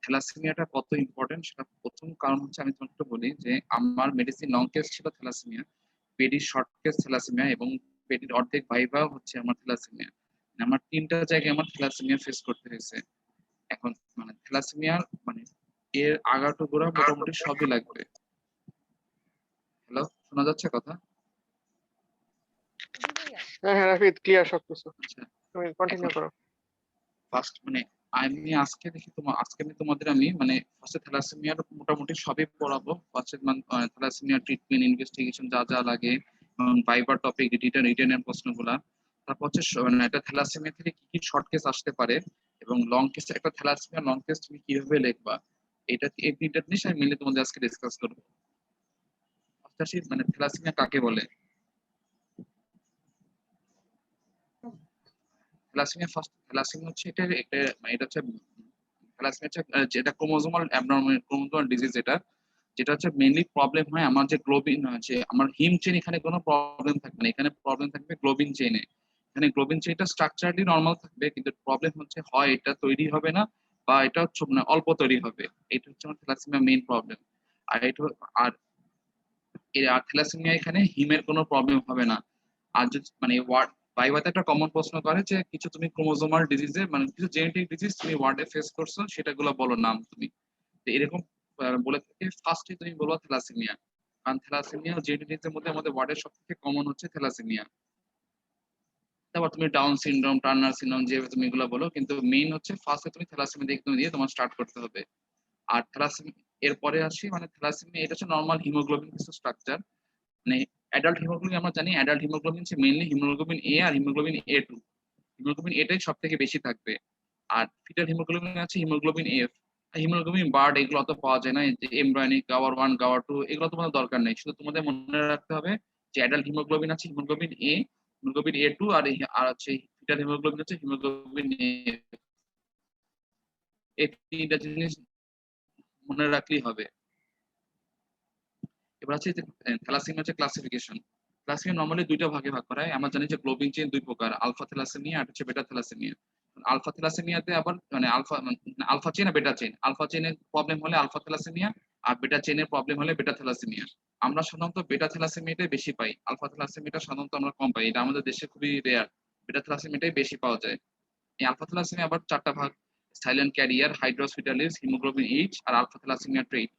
থ্যালাসেমিয়াটা কত ইম্পর্টেন্ট সেটা প্রথম কারণ হচ্ছে আমি তোমাকে একটু বলি যে আমার মেডিসিন লং কেস ছিল থ্যালাসেমিয়া, পেডির শর্ট কেস থ্যালাসেমিয়া এবং পেডির অর্ধেক ভাইভা হচ্ছে আমার থ্যালাসেমিয়া। আমার 3টা জায়গায় আমার থ্যালাসেমিয়া ফেস করতে হয়েছে। এখন মানে থ্যালাসেমিয়ার মানে এর আগাটো গোড়া মোটামুটি সবই লাগবে। হ্যালো, শোনা যাচ্ছে কথা? হ্যাঁ, হ্যাঁ, রাফিদ ক্লিয়ার সবকিছু। আচ্ছা, তুমি এখন কন্টিনিউ করো। ফার্স্ট মানে আজকে দেখি আজকে আমি তোমাদের মানে ফার্স্টে থ্যালাসেমিয়ার মোটামুটি সবই পড়াবো। ফার্স্টে থ্যালাসেমিয়া ট্রিটমেন্ট, ইনভেস্টিগেশন যা যা লাগে, ভাইবার টপিক, রিটেনের প্রশ্নগুলা। তারপর হচ্ছে মানে একটা থ্যালাসেমিয়া থেকে কি কি শর্ট কেস আসতে পারে এবং লং কেস, একটা থ্যালাসেমিয়া লং কেস তুমি কিভাবে লিখবা, এই 3টা জিনিস আমি মিলে তোমাদের আজকে ডিসকাস করবো। মানে থ্যালাসেমিয়া কাকে বলে? থ্যালাসেমিয়া হচ্ছে এটা হচ্ছে থ্যালাসেমিয়া হচ্ছে যেটা ক্রোমোজোমাল ডিজিজ, যেটা হচ্ছে মেইনলি প্রবলেম হয় আমার যে গ্লোবিন আছে, আমার হিম চেইন, এখানে কোনো প্রবলেম থাকবে না, এখানে প্রবলেম থাকবে গ্লোবিন চেইনে। এখানে গ্লোবিন চেইনটা স্ট্রাকচারলি নর্মাল থাকবে, কিন্তু প্রবলেম হচ্ছে হয় এটা তৈরি হবে না বা এটা হচ্ছে মানে অল্প তৈরি হবে। এটা হচ্ছে আমার থ্যালাসেমিয়া মেইন প্রবলেম। আর এটা আর থ্যালাসেমিয়া এখানে হিমের কোনো প্রবলেম হবে না। আর যদি মানে ভাইভাতে একটা কমন প্রশ্ন করে যে কিছু তুমি ক্রোমোজোমাল ডিজিজে মানে কিছু জেনেটিক ডিজিজ তুমি ওয়ার্ডে ফেস করছো, সেটাগুলো বলো নাম তুমি। তো এরকম বলে থাকে ফার্স্টে তুমি বলবো থ্যালাসেমিয়া, কারণ থ্যালাসেমিয়া জেনেটিক্সের মধ্যে আমাদের ওয়ার্ডের সবথেকে কমন হচ্ছে থ্যালাসেমিয়া। তারপর তুমি ডাউন সিনড্রোম, টার্নার সিনড্রোম, যে তুমি এগুলো বলো, কিন্তু মেইন হচ্ছে ফার্স্টে তুমি থ্যালাসেমিয়া দিয়ে তোমার স্টার্ট করতে হবে। আর থ্যালাসেমিয়া এরপরে আসি, মানে থ্যালাসেমিয়া এটা হচ্ছে নর্মাল হিমোগ্লোবিন কিছু স্ট্রাকচার। মানে অ্যাডাল্ট হিমোগ্লোবিন আমরা জানি, অ্যাডাল্ট হিমোগ্লোবিন হচ্ছে মেইনলি হিমোগ্লোবিন এ আর হিমোগ্লোবিন A2। হিমোগ্লোবিন এটাই সব থেকে বেশি থাকবে। আর ফিটাল হিমোগ্লোবিন আছে হিমোগ্লোবিন এফ। হিমোগ্লোবিন বার্ড এগুলো অত পাওয়া যায় না, যে এমব্রায়োনিক গাওয়ার 1 গাওয়ার 2 এগুলো তোমাদের দরকার নেই, শুধু তোমাদের মনে রাখতে হবে যে অ্যাডাল্ট হিমোগ্লোবিন আছে হিমোগ্লোবিন এ, হিমোগ্লোবিন A2, আর হচ্ছে ফিটাল হিমোগ্লোবিন হচ্ছে হিমোগ্লোবিন এফ। এই 3টা জিনিস মনে রাখলেই হবে। এবার হচ্ছে থ্যালাসেমিয়া হচ্ছে ক্লাসিফিকেশন। থ্যালাসেমিয়া নরমালি 2টা ভাগে ভাগ করা হয়। আমরা জানি যে গ্লোবিন চেইন 2 প্রকার, আলফা থ্যালাসেমিয়া আর হচ্ছে বেটা থ্যালাসেমিয়া। আলফা থ্যালাসেমিয়াতে আবার মানে আলফা চেইন আর বেটা চেইন, আলফা চেইনের প্রবলেম হলে আলফা থ্যালাসেমিয়া, আর বেটা চেইনের প্রবলেম হলে বেটা থ্যালাসেমিয়া। আমরা সাধারণত বেটা থ্যালাসেমিয়াটাই বেশি পাই, আলফা থ্যালাসেমিয়াটা সাধারণত আমরা কম পাই, এটা আমাদের দেশে খুবই রেয়ার। বেটা থ্যালাসেমিয়াটাই বেশি পাওয়া যায়। এই আলফা থ্যালাসেমিয়া আবার 4টা ভাগ: silent career, হাইড্রোসপিটালিস, haemoglobin H R alpha thalassaemia trait.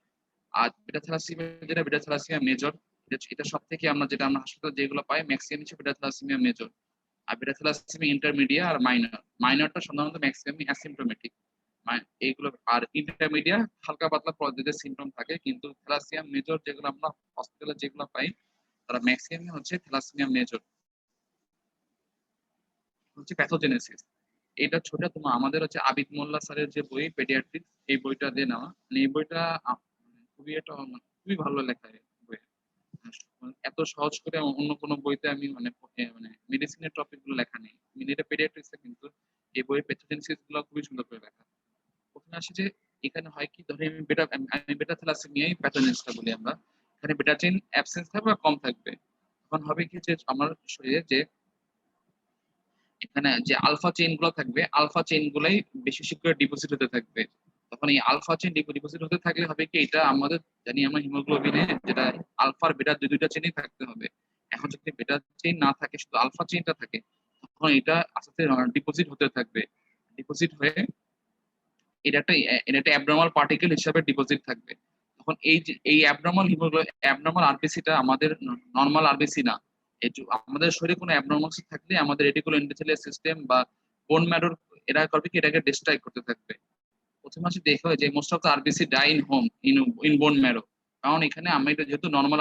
আর বেটা থ্যালাসেমিয়া বেটা থ্যালাসেমিয়া মেজর, এটা সব থেকে আমরা হাসপাতালে যেগুলো পাই ম্যাক্সিমাম হচ্ছে বেটা থ্যালাসেমিয়া মেজর। আর বেটা থ্যালাসেমিয়া ইন্টারমিডিয়া আর মাইনরটা সাধারণত ম্যাক্সিমাম অ্যাসিম্পটোমেটিক। এইগুলো আর ইন্টারমিডিয়া হালকা পাতলা পর্যায়ে সিমটম থাকে, কিন্তু থ্যালাসেমিয়া মেজর যেগুলো আমরা হসপিটালে যেগুলো পাই তারা ম্যাক্সিমাম হচ্ছে থ্যালাসেমিয়া মেজর। হচ্ছে প্যাথোজেনেসিস, এটা ছোট আমাদের হচ্ছে আবিদ মোল্লা স্যারের যে বই পেডিয়াট্রিক্স, এই বইটা দিয়ে নেওয়া। মানে এই বইটা খুবই একটা খুবই ভালো লেখা বই। এত সহজ করে অন্য কোনো বইতে আমি মানে মেডিসিনের টপিক গুলো লেখা নেই, এটা পেডিয়াট্রিক্স, কিন্তু এই বইয়ের প্যাথোজেনেসিস গুলো খুবই সুন্দর করে লেখা। প্রথমে আসি যে এখানে হয় কি, ধরে আমি বেটা থ্যালাসেমিয়াই প্যাথোজেনেসিসটা বলি আমরা। এখানে বেটা চেইন অ্যাবসেন্স থাকবে বা কম থাকবে। তখন হবে কি যে আমার শরীরে যে এখানে যে আলফা চেইন গুলো থাকবে, আলফা চেইন গুলাই বেশি বেশি করে ডিপোজিট হতে থাকবে। তখন এই আলফা চেইন ডিপোজিট হতে থাকলে হবে কি, এটা আমাদের জানি আমরা হিমোগ্লোবিনে যেটা আলফা আর বেটা দুইটা চেইনই থাকতে হবে। এখন যদি বেটা চেইন না থাকে, শুধু আলফা চেইনটা থাকে, তখন এটা আস্তে আস্তে ডিপোজিট হতে থাকবে। ডিপোজিট হয়ে এটা একটা অ্যাবনর্মাল পার্টিকেল হিসাবে ডিপোজিট থাকবে। তখন এই অ্যাবনর্মাল আরবিসিটা আমাদের নর্মাল আরবিসি না। আমাদের শরীরে কোনো অ্যাবনর্মালস থাকলে আমাদের রেটিকুলার এন্ডোথেলিয়াল সিস্টেম বা বোন ম্যারোর এরা করবে কি, এটাকে ডিস্ট্রয় করতে থাকবে। প্রথমে আসে দেখা হয় যে most of the RBC die in home in bone marrow, কারণ এখানে আমরা এটা যেহেতু নর্মাল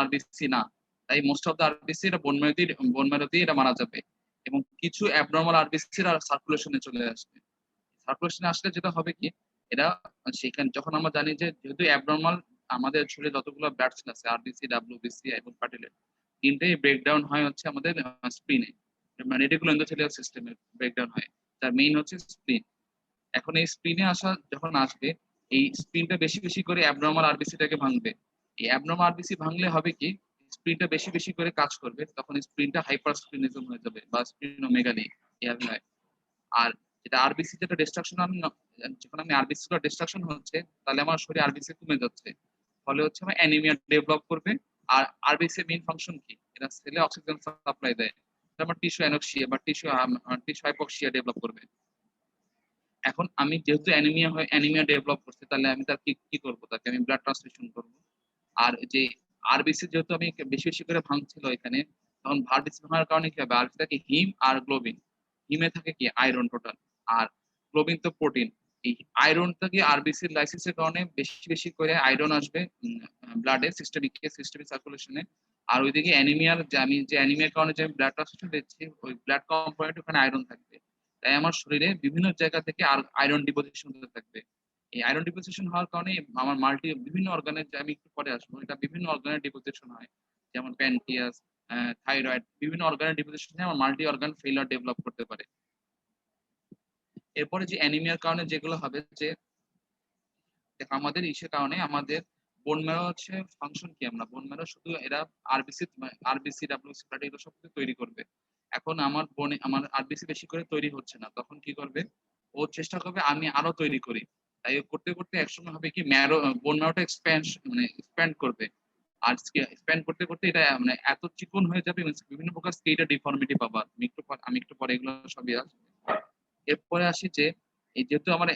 আরবিসি না, তাই মোস্ট অফ দ্য আরবিসি এটা বোন ম্যারো দিয়ে এটা মারা যাবে। এবং কিছু অ্যাবনর্মাল আরবিসি সার্কুলেশনে চলে আসবে। সার্কুলেশনে আসলে যেটা হবে কি, এটা সেখানে যখন আমরা জানি যে যেহেতু অ্যাবনর্মাল, আমাদের শরীরে যতগুলো ব্লাড সেল আছে আরবিসি, ডাব্লিউবিসি এবং প্লাটেলেট, তিনটেই ব্রেকডাউন হয় হচ্ছে আমাদের স্প্লিনে, মানে রেটিকুলার এন্ডোথেলিয়াল সিস্টেমে ব্রেকডাউন হয়, তার মেইন হচ্ছে স্প্লিন। এখন এই স্প্লিনে যখন আসবে, এই স্প্লিনটা বেশি বেশি করে অ্যাবনর্মাল আরবিসিটাকে ভাঙবে। এই অ্যাবনর্মাল আরবিসি ভাঙলে হবে কি, স্প্লিনটা বেশি বেশি করে কাজ করবে, তখন স্প্লিনটা হাইপার স্প্লিনিজম হয়ে যাবে বা স্প্লিনোমেগালি হয়। আর যেটা আরবিসি যেটা ডিস্ট্রাকশন আমি যখন আমি আরবিসি গুলো ডিস্ট্রাকশন হচ্ছে তাহলে আমার শরীরে আরবিসি কমে যাচ্ছে, ফলে হচ্ছে আমার অ্যানিমিয়া ডেভেলপ করবে। আর আরবিসি মেইন ফাংশন কি, এটা সেলে অক্সিজেন সাপ্লাই দেয়, আমার টিস্যু অ্যানক্সিয়া বা টিস্যু হাইপক্সিয়া ডেভেলপ করবে। এখন আমি যেহেতু অ্যানিমিয়া ডেভেলপ করছে, তাহলে আমি তার কি কি করবো, তাকে আমি ব্লাড ট্রান্সফিউশন করবো। আর যে আরবিসি যেহেতু আমি বেশি বেশি করে ভাঙছিল এখানে, তখন আরবিসি ভাঙার কারণে কি হবে, আরবিসি থাকে হিম আর গ্লোবিন। হিমে থাকে কি আয়রন টোটাল, আর গ্লোবিন তো প্রোটিন। এই আয়রন থেকে আরবিসি লাইসিসের কারণে বেশি বেশি করে আয়রন আসবে ব্লাডে, সিস্টেমিক সার্কুলেশনে। আর ওইদিকে অ্যানিমিয়ার যে আমি যে অ্যানিমিয়ার কারণে যে ব্লাড ট্রান্সফিউশন দিচ্ছি, ওই ব্লাড কম্পোনেন্ট ওখানে আয়রন থাকবে। তাই আমার শরীরে বিভিন্ন জায়গা থেকে আর আয়রন ডিপোজিশন হতে থাকবে। এই আয়রন ডিপোজিশন হওয়ার কারণে আমার বিভিন্ন অর্গানের, যে আমি একটু পরে আসবো, এটা বিভিন্ন অর্গানের ডিপোজিশন হয়, যেমন প্যানক্রিয়াস, থাইরয়েড, বিভিন্ন অর্গানের ডিপোজিশনে আমার মাল্টি অর্গান ফেইলার ডেভেলপ করতে পারে। এরপরে যে অ্যানিমিয়ার কারণে যেগুলো হবে, যে আমাদের ইসের কারণে আমাদের বোন ম্যারো হচ্ছে ফাংশন কি, আমরা বোন ম্যারো শুধু এরা আরবিসি ডাব্লিউসি ব্লাড এগুলো সব কিছু তৈরি করবে। এখন আমার আরবিসি বেশি করে তৈরি হচ্ছে না, তখন কি করবে, ও চেষ্টা করবে আমি আরো তৈরি করি। তাই ও করতে করতে একসময় হবে কি বোন ম্যারোটা এক্সপ্যান্ড করবে। আর এক্সপ্যান্ড করতে করতে এটা মানে এত চিকন হয়ে যাবে, বিভিন্ন প্রকার স্কেলেটাল ডিফর্মিটি পাবা। আমি একটু পরে এগুলো সবই আসবে। এরপরে আসি যে এই যেহেতু আমার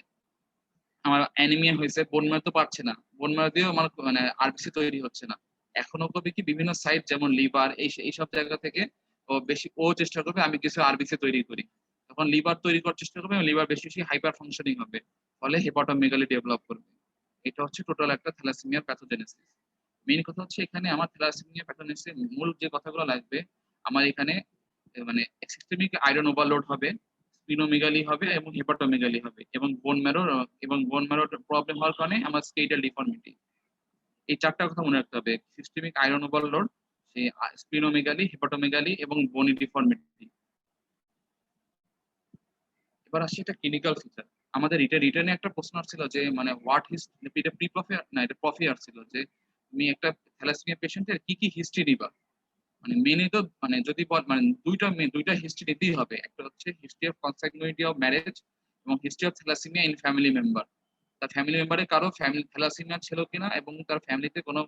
আমার অ্যানিমিয়া হয়েছে, বোন ম্যারো তো পারছে না, বোন ম্যারো দিয়েও আমার মানে আরবিসি তৈরি হচ্ছে না। এখনো করবে কি বিভিন্ন সাইট যেমন লিভার এইসব জায়গা থেকে ও চেষ্টা করবে আমি কিছু আরবিসি তৈরি করি। তখন লিভার তৈরি করার চেষ্টা করবে, লিভার বেশি বেশি হাইপার ফাংশনিং হবে, ফলে হেপাটোমেগালি ডেভেলপ করবে। এটা হচ্ছে টোটাল একটা থ্যালাসেমিয়ার প্যাথোজেনেসিস। মেইন কথা হচ্ছে এখানে আমার থ্যালাসেমিয়া প্যাথোজেনেসিস মূল যে কথাগুলো লাগবে, আমার এখানে মানে সিস্টেমিক আয়রন ওভারলোড হবে, স্প্লিনোমেগালি হবে এবং হেপাটোমেগালি হবে, এবং বোন ম্যারোর প্রবলেম হওয়ার কারণে আমার স্কেলেটাল ডিফর্মিটি। এই চারটা কথা মনে রাখতে হবে: সিস্টেমিক আয়রন ওভারলোড, সেই স্প্লিনোমেগালি, হেপাটোমেগালি এবং বোনি ডিফর্মিটি। এবার আসি এটা ক্লিনিক্যাল ফিচার। আমাদের রিটার্নে একটা প্রশ্ন ছিল যে মানে হোয়াট এটা প্রি প্রফিয়ার না এটা প্রফিয়ার ছিল, যে তুমি একটা থ্যালাসেমিয়া পেশেন্টের কি কি হিস্ট্রি দিবা। মানে মেনে তো মানে যদি বল মানে দুইটা হিস্ট্রি দিতেই হবে, একটা হচ্ছে history of consanguinity of marriage এবং history of thalassaemia in family member. তার ফ্যামিলি মেম্বারে কারো থ্যালাসেমিয়া ছিল কিনা, এবং তার ফ্যামিলিতে কোনো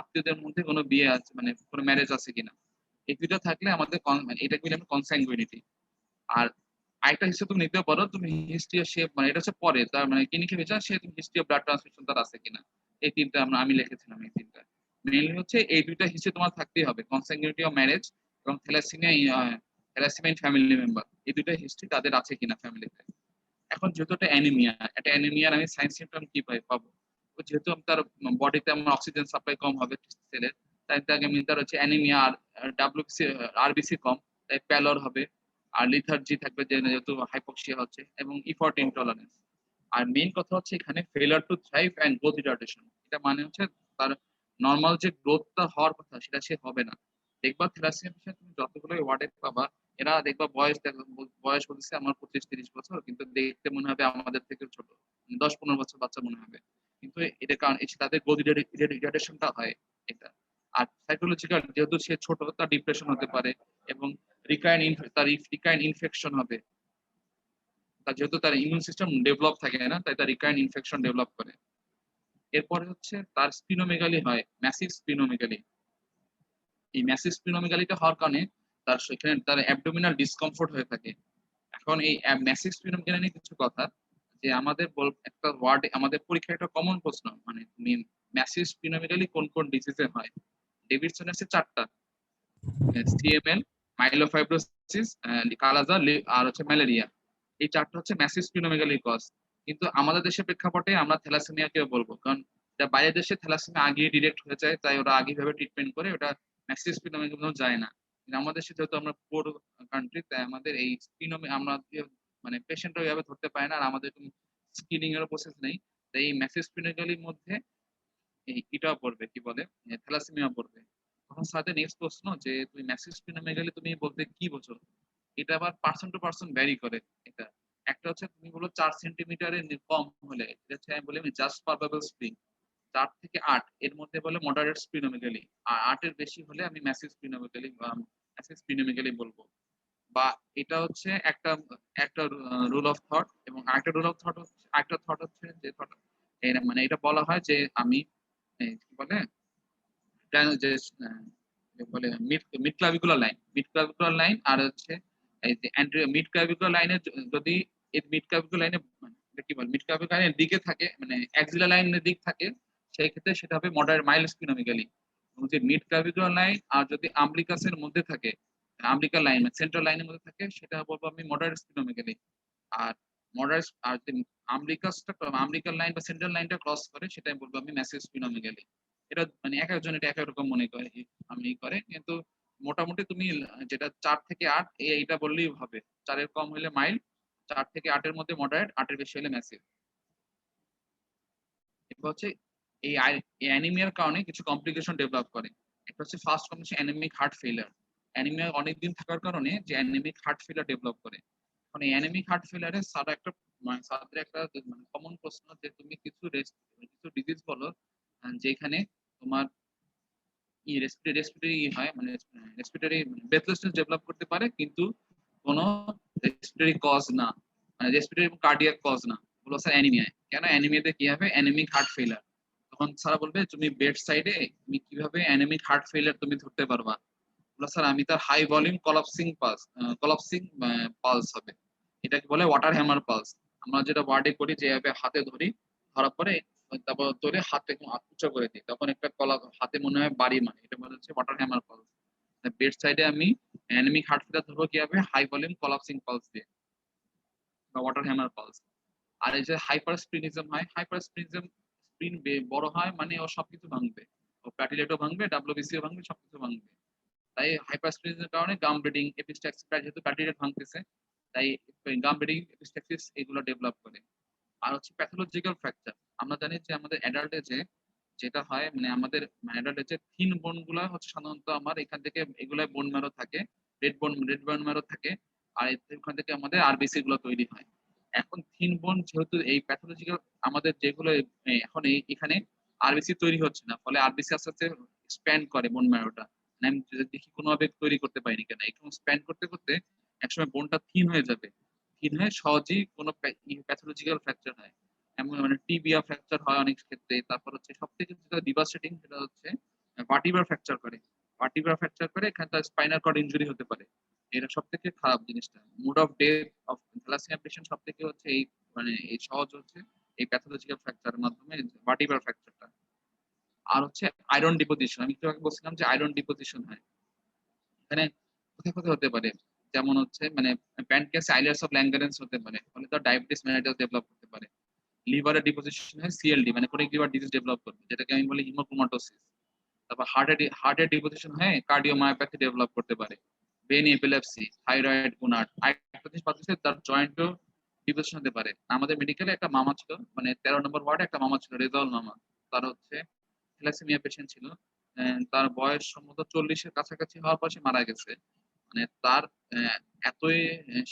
আত্মীয়দের মধ্যে কোনো বিয়ে আছে, মানে কোনো ম্যারেজ আছে কিনা। এই দুইটা থাকলে আমাদের মানে এটাকে বলি আমরা কনসাংগুইনিটি। আর আরেকটা হিস্ট্রি তুমি নিতে পারো, তুমি হিস্ট্রি অফ শেপ, মানে এটা হচ্ছে পরে তার মানে ক্লিনিকে ভেজা সে হিস্ট্রি অফ ব্লাড ট্রান্সফিউশন তার আছে কিনা। এই তিনটা আমি লিখেছিলাম, এই তিনটা মেইনলি হচ্ছে এই দুইটা হিস্ট্রি তোমার থাকতেই হবে, কনসাংগুইনিটি অফ ম্যারেজ এবং থ্যালাসেমিয়া ইন ফ্যামিলি মেম্বার, এই দুইটা হিস্ট্রি তাদের আছে কিনা ফ্যামিলিতে। এখন যেহেতু একটা অ্যানিমিয়ার আমি সাইন সিমটম কি পাবো, যেহেতু তার বডিতে আমার অক্সিজেন সাপ্লাই কম হবে সেলের, তাই তাকে আমি তার হচ্ছে অ্যানিমিয়া আর ডাব্লিউবিসি আরবিসি কম, তাই প্যালর হবে। আর লিথার্জি থাকবে, যেহেতু হাইপক্সিয়া হচ্ছে, এবং ইফর্ট ইনটলারেন্স। আর মেইন কথা হচ্ছে এখানে failure to thrive and growth retardation. এটা মানে হচ্ছে তার নর্মাল যে গ্রোথটা হওয়ার কথা সেটা সে হবে না। দেখবা থ্যালাসেমিয়া পেশেন্ট তুমি যতগুলো ওয়ার্ডে পাবা, এরা দেখবা বয়স বলছে আমার 25-30 বছর, কিন্তু দেখতে মনে হবে আমাদের থেকে ছোট, 10-15 বছর বাচ্চা মনে হবে। কিন্তু এটা কারণ তাদের গ্রোথ রিটার্ডেশনটা হয় এটা। আর সাইকোলজিক্যাল, যেহেতু সে ছোট, তার ডিপ্রেশন হতে পারে, এবং রিকারেন্ট ইনফেকশন হবে। তার যেহেতু তার ইমিউন সিস্টেম ডেভেলপ থাকে না, তাই তার রিকারেন্ট ইনফেকশন ডেভেলপ করে। এরপরে হচ্ছে তার স্পিনোমেগালি হয়, ম্যাসিভ স্পিনোমেগালি। এই ম্যাসিভ স্পিনোমেগালিটা হওয়ার কারণে তার সেখানে তার অ্যাবডোমিনাল ডিসকমফোর্ট হয়ে থাকে। এখন এই ম্যাসিভ স্পিনোমেগালি নিয়ে কিছু কথা, যে একটা ওয়ার্ড আমাদের পরীক্ষায় একটা কমন প্রশ্ন, মানে ম্যাসিভ স্পিনোমেগালি কোন কোন ডিজিজে হয়। ডেভিডসন আছে চারটা: সিএমএল, মাইলোফাইব্রোসিস, কালাজা আর হচ্ছে ম্যালেরিয়া। এই চারটা হচ্ছে ম্যাসিভ স্পিনোমেগালি কজ। কিন্তু আমাদের দেশের প্রেক্ষাপটে আমরা থ্যালাসেমিয়াকে বলবো, কারণ বাইরের দেশে থ্যালাসেমিয়া আগে ডিরেক্ট হয়ে যায়, তাই ওরা আগে ভাবে ট্রিটমেন্ট করে, ওটা ম্যাসিভ স্পিনোমেগালি যায় না। কিন্তু আমাদের দেশে যেহেতু আমরা পুর কান্ট্রি, তাই আমাদের এই আমরা মানে পেশেন্টরা ওইভাবে ধরতে পারে না, আর আমাদের কোনো স্ক্রিনিং এর প্রসেস নেই। তাই এই ম্যাসিভ স্পিনোমেগালির মধ্যে এটা পড়বে, কি বলে, থ্যালাসেমিয়া পড়বে। তখন স্যারদের নেক্সট প্রশ্ন, যে তুমি ম্যাসিভ স্পিনোমেগালি তুমি বলতে কি বোঝো। এটা আবার পার্সন টু পার্সন ভ্যারি করে। এটা একটা হচ্ছে তুমি বলো 4 সেন্টিমিটারের কম হলে, এটা হচ্ছে আমি বলি জাস্ট পারবাবল স্প্রিং। 4 থেকে 8 এর মধ্যে বলে মডারেট স্পিনোমেগালি, আর 8 এর বেশি হলে আমি ম্যাসিভ স্পিনোমেগালি বলবো। বা এটা হচ্ছে একটা একটা রুল অফ থট, এবং আরেকটা রুল অফ থট হচ্ছে, আরেকটা থট হচ্ছে যে থট মানে এটা বলা হয় যে আমি কি বলে যে বলে মিড ক্লাভিকুলার লাইন, আর হচ্ছে এই যে মিড ক্লাভিকুলার লাইনের যদি এই মিড ক্লাভিকুলার লাইনে কি বলে মিড ক্লাভিকুলার লাইনের দিকে থাকে, মানে অ্যাক্সিলার লাইনের দিক থাকে, সেই ক্ষেত্রে সেটা হবে মডারেট মাইল্ড স্পিনোমেগালি। এবং যে মিড ক্লাভিকুলার লাইন আর যদি আম্বলিকাসের মধ্যে থাকে, আম্বলিকার লাইন মানে সেন্ট্রাল লাইনের মধ্যে থাকে, সেটা বলবো আমি মডারেট স্পিনোমেগালি। আর মডারেট আর যদি আম্বলিকার লাইন বা সেন্ট্রাল লাইনটা ক্রস করে, সেটাই বলবো আমি ম্যাসিভ স্পিনোমেগালি। এটা মানে এক একজন এটা এক এক রকম মনে করে, আমি করে, কিন্তু মোটামুটি তুমি যেটা 4 থেকে 8 এইটা বললেই হবে। 4 এর কম হলে মাইল্ড, 4 থেকে 8 এর মধ্যে মডারেট, 8 এর বেশি হলে ম্যাসিভ। এটা হচ্ছে এই অ্যানিমিয়ার কারণে কিছু কমপ্লিকেশন ডেভেলপ করে। এটা হচ্ছে first complication anaemic heart failure. Anaemia অনেকদিন থাকার কারণে যে অ্যানিমিক হার্ট ফেলিয়ার ডেভেলপ করে। এখন এই অ্যানিমিক হার্ট ফেলিয়ারে সারা একটা মানে সাদের একটা মানে কমন প্রশ্ন যে তুমি কিছু ডিজিজ বলো যেখানে তোমার রেসপিরেটরি হয়, মানে রেসপিরেটরি ব্রেথলেসনেস ডেভেলপ করতে পারে, কিন্তু কোনো রেসপিরেটরি কজ না, মানে রেসপিরেটরি এবং কার্ডিয়াক কজ না। বলো স্যার অ্যানিমিয়া কেন, অ্যানিমিয়াতে কি হবে, অ্যানিমিক হার্ট ফেলিয়ার। তখন স্যার বলবে তুমি বেড সাইডে তুমি কিভাবে অ্যানিমিক হার্ট ফেলিয়ার তুমি ধরতে পারবা। বলো স্যার আমি তার হাই ভলিউম কলাপসিং পালস হবে, এটাকে বলে ওয়াটার হ্যামার পালস। আমরা যেটা ওয়ার্ডে করি, যেভাবে হাতে ধরি, ধরার পরে তারপর ধরে হাতে উঁচু করে দিই, তখন একটা হাতে মনে হয় বাড়ি, মানে এটা বলা হচ্ছে ওয়াটার হ্যামার পালস। বেড সাইডে আমি অ্যানিমিক হার্ট ফেলিয়ার ধরবো কিভাবে, হাই ভলিউম কলাপসিং পালস দিয়ে বা ওয়াটার হ্যামার পালস। আর এই যে হাইপার স্প্রিনিজম হয়, হাইপার স্প্রিনিজম স্প্রিন বড় হয় মানে ও সবকিছু ভাঙবে, ও প্যাটিলেটও ভাঙবে, ডাব্লিউবিসিও ভাঙবে, সবকিছু ভাঙবে। তাই হাইপারস্পিনিজমের কারণে গাম ব্লিডিং, এপিস্ট্যাক্সিস, যেহেতু প্যাটিলেট ভাঙতেছে, তাই গাম ব্লিডিং, এপিস্ট্যাক্সিস এগুলো ডেভেলপ করে। আর হচ্ছে প্যাথোলজিক্যাল ফ্র্যাকচার। আমরা জানি যে আমাদের অ্যাডাল্ট এজে যেটা হয়, মানে আমাদের অ্যাডাল্ট এজে থিন বোন গুলা হচ্ছে সাধারণত আমার এখান থেকে এগুলা বোন ম্যারো থাকে, রেড বোন ম্যারো থাকে, আর এখান থেকে আমাদের আরবিসি গুলো তৈরি হয়। এখন থিন বোন যেহেতু এই প্যাথোলজিক্যাল আমাদের যেগুলো এখন এখানে আরবিসি তৈরি হচ্ছে না, ফলে আরবিসি আস্তে আস্তে স্প্যান্ড করে বোন ম্যারোটা। আমি দেখি কোনোভাবে তৈরি করতে পারিনি কেন, একটু স্প্যান্ড করতে করতে একসময় বোনটা থিন হয়ে যাবে, থিন হয়ে সহজেই কোনো প্যাথোলজিক্যাল ফ্র্যাকচার হয়, এমন মানে টিবিয়া ফ্র্যাকচার হয় অনেক ক্ষেত্রে। তারপর হচ্ছে সবথেকে যেটা ডিভাস্টেটিং সেটা হচ্ছে ভার্টিব্রা ফ্র্যাকচার করে, এখানে তার স্পাইনাল কর্ড ইনজুরি হতে পারে। এটা সব থেকে খারাপ জিনিসটা। Mode of death of thalassaemia patient সব থেকে হচ্ছে এই মানে এই সহজ হচ্ছে এই প্যাথোলজিক্যাল ফ্র্যাকচারের মাধ্যমে ভার্টিব্রাল ফ্র্যাকচারটা। আর হচ্ছে আয়রন ডিপোজিশন, আমি একটু আগে বলছিলাম যে আয়রন ডিপোজিশন হয় এখানে কোথায় কোথায় হতে পারে, যেমন হচ্ছে মানে প্যানক্রিয়াস আইলেটস অফ ল্যাঙ্গারেন্স হতে পারে, ফলে তার ডায়াবেটিস মেলাইটাস ডেভেলপ করতে পারে। লিভারের ডিপোজিশন হয় সিএলডি, মানে ক্রনিক লিভার ডিজিজ ডেভেলপ করবে, যেটাকে আমি বলি হিমোক্রোমাটোসিস। তারপর হার্টের ডিপোজিশন হয় কার্ডিওমায়োপ্যাথি ডেভেলপ করতে পারে, ব্রেন এপিলেপসি, থাইরয়েড, গুনার। আরেকটা জিনিস পাচ্ছি, তার জয়েন্টও ডিপোজিশন হতে পারে। আমাদের মেডিকেলে একটা মামা ছিল, মানে 13 নম্বর ওয়ার্ডে একটা মামা ছিল, রেজাউল মামা। তার হচ্ছে থ্যালাসেমিয়া পেশেন্ট ছিল। তার বয়স সম্ভবত 40-এর কাছাকাছি হওয়ার পর সে মারা গেছে। মানে তার এতই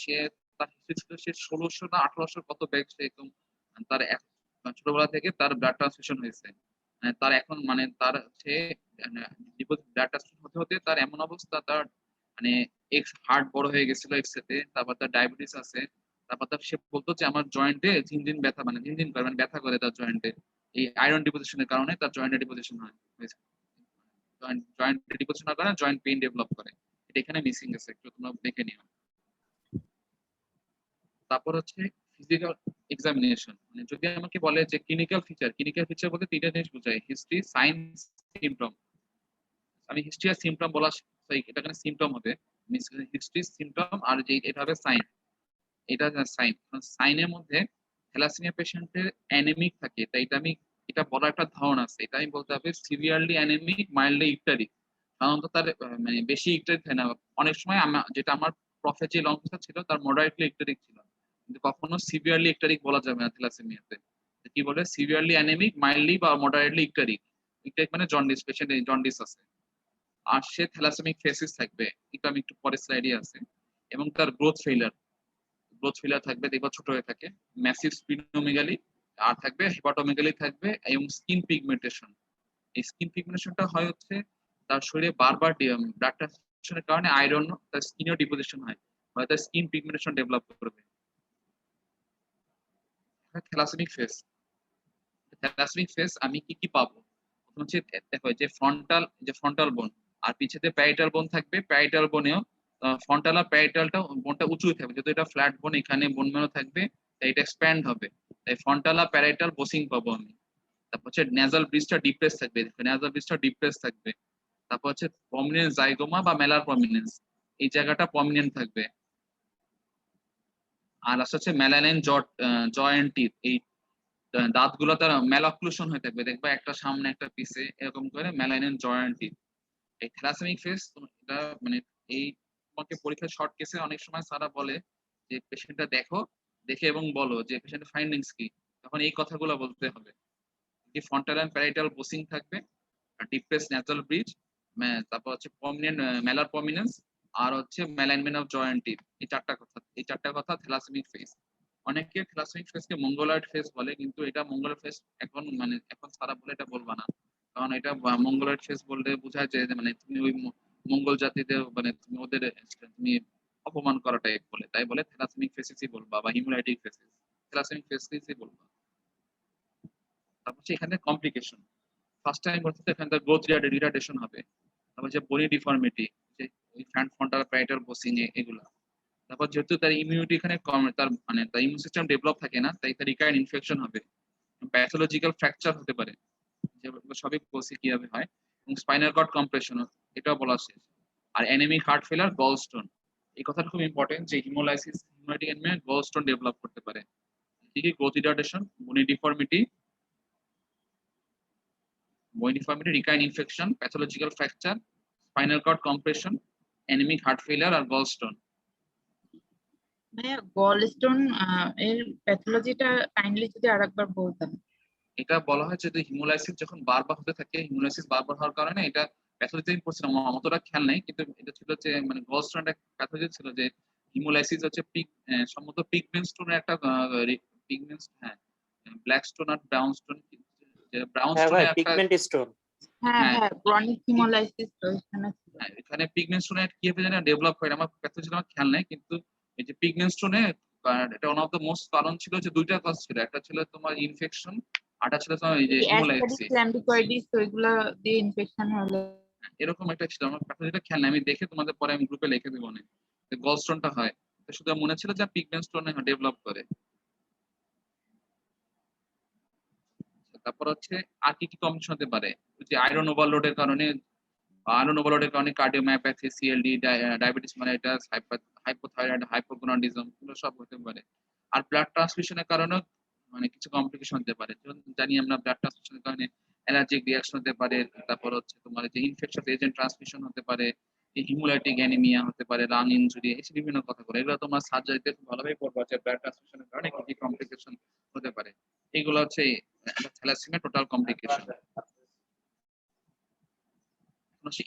সে তার হিস্ট্রি ছিল, সে 1600 না 1800 কত ব্যাগ সে একদম তার ছোটবেলা থেকে তার ব্লাড ট্রান্সফিউশন হয়েছে। তার এখন মানে তার সে ব্লাড ট্রান্সফিউশন হতে হতে তার এমন অবস্থা, তার মানে এক্স হার্ট বড় হয়ে গেছিল এক্সেতে, তারপর তার ডায়াবেটিস আছে। তারপর তার সে বলতো যে আমার জয়েন্টে ঝিনঝিন ব্যথা, মানে ঝিনঝিন করে মানে ব্যথা করে তার জয়েন্টে, এই আয়রন ডিপোজিশনের কারণে তার জয়েন্টে ডিপোজিশন হয়, জয়েন্ট ডিপোজিশন হওয়ার কারণে জয়েন্ট পেইন ডেভেলপ করে। এটা এখানে মিসিং আছে, একটু তোমরা দেখে নিও। তারপর হচ্ছে ফিজিক্যাল এক্সামিনেশন, মানে যদি আমাকে বলে যে ক্লিনিক্যাল ফিচার বলতে তিনটা জিনিস বোঝায়, হিস্ট্রি, সাইন, সিমটম। আমি হিস্ট্রি আর সিমটম বলা, এটা এখানে সিমটম হবে, হিস্ট্রি, সিমটম, আর যে এটা হবে সাইন। এটা সাইন, সাইনের মধ্যে থ্যালাসেমিয়া পেশেন্টের অ্যানেমিক থাকে, তাই এটা বলার একটা ধারণা আছে, এটা আমি বলতে হবে সিভিয়ারলি অ্যানেমিক, মাইল্ডলি ইকটারিক। সাধারণত তার মানে বেশি ইকটারিক থাকে না। অনেক সময় যেটা আমার প্রফের যে লং ছিল তার মডারেটলি ইকটারিক ছিল, কিন্তু কখনো সিভিয়ারলি ইকটারিক বলা যাবে না থ্যালাসেমিয়াতে। কি বলে, সিভিয়ারলি অ্যানেমিক, মাইল্ডলি বা মডারেটলি ইকটারিক। ইকটারিক মানে জন্ডিস, পেশেন্ট জন্ডিস আছে, আর সে থ্যালাসেমিক ফেসিস থাকবে, এটা আমি একটু পরে স্লাইডে আছে। এবং তার গ্রোথ ফেলিয়ার থাকবে, দেখবা ছোট হয়ে থাকে, ম্যাসিভ স্প্লিনোমেগালি, আর থাকবে হেপাটোমেগালি থাকবে, এবং স্কিন পিগমেন্টেশন। এই স্কিন পিগমেন্টেশনটা হয় হচ্ছে তার শরীরে বারবার ব্লাড ট্রান্সফিউশনের কারণে আয়রন তার স্কিনেও ডিপোজিশন হয়, হয়তো স্কিন পিগমেন্টেশন ডেভেলপ করবে। থ্যালাসেমিক ফেস, থ্যালাসেমিক ফেস আমি কি কি পাবো? প্রথম হচ্ছে দেখো যে ফ্রন্টাল বোন আর পিছেতে প্যারিটাল বোন থাকবে, প্যারিটাল বোনেও ফ্রন্টাল আর প্যারিটালটা বোনটা উঁচুই থাকবে, যেহেতু এটা ফ্ল্যাট বোন এখানে বোন মেরো থাকবে, তাই এটা এক্সপ্যান্ড হবে, তাই ফ্রন্টাল আর প্যারিটাল বোসিং পাবো আমি। তারপর হচ্ছে নেজাল ব্রিজটা ডিপ্রেস থাকবে, নেজাল ব্রিজটা ডিপ্রেস থাকবে। তারপর হচ্ছে প্রমিনেন্স জাইগোমা বা মেলার প্রমিনেন্স, এই জায়গাটা প্রমিনেন্ট থাকবে। আর আসলে হচ্ছে মেলানাইন জয়েন্ট টিথ, এই দাঁতগুলো তার ম্যালঅক্লুশন হয়ে থাকবে, দেখবা একটা সামনে একটা পিছে এরকম করে মেলানাইন জয়েন্ট টিথ। এই থ্যালাসেমিক ফেস এটা মানে এই তোমাকে পরীক্ষার শর্ট কেসে অনেক সময় স্যারা বলে যে পেশেন্টটা দেখো, দেখে এবং বলো যে পেশেন্টের ফাইন্ডিংস কি, তখন এই কথাগুলো বলতে হবে যে ফ্রন্টাল এন্ড প্যারাইটাল বোসিং থাকবে, আর ডিপ্রেস ন্যাসাল ব্রিজ, তারপর হচ্ছে প্রমিনেন্ট মেলার প্রমিনেন্স, আর হচ্ছে মেলাইনমেন্ট অফ জয়েন্ট টিথ। এই চারটা কথা থ্যালাসেমিক ফেস। অনেকে থ্যালাসেমিক ফেসকে মঙ্গলয়েড ফেস বলে, কিন্তু এটা মঙ্গলয়েড ফেস এখন এখন সারা বলে এটা বলবা না, কারণ এটা মঙ্গলয়েড ফেস বললে বোঝায় যে মানে তুমি ওই মঙ্গল জাতিদের তুমি ওদের তুমি অপমান করা টাইপ বলে, তাই বলে থ্যালাসেমিক ফেসিসই বলবা বা হিমোলাইটিক ফেসিস, থ্যালাসেমিক ফেসিসই বলবা। তারপর হচ্ছে এখানে কমপ্লিকেশন, ফার্স্ট টাইম বলতে এখানে গ্রোথ রিটার্ডেশন হবে। তারপর যে বডি ডিফর্মিটি, যে ওই ফ্রন্টাল প্যারাইটাল বোসিং এগুলা। তারপর যেহেতু তার ইমিউনিটি এখানে কম, তার তার ইমিউন সিস্টেম ডেভেলপ থাকে না, তাই তার রিকারেন্ট ইনফেকশন হবে, প্যাথোলজিক্যাল ফ্র্যাকচার হতে পারে, যেগুলো সবই বসি কিভাবে হয়, এবং স্পাইনাল কর্ড কম্প্রেশন, এটাও বলা শেষ। আর অ্যানিমিক হার্ট ফেলার, গল স্টোন, এই কথাটা খুব ইম্পর্টেন্ট যে haemolysis haemolytic anaemia gall stone develop করতে পারে। কি কি? Growth retardation, bony deformity, recurrent infection, pathological fracture, spinal cord compression, anaemic heart failure আর গল স্টোন। ভাইয়া গলস্টোন এর প্যাথোলজিটা কাইন্ডলি যদি আরেকবার বলতেন। এটা বলা হয় যদি হিমোলাইসিস যখন বারবার হতে থাকে, হিমোলাইসিস বারবার হওয়ার কারণে এটা প্যাথোলজি আমি পড়ছিলাম, আমার অতটা খেয়াল নাই, কিন্তু এটা ছিল যে মানে গল স্টোন একটা প্যাথোলজি ছিল যে হিমোলাইসিস হচ্ছে সম্ভবত পিগমেন্ট স্টোনের একটা পিগমেন্ট, হ্যাঁ, ব্ল্যাক স্টোন আর ব্রাউন স্টোন, ব্রাউন হ্যাঁ ভাই, স্টোনের একটা, পিগমেন্ট স্টোন। হ্যাঁ হ্যাঁ হ্যাঁ, ক্রনিক হিমোলাইসিস তো এখানে ছিল। হ্যাঁ, এখানে পিগমেন্ট স্টোনের কি ভাবে জানি ডেভেলপ হয়, আমার প্যাথোলজি আমার খেয়াল নাই, কিন্তু এই যে পিগমেন্ট স্টোনে এটা ওয়ান অফ দ্য মোস্ট কারণ ছিল যে দুইটা কজ ছিল, একটা ছিল তোমার ইনফেকশন, আরটা ছিল তোমার এই যে অ্যাসথেটিক হিমোলাইসিস, ল্যাম্বিকয়েডিস ওইগুলা দিয়ে ইনফেকশন হলে। এরকম একটা ছিল, আমার প্যাথোলজিটা খেয়াল নাই, আমি দেখে তোমাদের পরে আমি গ্রুপে লিখে দেবো অনেক, গল স্টোনটা হয়, তো শুধু মনে ছিল যে পিগমেন্ট স্টোনে ডেভেলপ করে। তারপর হচ্ছে আর কি কি কমিশন হতে পারে, যে আয়রন ওভারলোডের কারণে, cardiomyopathy, CLD, diabetes mellitus, hypothyroid, hypogonadism, এগুলো সব হতে পারে। আর ব্লাড ট্রান্সফিউশনের কারণে কিছু কমপ্লিকেশন হতে পারে, যেমন জানি আমরা ব্লাড ট্রান্সফিউশনের কারণে অ্যালার্জিক রিঅ্যাকশন হতে পারে, তারপর হচ্ছে তোমার যে ইনফেকশন এজেন্ট ট্রান্সমিশন হতে পারে, হিমোলাইটিক অ্যানিমিয়া হতে পারে, লাং ইনজুরি, এই বিভিন্ন কথাগুলো এগুলো তোমার সার্জারিতে ভালোভাবে পড়বা যে ব্লাড ট্রান্সফিউশনের কারণে কি কি কমপ্লিকেশন হতে পারে। এগুলো হচ্ছে থ্যালাসেমিয়া টোটাল কমপ্লিকেশন।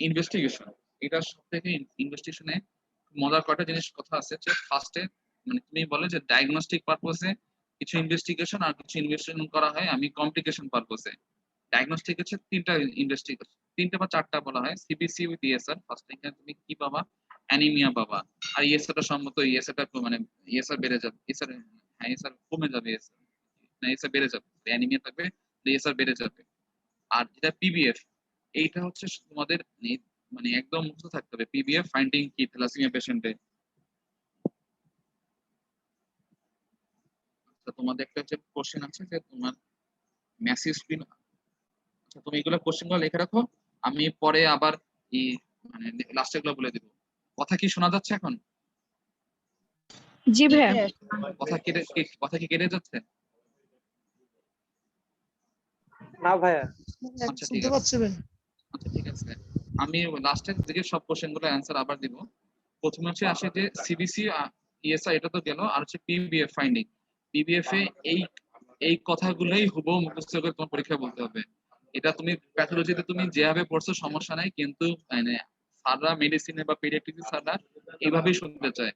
ইনভেস্টিগেশন, এটা সব থেকে ইনভেস্টিগেশনে মজার কয়টা জিনিস কথা আছে, যে ফার্স্টে তুমি বলে যে ডায়াগনস্টিক পারপোজে কিছু ইনভেস্টিগেশন আর কিছু ইনভেস্টিগেশন করা হয়, আমি কমপ্লিকেশন পারপোজে। ডায়াগনস্টিক হচ্ছে তিনটা ইনভেস্টিগেশন, তিনটা বা চারটা বলা হয়, সিবিসি উইথ ইএসআর, ফার্স্ট এখানে তুমি কি পাবা, অ্যানিমিয়া পাবা, আর ইএসআরটা সম্মত, ইএসআরটা ইএসআর বেড়ে যাবে, ইএসআর, হ্যাঁ ইএসআর কমে যাবে, ইএসআর না ইএসআর বেড়ে যাবে, অ্যানিমিয়া থাকবে, ইএসআর বেড়ে যাবে। আর যেটা পিবিএফ, এইটা হচ্ছে তোমাদের একদম মুক্ত থাকতে হবে, পিবিএফ ফাইন্ডিং কি থ্যালাসেমিয়া পেশেন্টে। তোমাদের একটা হচ্ছে কোশ্চেন আছে যে তোমার ম্যাসিভ স্প্লিন, আচ্ছা তুমি এগুলো কোশ্চেনগুলো লিখে রাখো, আমি পরে আবার এই লাস্টে গুলো বলে দিব। কথা কি শোনা যাচ্ছে এখন? জি ভাইয়া। কথা কি কেটে যাচ্ছে? না ভাইয়া। আচ্ছা ঠিক আছে, আচ্ছা ঠিক আছে, আমি লাস্টের দিকে সব কোশ্চেন গুলো অ্যান্সার আবার দিব। প্রথমে হচ্ছে আসে যে সিবিসি ইএসআই, এটা তো গেল, আর হচ্ছে পিবিএফ ফাইন্ডিং। পিবিএফ এ এই এই কথাগুলোই হুবহু মুখস্থ করে তোমার পরীক্ষায় বলতে হবে। এটা তুমি প্যাথোলজিতে তুমি যেভাবে পড়ছো সমস্যা নাই, কিন্তু স্যাররা মেডিসিনে বা পেডিয়াট্রিক্সে স্যাররা এইভাবেই শুনতে চায়।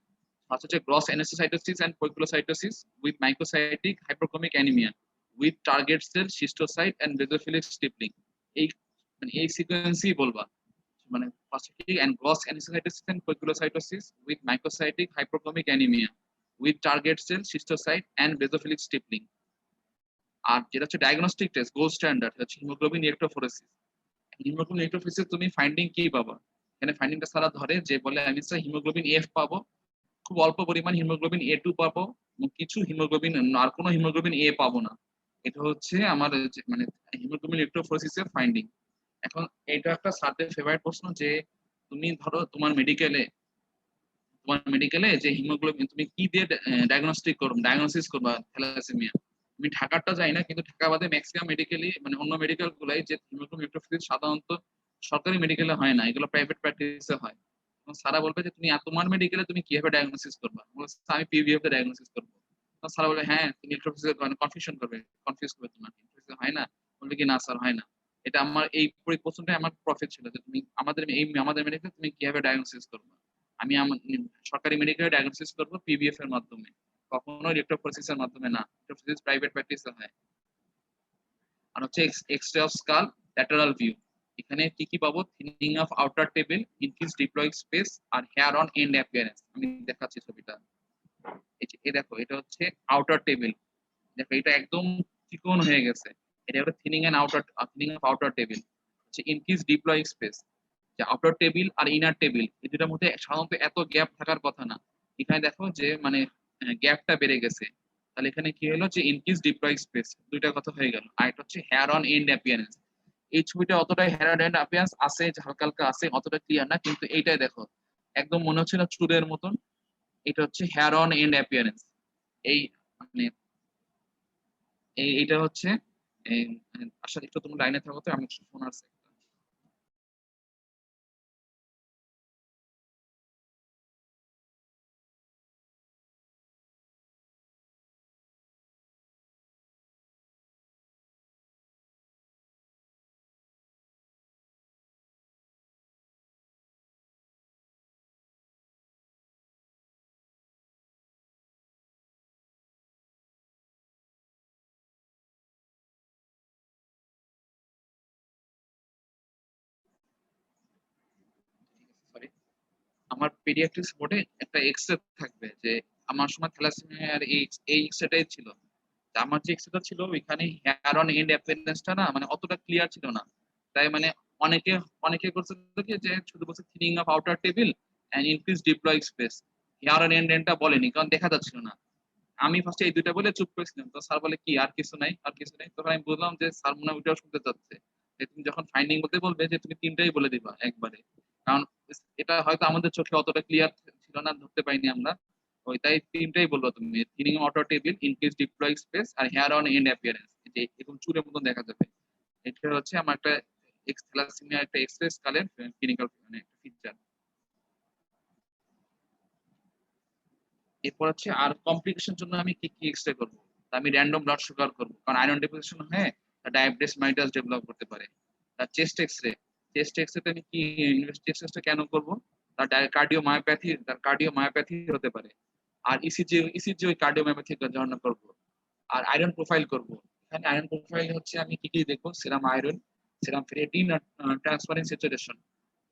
ফার্স্ট হচ্ছে gross anisocytosis and poikilocytosis with microcytic hypochromic anaemia with target cell schistocyte and basophilic stippling, এই এই সিকোয়েন্সই বলবা। মানে prostatic and gross aneuploidy and poikilocytosis with microcytic hyperchromic anemia with target cell schistocyte and basophilic stippling. আর যেটা হচ্ছে diagnostic test gold standard হচ্ছে haemoglobin electrophoresis. Haemoglobin electrophoresis তুমি finding কি পাবা? এখানে ফাইন্ডিংটা সারা ধরে যে বলে আমি স্যার হিমোগ্লোবিন এফ পাবো, খুব অল্প পরিমাণ হিমোগ্লোবিন A2 পাবো, কিছু হিমোগ্লোবিন আর কোনো হিমোগ্লোবিন এ পাবো না। এটা হচ্ছে আমার মানে হিমোগ্লোবিন ইলেক্ট্রোফোরেসিসের ফাইন্ডিং। এখন এটা একটা স্যারদের ফেভারিট প্রশ্ন যে তুমি ধরো তোমার মেডিকেলে যে হিমোগ্লোবিন তুমি কি দিয়ে ডায়াগনোসিস করবা থ্যালাসেমিয়া। আমি ঢাকাটা যাই না, কিন্তু ঢাকা বাদে ম্যাক্সিমাম মেডিকেলি মানে অন্য মেডিকেল গুলাই যে হিমোগ্লোবিন ইলেক্ট্রোফোরেসিস সাধারণত সরকারি মেডিকেলে হয় না, এগুলো প্রাইভেট প্র্যাকটিসে হয়। সারা বলবে যে তুমি তোমার মেডিকেলে তুমি কিভাবে ডায়াগনোসিস করবা? আমি পিভিএফ তে ডায়াগনোসিস করবো। সারা বলে হ্যাঁ তুমি ইলেক্ট্রোফোরেসিস মানে কনফিউজ করবে তোমার ইলেক্ট্রোফোরেসিস হয় না, বলবে কি না স্যার হয় না। এটা আমার এই প্রশ্নটাই আমার প্রফিট ছিল যে তুমি আমাদের মেডিকেলে তুমি কিভাবে ডায়াগনোসিস করবা। আমি সরকারি মেডিকেলে ডায়াগনোসিস করবো পিভিএফ এর মাধ্যমে, কখনো ইলেক্ট্রোফোরেসিস এর মাধ্যমে না। ইলেক্ট্রোফোরেসিস প্রাইভেট প্র্যাকটিসে হয়। আর হচ্ছে X-ray of skull lateral view. এখানে কি কি পাবো? Thinning of outer table, increase diploid space আর হেয়ার অন এন্ড অ্যাপিয়ারেন্স। আমি দেখাচ্ছি ছবিটা। এই দেখো এটা হচ্ছে আউটার টেবিল। দেখো এটা একদম চিকন হয়ে গেছে, এটা হলো থিনিং অফ আউটার টেবিল। হচ্ছে ইনক্রিজ ডিপ্লয়েড স্পেস, যে আউটার টেবিল আর ইনার টেবিল এই দুটার মধ্যে সাধারণত এত গ্যাপ থাকার কথা না। এখানে দেখো যে মানে গ্যাপটা বেড়ে গেছে। তাহলে এখানে কি হলো যে ইনক্রিজ ডিপ্লয়েড স্পেস, দুইটা কথা হয়ে গেল। আর এটা হচ্ছে হেয়ার অন এন্ড অ্যাপিয়ারেন্স। এই ছবিটা অতটা হেয়ার অন এন্ড অ্যাপিয়ারেন্স আছে, হালকা হালকা আছে, অতটা ক্লিয়ার না, কিন্তু এইটাই দেখো একদম মনে হচ্ছে না চুলের মতন। এটা হচ্ছে হেয়ার অন এন্ড অ্যাপিয়ারেন্স। এই মানে এইটা হচ্ছে আসলে একটু তুমি লাইনে থাকো তো, আমি একটু ফোন আসছে। সরি, আমার পেডিয়াট্রিক্স বোর্ডে একটা এক্সরে থাকবে যে আমার সময় থ্যালাসেমিয়ার এই এক্সরেটাই ছিল। আমার যে এক্সরেটা ছিল ওইখানে হেয়ার অন এন্ড অ্যাপিয়ারেন্সটা না মানে অতটা ক্লিয়ার ছিল না। তাই মানে অনেকে অনেকে করছে কি যে শুধু বলছে thinning of outer table and increase diploid space, hair on এন্ডটা বলেনি কারণ দেখা যাচ্ছিল না। আমি ফার্স্টে এই দুইটা বলে চুপ করেছিলাম, তো স্যার বলে কি আর কিছু নাই আর কিছু নাই। তখন আমি বললাম যে স্যার মনে হয় ওইটাও শুনতে চাচ্ছে, যে তুমি যখন ফাইন্ডিং বলতে বলবে যে তুমি তিনটাই বলে দিবা একবারে, কারণ এটা হয়তো আমাদের চোখে অতটা ক্লিয়ার ছিল না, ধরতে পাইনি আমরা। ওই তাই তিনটাই বলবো তুমি, thinning outer table, increase diploid space আর হেয়ার অন এন্ড অ্যাপিয়ারেন্স, যে এরকম চুলের মতন দেখা যাবে। এটা হচ্ছে আমার একটা থ্যালাসেমিয়া একটা এক্সরে স্কালের ক্লিনিক্যাল মানে একটা ফিচার। এরপর হচ্ছে আর কমপ্লিকেশন জন্য আমি কি কি এক্সরে করবো? আমি র্যান্ডম ব্লাড সুগার করবো, কারণ আয়রন ডেফিসিয়েশন হয়ে ডায়াবেটিস মাইটাস ডেভেলপ করতে পারে। তার চেস্ট এক্সরে আমি কি চেস্ট কেন করবো? তার কার্ডিওমায়োপ্যাথি হতে পারে। আর ইসিজি ওই কার্ডিওমায়োপ্যাথি ধারণা করবো। আর আয়রন প্রোফাইল করবো। এখানে আয়রন প্রোফাইল হচ্ছে আমি কি কি দেখবো? সিরাম আয়রন, সিরাম ফেরিটিন আর ট্রান্সপারেন্ট স্যাচুরেশন।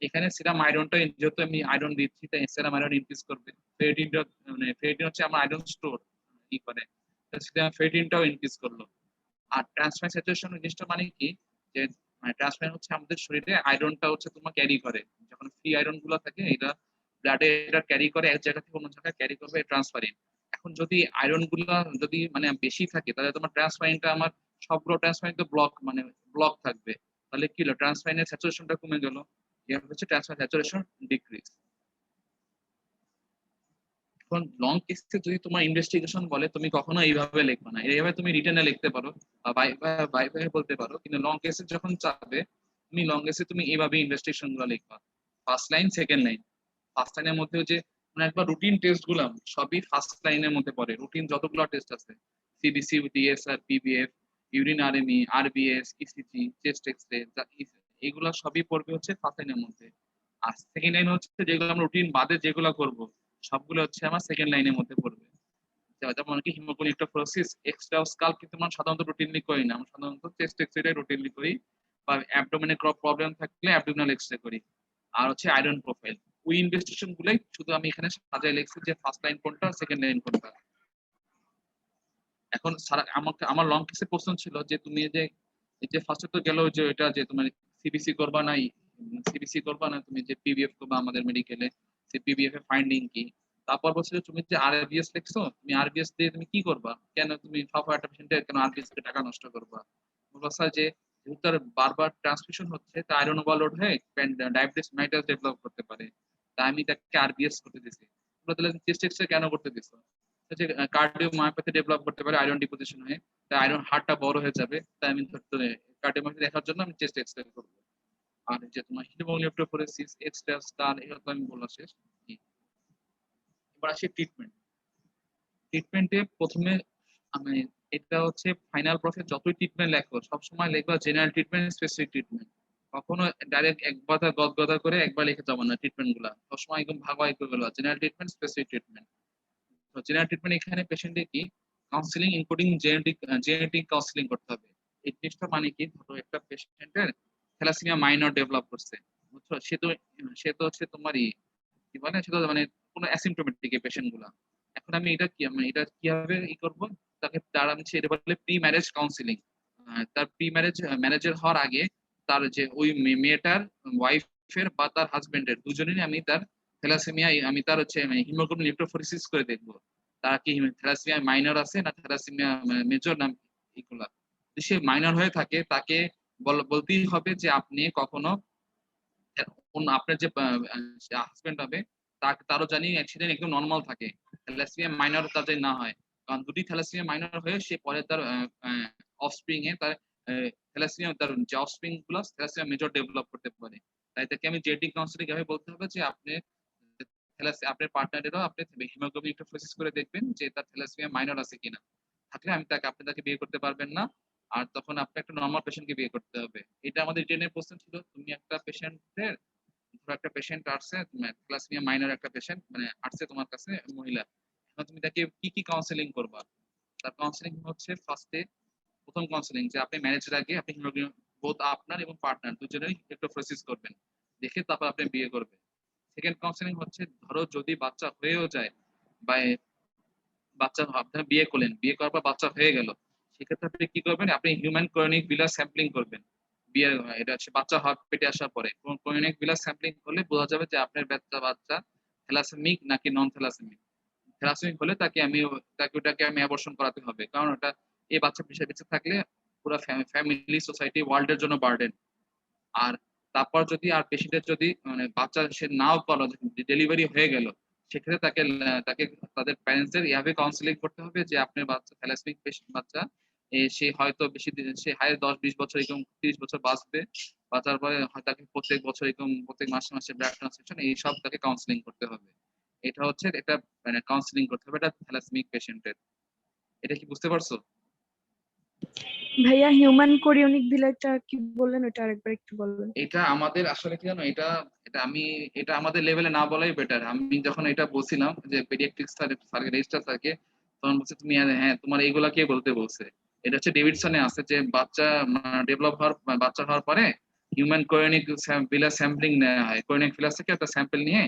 এখানে সিরাম আয়রনটা যেহেতু আমি আয়রন দিচ্ছি তাই সিরাম আয়রন ইনক্রিজ করবে। ফেরিটিনটা মানে ফেরিটিন হচ্ছে আমার আয়রন স্টোর ই করে, সিরাম ফেরিটিনটাও ইনক্রিজ করলো। আর ট্রান্সপারেন্ট স্যাচুরেশন জিনিসটা মানে কি, যে মানে ট্রান্সপারেন্ট হচ্ছে আমাদের শরীরে আয়রনটা হচ্ছে তোমার ক্যারি করে, যখন ফ্রি আয়রন গুলো থাকে এটা ব্লাডে এটা ক্যারি করে, এক জায়গা থেকে অন্য জায়গায় ক্যারি করবে ট্রান্সপারেন্ট। এখন যদি আয়রন গুলো যদি মানে বেশি থাকে তাহলে তোমার ট্রান্সপারেন্টটা আমার সবগুলো ট্রান্সপারেন্ট ব্লক থাকবে। তাহলে কি হলো? ট্রান্সপারেন্টের স্যাচুরেশনটা কমে গেল, এর হচ্ছে ট্রান্সপারেন্ট স্যাচুরেশন ডিক্রিজ। এখন লং কেসে যদি তোমার ইনভেস্টিগেশন বলে তুমি কখনো এইভাবে লিখবে না, এইভাবে তুমি রিটেনে লিখতে পারো বা বাইভাবে বলতে পারো, কিন্তু লং কেসে যখন চাবে তুমি লং কেসে তুমি এইভাবে ইনভেস্টিগেশন গুলো লিখবা। First line second line, first লাইনের মধ্যে যে মানে একবার রুটিন টেস্ট গুলো সবই ফার্স্ট লাইনের মধ্যে পড়ে। রুটিন যতগুলো টেস্ট আছে CBC, ESR, PBF, urine RME, RBS, ECG, chest X-ray, এগুলো সবই পড়বে হচ্ছে ফার্স্ট লাইনের মধ্যে। আর সেকেন্ড লাইন হচ্ছে যেগুলো আমরা রুটিন বাদে যেগুলো করবো সবগুলো হচ্ছে আমার সেকেন্ড লাইনের মধ্যে পড়বে। যেমন কি haemoglobin electrophoresis, X-ray of skull কিন্তু আমরা সাধারণত রুটিনলি করি না, আমরা সাধারণত চেস্ট এক্সরেটাই রুটিনলি করি, বা অ্যাবডোমেনে প্রবলেম থাকলে অ্যাবডোমিনাল এক্সরে করি। আর হচ্ছে আয়রন প্রোফাইল। ওই ইনভেস্টিগেশন গুলাই শুধু আমি এখানে সাজায় লিখছি যে ফার্স্ট লাইন কোনটা, সেকেন্ড লাইন কোনটা। এখন আমাকে আমার লং কেসে প্রশ্ন ছিল যে তুমি যে এই যে ফার্স্টে তো গেল যে এটা যে তোমার সিবিসি করবা না, সিবিসি করবা না তুমি যে পিবিএফ করবা আমাদের মেডিকেলে, সেই পিবিএফ এর ফাইন্ডিং কি। তারপর বলছিল তুমি যে আরবিএস লিখছো, তুমি আরবিএস দিয়ে তুমি কি করবা, কেন তুমি ফাফা একটা পেশেন্টের কেন আরবিএস কে টাকা নষ্ট করবা। বলছে যে যেহেতু তার বারবার ট্রান্সমিশন হচ্ছে, তা আয়রন ওভারলোড হয়ে ডায়াবেটিস মেলিটাস ডেভেলপ করতে পারে, তাই আমি তাকে আরবিএস করতে দিছি। তাহলে চেস্ট এক্স কেন করতে দিছো, যে কার্ডিও মায়োপ্যাথি ডেভেলপ করতে পারে আয়রন ডিপোজিশন হয়ে, তাই আয়রন হারটা বড় হয়ে যাবে, তাই আমি কার্ডিও মায়োপ্যাথি দেখার জন্য আমি চেস্ট এক্স রে করবো। আর যে তোমার হিমোগ্লোবিন এক্সট্রা স্টার, এগুলো তো আমি বলা শেষ। জি। এবার আসি ট্রিটমেন্ট। ট্রিটমেন্টে প্রথমে আমি এটা হচ্ছে ফাইনাল প্রসেস, যতই ট্রিটমেন্ট লেখো সবসময় লিখবা জেনারেল ট্রিটমেন্ট, স্পেসিফিক ট্রিটমেন্ট। কখনো ডাইরেক্ট একবার গদগদা করে একবার লিখে যাবো না ট্রিটমেন্ট গুলা, সবসময় একদম ভাগ ভাগ করে বলবা general treatment, specific treatment. General treatment এখানে পেশেন্টে কি কাউন্সিলিং ইনক্লুডিং জেনেটিক কাউন্সিলিং করতে হবে। এই জিনিসটা মানে কি, ধরো একটা পেশেন্টের থ্যালাসেমিয়া মাইনর ডেভেলপ করছে, বুঝছো, সে তো হচ্ছে তোমারই কি বলে, সে তো মানে কোনো অ্যাসিম্পটোমেটিক এই পেশেন্ট গুলা। এখন আমি এটা কি আমি এটা কিভাবে করবো, তার আমি এটা বলে প্রি ম্যারেজ কাউন্সিলিং। তার প্রি ম্যারেজের হওয়ার আগে তার যে ওই মেয়েটার ওয়াইফের বা তার হাজবেন্ডের দুজনেরই আমি তার থ্যালাসেমিয়া, আমি তার হচ্ছে হিমোগ্লোবিন ইলেকট্রোফোরেসিস করে দেখবো তার কি থ্যালাসেমিয়া মাইনর আছে না থ্যালাসেমিয়া মেজর না, এগুলা। যদি সে মাইনর হয়ে থাকে তাকে বলতেই হবে যে আপনি কখনো আপনার যে হাজবেন্ড হবে তারও জানি অ্যাক্সিডেন্ট একদম নর্মাল থাকে, থ্যালাসেমিয়া মাইনর তাদের না হয়। কারণ দুটি থ্যালাসেমিয়া মাইনর হয়ে সে পরে তার অফস্প্রিং এ তার থ্যালাসেমিয়া, তার যে অফস্প্রিং গুলো থ্যালাসেমিয়া মেজর ডেভেলপ করতে পারে। তাই তাকে আমি জেনেটিক কাউন্সিলিং এভাবে বলতে হবে যে আপনি আপনার পার্টনারেরও আপনি হিমোগ্লোবিন ইলেকট্রোফোরেসিস করে দেখবেন যে তার থ্যালাসেমিয়া মাইনর আছে কিনা। থাকলে আপনি তাকে বিয়ে করতে পারবেন না, আর তখন আপনি একটা নর্মাল পেশেন্টকে বিয়ে করতে হবে। এটা আমাদের রিটেনের প্রশ্ন ছিল। তুমি একটা পেশেন্টের, ধরো একটা পেশেন্ট আসছে থ্যালাসেমিয়া মাইনর, একটা পেশেন্ট মানে আসছে তোমার কাছে মহিলা, এখন তুমি তাকে কি কি কাউন্সিলিং করবা। তার কাউন্সিলিং হচ্ছে প্রথম কাউন্সিলিং যে আপনি ম্যারেজের আগে আপনি হিমোগ্লোবিন বোথ আপনার এবং পার্টনার দুজনেই ইলেকট্রোফোরেসিস করবেন, দেখে তারপর আপনি বিয়ে করবেন। সেকেন্ড কাউন্সিলিং হচ্ছে ধরো যদি বাচ্চা হয়েও যায় বা বাচ্চা আপনার বিয়ে করলেন, বিয়ে করার পর বাচ্চা হয়ে গেল, সেক্ষেত্রে আপনি কি করবেন, আপনি হিউম্যান কোরিয়নিক ভিলাস স্যাম্পলিং করবেন। বিয়ের এটা হচ্ছে বাচ্চা হওয়ার পেটে আসার পরে কোরিয়নিক ভিলাস স্যাম্পলিং করলে বোঝা যাবে যে আপনার বাচ্চা থ্যালাসেমিক নাকি নন থ্যালাসেমিক। থ্যালাসেমিক হলে ওটাকে আমি অ্যাবর্শন করাতে হবে, কারণ ওটা এই বাচ্চা বেঁচে থাকলে পুরো ফ্যামিলি, সোসাইটি, ওয়ার্ল্ডের জন্য বার্ডেন। আর তারপর যদি আর পেশেন্টের যদি মানে বাচ্চা সে নাও করলো, ডেলিভারি হয়ে গেল, সেক্ষেত্রে তাকে তাদের প্যারেন্টসদের এভাবে কাউন্সিলিং করতে হবে যে আপনার বাচ্চা থ্যালাসেমিক পেশেন্ট বাচ্চা, সে হয়তো বেশি দিন, সে হায় 10-20 বছর এরকম 30 বছর বাঁচবে, বাঁচার পরে তাকে প্রত্যেক বছর এরকম প্রত্যেক মাসে মাসে ব্লাড ট্রান্সফিউশন এইসব তাকে কাউন্সিলিং করতে হবে। এটা হচ্ছে এটা মানে কাউন্সিলিং করতে হবে এটা থ্যালাসেমিক পেশেন্টের। এটা কি বুঝতে পারছো? ভাইয়া হিউম্যান কোরিয়নিক ভিলাটা কি বললেন, ওটা আরেকবার একটু বলবেন। এটা আমাদের আসলে কি জানো, এটা এটা আমি এটা আমাদের লেভেলে না বলাই বেটার। আমি যখন এটা বলছিলাম যে পেডিয়াট্রিক্স স্যারকে, রেজিস্ট্রার স্যারকে, তখন বলছে তুমি হ্যাঁ তোমার এইগুলা কে বলতে বলছে। এটা হচ্ছে ডেভিডসনে আছে যে বাচ্চা ডেভেলপ হওয়ার বাচ্চা হওয়ার পরে হিউম্যান কোরিয়নিক ভিলাস স্যাম্পলিং নেওয়া হয়, কোরিয়নিক ভিলাস থেকে একটা স্যাম্পল নিয়ে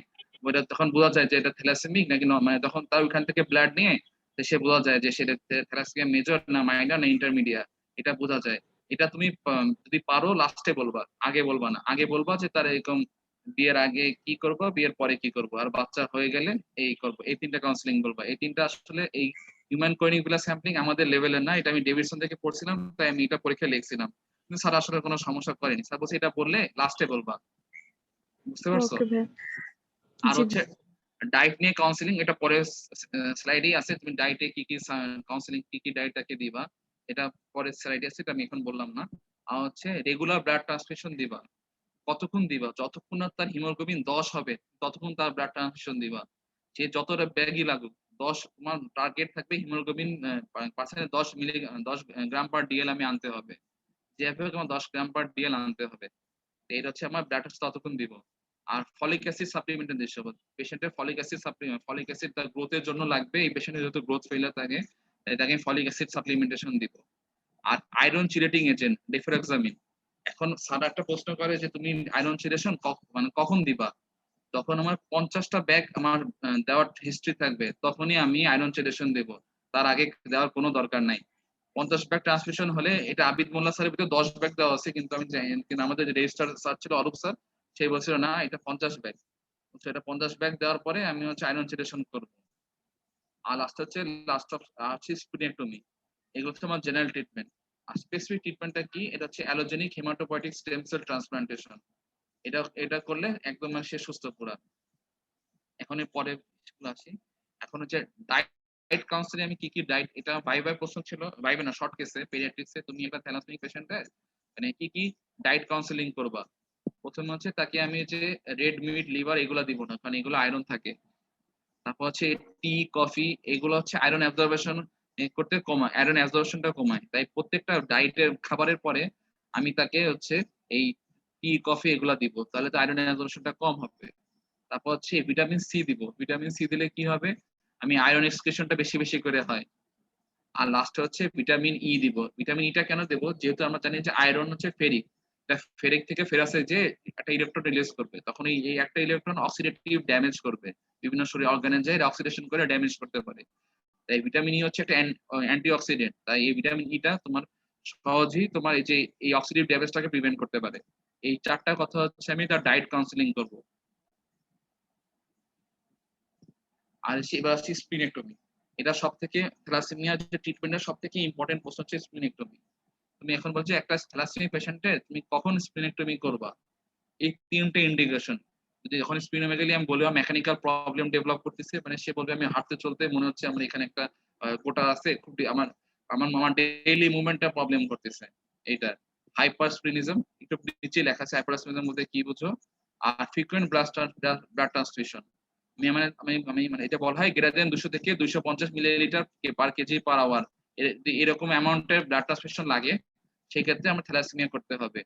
ওটা তখন বোঝা যায় যে এটা থ্যালাসেমিক নাকি মানে তখন তার ওইখান থেকে ব্লাড নিয়ে সে বোঝা যায় যে সেটা থ্যালাসেমিয়া মেজর না মাইনর না ইন্টারমিডিয়েট, এটা বোঝা যায়। এটা তুমি যদি পারো লাস্টে বলবা, আগে বলবা না। আগে বলবা যে তার এরকম বিয়ের আগে কি করব, বিয়ের পরে কি করব, আর বাচ্চা হয়ে গেলে এই করব, এই তিনটা কাউন্সিলিং বলবা। এই তিনটা আসলে এই হিউম্যান কোরিয়নিক ভিলাস স্যাম্পলিং আমাদের লেভেলের না, এটা আমি ডেভিডসন থেকে পড়ছিলাম, তাই আমি এটা পরীক্ষায় লিখছিলাম। কিন্তু স্যার আসলে কোনো সমস্যা করেনি, স্যার বলছে এটা বললে লাস্টে বলবা। বুঝতে পারছো? ওকে ভাইয়া। আর জি হচ্ছে ডায়েট নিয়ে কাউন্সিলিং, এটা পরের স্লাইডেই আছে। তুমি ডায়েটে কি কি কাউন্সিলিং কি কি ডায়েট তাকে দিবা, এটা পরের স্লাইডে আছে, এটা আমি এখন বললাম না। আর হচ্ছে রেগুলার ব্লাড ট্রান্সফিউশন দিবা। কতক্ষণ দিবা, যতক্ষণ না তার হিমোগ্লোবিন 10 হবে ততক্ষণ তার ব্লাড ট্রান্সফিউশন দিবা। সে যতটা ব্যাগই লাগুক, 10 তোমার টার্গেট থাকবে হিমোগ্লোবিন পার্সেন্টে 10 গ্রাম পার ডিএল আমি আনতে হবে, যেভাবে তোমার 10 গ্রাম পার ডিএল আনতে হবে। এটা হচ্ছে আমার ব্লাড টেস্ট ততক্ষণ দিব। আর ফলিক অ্যাসিড সাপ্লিমেন্টের দিতে হবে পেশেন্টের। ফলিক অ্যাসিড তার গ্রোথের জন্য লাগবে, এই পেশেন্টের যেহেতু গ্রোথ ফেইলার থাকে, তাকে ফলিক অ্যাসিড সাপ্লিমেন্টেশন দিব। আর আয়রন চিলেটিং এজেন্ট ডেফ্রাক্সামিন, এখন স্যার একটা প্রশ্ন করে যে তুমি আয়রন সিডেশন মানে কখন দিবা, তখন আমার 50টা ব্যাগ আমার দেওয়ার হিস্ট্রি থাকবে, তখনই আমি আয়রন সিডেশন দেব, তার আগে দেওয়ার কোনো দরকার নাই। 50 ব্যাগ ট্রান্সমিশন হলে এটা আবিদ মোল্লা স্যারের ভিতরে 10 ব্যাগ দেওয়া আছে, কিন্তু আমি জানি, কিন্তু আমাদের যে রেজিস্টার স্যার ছিল অরূপ স্যার, সেই বলছিল না এটা 50 ব্যাগ। এটা 50 ব্যাগ দেওয়ার পরে আমি হচ্ছে আয়রন সিডেশন করবো। আর লাস্ট অফ আছে স্পিনেক্টমি। এগুলো হচ্ছে আমার জেনারেল ট্রিটমেন্ট। আর স্পেসিফিক ট্রিটমেন্টটা কি, এটা হচ্ছে allogeneic haematopoietic stem cell transplantation. এটা এটা করলে একদম মানে সে সুস্থ পুরা। এখন এর পরে আসি, এখন হচ্ছে ডায়েট কাউন্সিলিং। আমি কি কি ডায়েট, এটা ভাইবার প্রশ্ন ছিল, ভাইবে না শর্ট কেসে পেডিয়াট্রিক্সে, তুমি একটা থ্যালাসেমিক পেশেন্টের মানে কি কি ডায়েট কাউন্সিলিং করবা। প্রথমে হচ্ছে তাকে আমি যে রেড মিট লিভার এগুলা দিব না, কারণ এগুলো আয়রন থাকে। তারপর হচ্ছে টি কফি, এগুলো হচ্ছে আয়রন অ্যাবজর্বেশন করতে কমায়, আয়রন অ্যাবজর্বেশনটা কমায়। তাই প্রত্যেকটা ডায়েটের খাবারের পরে আমি তাকে হচ্ছে এই টি কফি এগুলা দিব, তাহলে তো আয়রন অ্যাবজর্বেশনটা কম হবে। তারপর হচ্ছে ভিটামিন সি দিব, ভিটামিন সি দিলে কি হবে, আমি আয়রন এক্সক্রিশনটা বেশি বেশি করে হয়। আর লাস্টে হচ্ছে ভিটামিন ই দিব। ভিটামিন ইটা কেন দেবো, যেহেতু আমরা জানি যে আয়রন হচ্ছে ফেরিক, ফেরিক থেকে ফেরাসে যে একটা ইলেকট্রন রিলিজ করবে, তখন এই একটা ইলেকট্রন অক্সিডেটিভ ড্যামেজ করবে, বিভিন্ন শরীর অর্গানে যায় অক্সিডেশন করে ড্যামেজ করতে পারে। তাই ভিটামিন ই হচ্ছে একটা অ্যান্টিঅক্সিডেন্ট, তাই এই ভিটামিন ইটা তোমার সহজেই তোমার এই যে এই অক্সিডেটিভ ড্যামেজটাকে প্রিভেন্ট করতে পারে। এই চারটা কথা হচ্ছে আমি তার ডায়েট কাউন্সিলিং করব। আর এবার আসছি স্প্লিনেক্টমি। এটা সব থেকে থ্যালাসেমিয়া যে ট্রিটমেন্টের সব থেকে ইম্পর্টেন্ট প্রশ্ন হচ্ছে স্প্লিনেক্টমি। তুমি এখন বলছো একটা থ্যালাসেমিক পেশেন্টের তুমি কখন স্প্লিনেক্টমি করবা, এই তিনটে ইন্ডিকেশন। যদি যখন স্প্লিনোমেগালি আমি বলবো মেকানিক্যাল প্রবলেম ডেভেলপ করতেছে, মানে সে বলবে আমি হাঁটতে চলতে মনে হচ্ছে আমার এখানে একটা গোটা আছে, খুব আমার আমার আমার ডেইলি মুভমেন্টটা প্রবলেম করতেছে, এইটা হাইপারস্প্লিনিজম। একটু নিচে লেখা আছে হাইপারস্প্লিনিজম বলতে কি বুঝো। আর ফ্রিকোয়েন্ট ব্লাড ট্রান্সফিউশন, আমি মানে এটা বলা হয় গ্রেটার দেন 200 থেকে 250 millilitre per kg per hour, এরকম অ্যামাউন্টের ব্লাড ট্রান্সফিউশন লাগে, সেই ক্ষেত্রে আমরা থ্যালাসেমিয়া করতে হবে।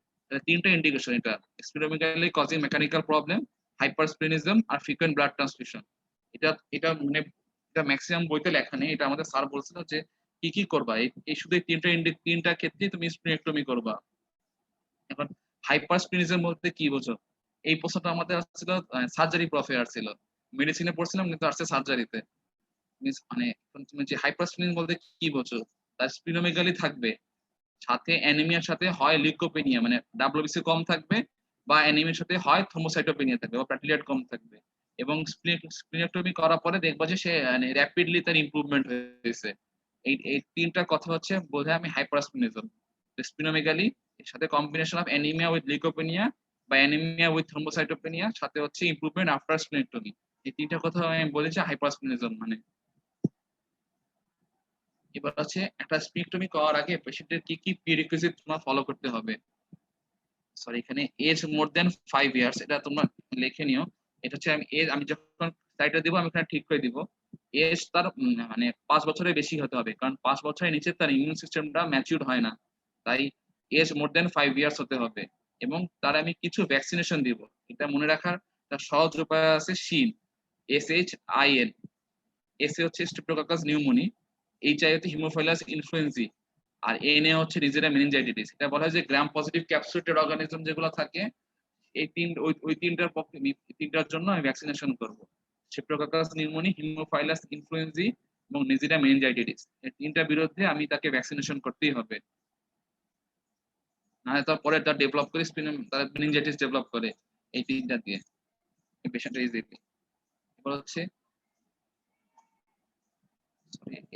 তিনটা ইন্ডিকেশন এটা, স্প্লিনোমেগালি কজিং মেকানিক্যাল প্রবলেম, হাইপারস্প্লিনিজম আর ফ্রিকোয়েন্ট ব্লাড ট্রান্সফিউশন। এটা এটা মানে এটা ম্যাক্সিমাম বইতে লেখা নেই, এটা আমাদের স্যার বলছিল যে কি কি করবা, এই শুধু এই তিনটা ক্ষেত্রে তুমি স্প্লিনেক্টমি করবা। এখন হাইপারস্প্লিনিজম বলতে কি বোঝো, এই প্রশ্নটা আমাদের আসছিল সার্জারি প্রফে আসছিল, মেডিসিনে পড়ছিলাম কিন্তু আসছে সার্জারিতে। মানে তুমি যে হাইপারস্প্লিনিজম বলতে কি বোঝো, তার স্প্লিনোমেগালি থাকবে, সাথে অ্যানিমিয়ার সাথে হয় লিউকোপেনিয়া মানে ডাব্লিউবিসি কম থাকবে, বা অ্যানিমিয়ার সাথে হয় থ্রোম্বোসাইটোপেনিয়া থাকবে বা প্ল্যাটিলেট কম থাকবে। এবং স্প্লিনেক্টমি করার পরে দেখবা যে সে মানে র্যাপিডলি তার ইমপ্রুভমেন্ট হয়েছে। এই তিনটা কথা হচ্ছে বোঝায় আমি হাইপারস্প্লিনিজম। স্প্লিনোমেগালি এর সাথে combination of anaemia with leucopenia বা অ্যানিমিয়া উইথ থ্রোম্বোসাইটোপেনিয়া, সাথে হচ্ছে ইমপ্রুভমেন্ট আফটার স্প্লিনেক্টমি। এই তিনটা কথা আমি বলেছি হাইপারস্প্লিনিজম মানে। এবার আছে একটা স্প্লিনেক্টমি করার আগে পেশেন্টের কি কি প্রিরিকুইজিট তোমার ফলো করতে হবে। সরি, এখানে এজ মোর দেন 5 ইয়ার্স, এটা তোমরা লিখে নিও। এটা হচ্ছে আমি যখন স্লাইডটা দিব আমি এখানে ঠিক করে দিব। এজ তার মানে 5 বছরের বেশি হতে হবে, কারণ 5 বছরের নিচে তার ইমিউন সিস্টেমটা ম্যাচিউর হয় না। তাই এজ মোর দেন 5 ইয়ার্স হতে হবে। এবং তার আমি কিছু ভ্যাকসিনেশন দিব, এটা মনে রাখার একটা সহজ উপায় আছে, শিন, SHIN। এসে হচ্ছে স্ট্রেপ্টোককাস নিউমোনি, HI হচ্ছে হিমোফাইলাস ইনফ্লুয়েঞ্জি, আর NA হচ্ছে নিজেরা মেনিনজাইটিস। এটা বলা হয় যে গ্রাম পজিটিভ ক্যাপসুলেটেড অর্গানিজম যেগুলো থাকে, এই ওই তিনটার পক্ষে তিনটার জন্য আমি ভ্যাকসিনেশন করব। স্ট্রেপ্টোককাস নিউমোনি, হিমোফাইলাস ইনফ্লুয়েঞ্জি এবং নিজেরা মেনিনজাইটিস, এই তিনটার বিরুদ্ধে আমি তাকে ভ্যাকসিনেশন করতেই হবে, নাহলে তো পরে তার ডেভেলপ করে তার মেনিনজাইটিস ডেভেলপ করে এই তিনটা দিয়ে এই পেশেন্টের ইজিলি। এবার হচ্ছে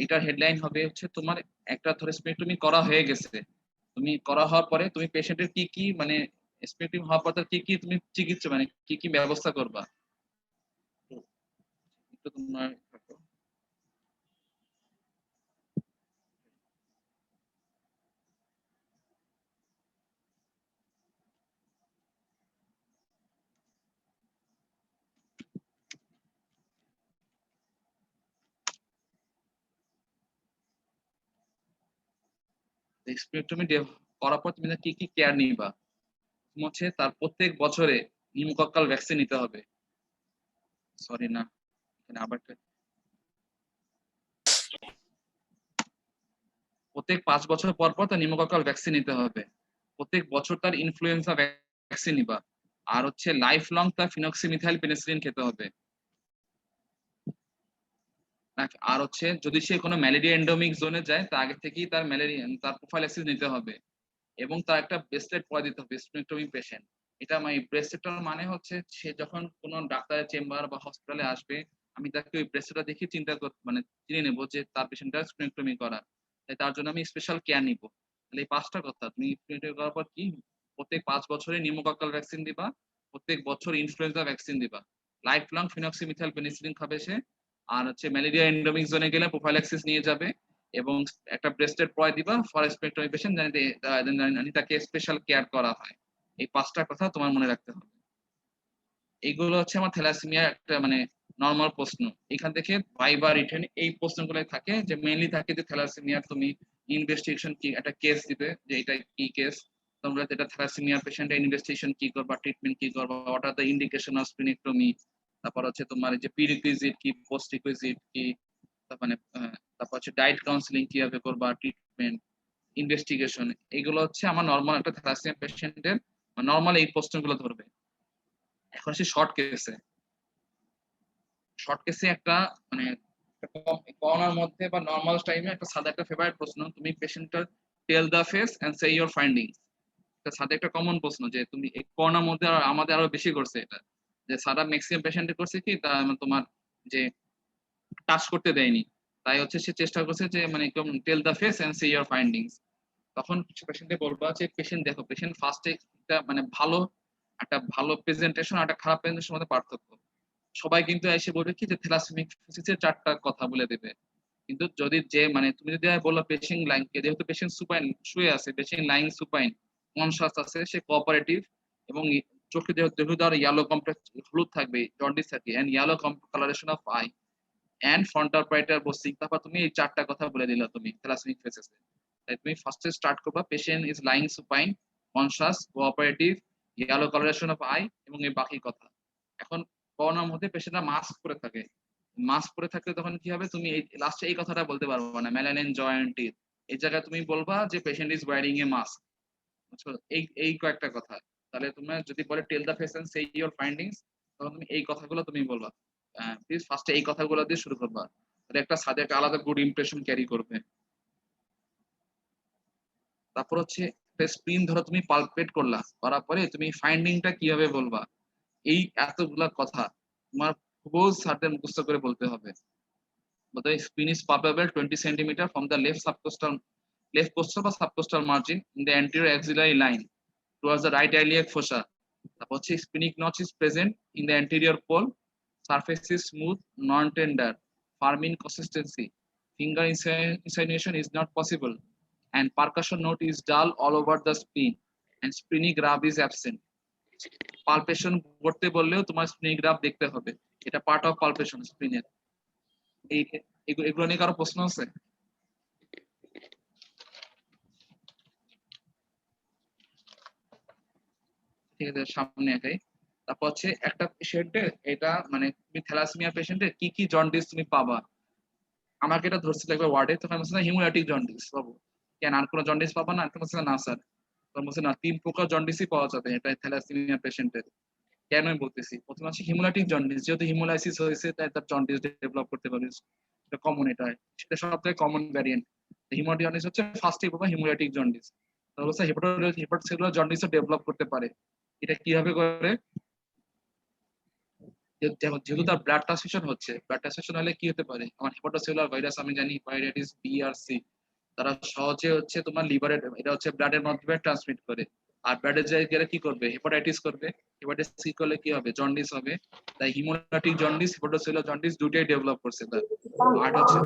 এটার হেডলাইন হবে হচ্ছে তোমার একটা ধরে স্পেকট্রমি করা হয়ে গেছে, তুমি করা হওয়ার পরে তুমি পেশেন্টের কি কি মানে স্পেকট্রমি হওয়ার পর কি কি তুমি চিকিৎসা মানে কি কি ব্যবস্থা করবা। একটু তোমার স্পেকট্রমি করার পর তুমি কি কি কেয়ার নিবা। হচ্ছে তার প্রত্যেক বছরে নিউমোকক্কাল ভ্যাকসিন নিতে হবে। সরি না, এখানে আবার প্রত্যেক 5 বছর পর পর তার নিউমোকক্কাল ভ্যাকসিন নিতে হবে। প্রত্যেক বছর তার ইনফ্লুয়েঞ্জা ভ্যাকসিন নিবা, আর হচ্ছে লাইফ লং তার ফিনক্সিমিথাইল পেনিসিলিন খেতে হবে। আর হচ্ছে যদি সে কোনো ম্যালেরিয়া এন্ডেমিক জোনে যায় তার আগে থেকেই তার প্রোফাইল্যাক্সিস নিতে হবে, এবং তার একটা ব্রেসলেট পরে দিতে হবে স্প্লিনেক্টমি পেশেন্ট। এটা ব্রেসলেটটার মানে হচ্ছে সে যখন কোনো ডাক্তারের চেম্বার বা হসপিটালে আসবে, আমি তাকে ওই ব্রেসলেটটা দেখে চিনে নেবো যে তার পেশেন্টটা স্প্লিনেক্টমি করা, তাই তার জন্য আমি স্পেশাল কেয়ার নিব। তাহলে এই 5টা কথা, তুমি স্প্লিনেক্টমি করার পর কি প্রত্যেক 5 বছরে নিউমোকক্কাল ভ্যাকসিন দিবা, প্রত্যেক বছর ইনফ্লুয়েঞ্জা ভ্যাকসিন দিবা, লাইফ লং ফিনক্সিমিথাইল পেনিসিলিন খাবে সে, আর হচ্ছে ম্যালেরিয়া এন্ডেমিক জোনে গেলে প্রোফাইল্যাক্সিস নিয়ে যাবে, এবং একটা ব্রেসলেট পরে দিবা ফর স্প্লিনেক্টমি পেশেন্ট, জানি তাকে স্পেশাল কেয়ার করা হয়। এই 5টা কথা তোমার মনে রাখতে হবে। এইগুলো হচ্ছে আমার থ্যালাসেমিয়া একটা নর্মাল প্রশ্ন। এখান থেকে ভাইবা রিটেন এই প্রশ্নগুলো থাকে, যে মেইনলি থাকে যে থ্যালাসেমিয়ার তুমি ইনভেস্টিগেশন কি, একটা কেস দিবে যে এটা কি কেস, তোমরা যেটা থ্যালাসেমিয়া পেশেন্টের ইনভেস্টিগেশন কি করবা, ট্রিটমেন্ট কি করবা, what are the indication of splenectomy, তারপর হচ্ছে তোমার যে প্রি রিকুইজিট কি, পোস্ট রিকুইজিট কি, তারপর হচ্ছে ডায়েট কাউন্সিলিং কিভাবে করবা, ট্রিটমেন্ট, ইনভেস্টিগেশন, এগুলো হচ্ছে আমার নর্মাল একটা থ্যালাসেমিয়া পেশেন্টের নর্মাল এই প্রশ্নগুলো ধরবে। এখন সে শর্ট কেসে একটা করোনার মধ্যে বা নর্মাল টাইমে একটা সাদা একটা ফেভারিট প্রশ্ন, তুমি পেশেন্টটার tell the face and say your findings, এটা সাদা একটা কমন প্রশ্ন, যে তুমি এই করোনার মধ্যে আমাদের আরো বেশি করছে এটা, যে সাদা ম্যাক্সিমাম পেশেন্টে করছে কি তোমার যে টাচ করতে দেয়নি, তাই হচ্ছে সে চেষ্টা করছে যে tell the face and say your findings. তখন পেশেন্টে বলবা যে পেশেন্ট দেখো, পেশেন্ট ফার্স্টে একটা ভালো প্রেজেন্টেশন আর একটা খারাপ প্রেজেন্টেশনের মধ্যে পার্থক্য। সবাই কিন্তু এসে বলবে কি যে থ্যালাসেমিক ফিজিক্সের 4টা কথা বলে দেবে, কিন্তু যদি তুমি যদি বললো পেশেন্ট লাইন, যেহেতু পেশেন্ট সুপাইন শুয়ে আছে, পেশেন্ট লাইন সুপাইন কনসাস আছে, সে কোঅপারেটিভ, এবং চোখে যেহেতু তার ইয়েলো কমপ্লেক্স হলুদ থাকবে, জন্ডিস থাকে, and yellow colouration of eye and frontal parietal bossing, তারপর তুমি এই 4টা কথা বলে দিলা তুমি থ্যালাসেমিক ফেসেসে। তাই তুমি ফার্স্টে স্টার্ট করবা patient is lying supine, conscious, cooperative, yellow colouration of I, এবং এই বাকি কথা। এখন করোনার মধ্যে পেশেন্টরা মাস্ক পরে থাকে, মাস্ক পরে থাকলে তখন কি হবে, তুমি এই লাস্টে এই কথাটা বলতে পারবো না, মেলানিন জয়েন্টিভ, এই জায়গায় তুমি বলবা যে patient is wearing a mask. বুঝছো, এই কয়েকটা কথা। তাহলে তুমি যদি বলে tell the patient say your findings, তখন তুমি এই কথাগুলো তুমি বলবা, প্লিজ ফার্স্টে এই কথাগুলো দিয়ে শুরু করবা, তাহলে একটা সাথে একটা আলাদা গুড ইমপ্রেশন ক্যারি করবে। তারপর হচ্ছে স্প্রিন ধরো তুমি পালপেট করলা, করার পরে তুমি ফাইন্ডিংটা কিভাবে বলবা, এই এতগুলা কথা তোমার খুব সাথে মুখস্থ করে বলতে হবে। The spin is palpable 20 centimeter from the left costal বা subcostal margin in the anterior axillary line towards the right iliac fossa. তারপর হচ্ছে sphenic notch is present in the anterior pole. Surface is smooth, non-tender, firm in consistency. Finger insinuation is not possible, and percussion note is dull all over the spine, and splenic rub is absent. Palpation করতে বললেও তোমার splenic graph দেখতে হবে, এটা part of palpation স্প্লিনের। এগুলো নিয়ে কারো প্রশ্ন আছে? ঠিক আছে, সামনে একাই। তারপর হচ্ছে একটা পেশেন্টের এটা তুমি থ্যালাসেমিয়া পেশেন্টের কি কি জন্ডিস তুমি পাবা। আমাকে এটা ধরছিল একবার ওয়ার্ডে, তখন আমি বলছি হিমোলাইটিক জন্ডিস পাবো, কেন আর কোনো জন্ডিস পাবা না? তখন বলছে না স্যার, তখন বলছে না 3 প্রকার জন্ডিসই পাওয়া যাবে এটা থ্যালাসেমিয়া পেশেন্টের। কেন আমি বলতেছি, প্রথমে আছে হিমোলাইটিক জন্ডিস, যেহেতু হিমোলাইসিস হয়েছে তাই তার জন্ডিস ডেভেলপ করতে পারে, এটা কমন, সেটা সবথেকে কমন ভ্যারিয়েন্ট। হিমোলাইটিক জন্ডিস হচ্ছে ফার্স্টে পাবা হিমোলাইটিক জন্ডিস, তাহলে হচ্ছে হেপাটোসেলুলার জন্ডিসও ডেভেলপ করতে পারে। এটা কিভাবে করে, যেহেতু তার ব্লাড ট্রান্সফিউশন হচ্ছে, ব্লাড ট্রান্সফিউশন হলে কি হতে পারে, আমার হেপাটোসেলুলার ভাইরাস আমি জানি হেপাটাইটিস বি আর সি, তারা সহজে হচ্ছে তোমার লিভারে, এটা হচ্ছে ব্লাডের মাধ্যমে ট্রান্সমিট করে, আর ব্লাডের জায়গায় কি করবে, হেপাটাইটিস করবে, হেপাটাইটিস সি করলে কি হবে, জন্ডিস হবে। তাই হিমোলাইটিক জন্ডিস, হেপাটোসেলুলার জন্ডিস দুটোই ডেভেলপ করছে তার। আর হচ্ছে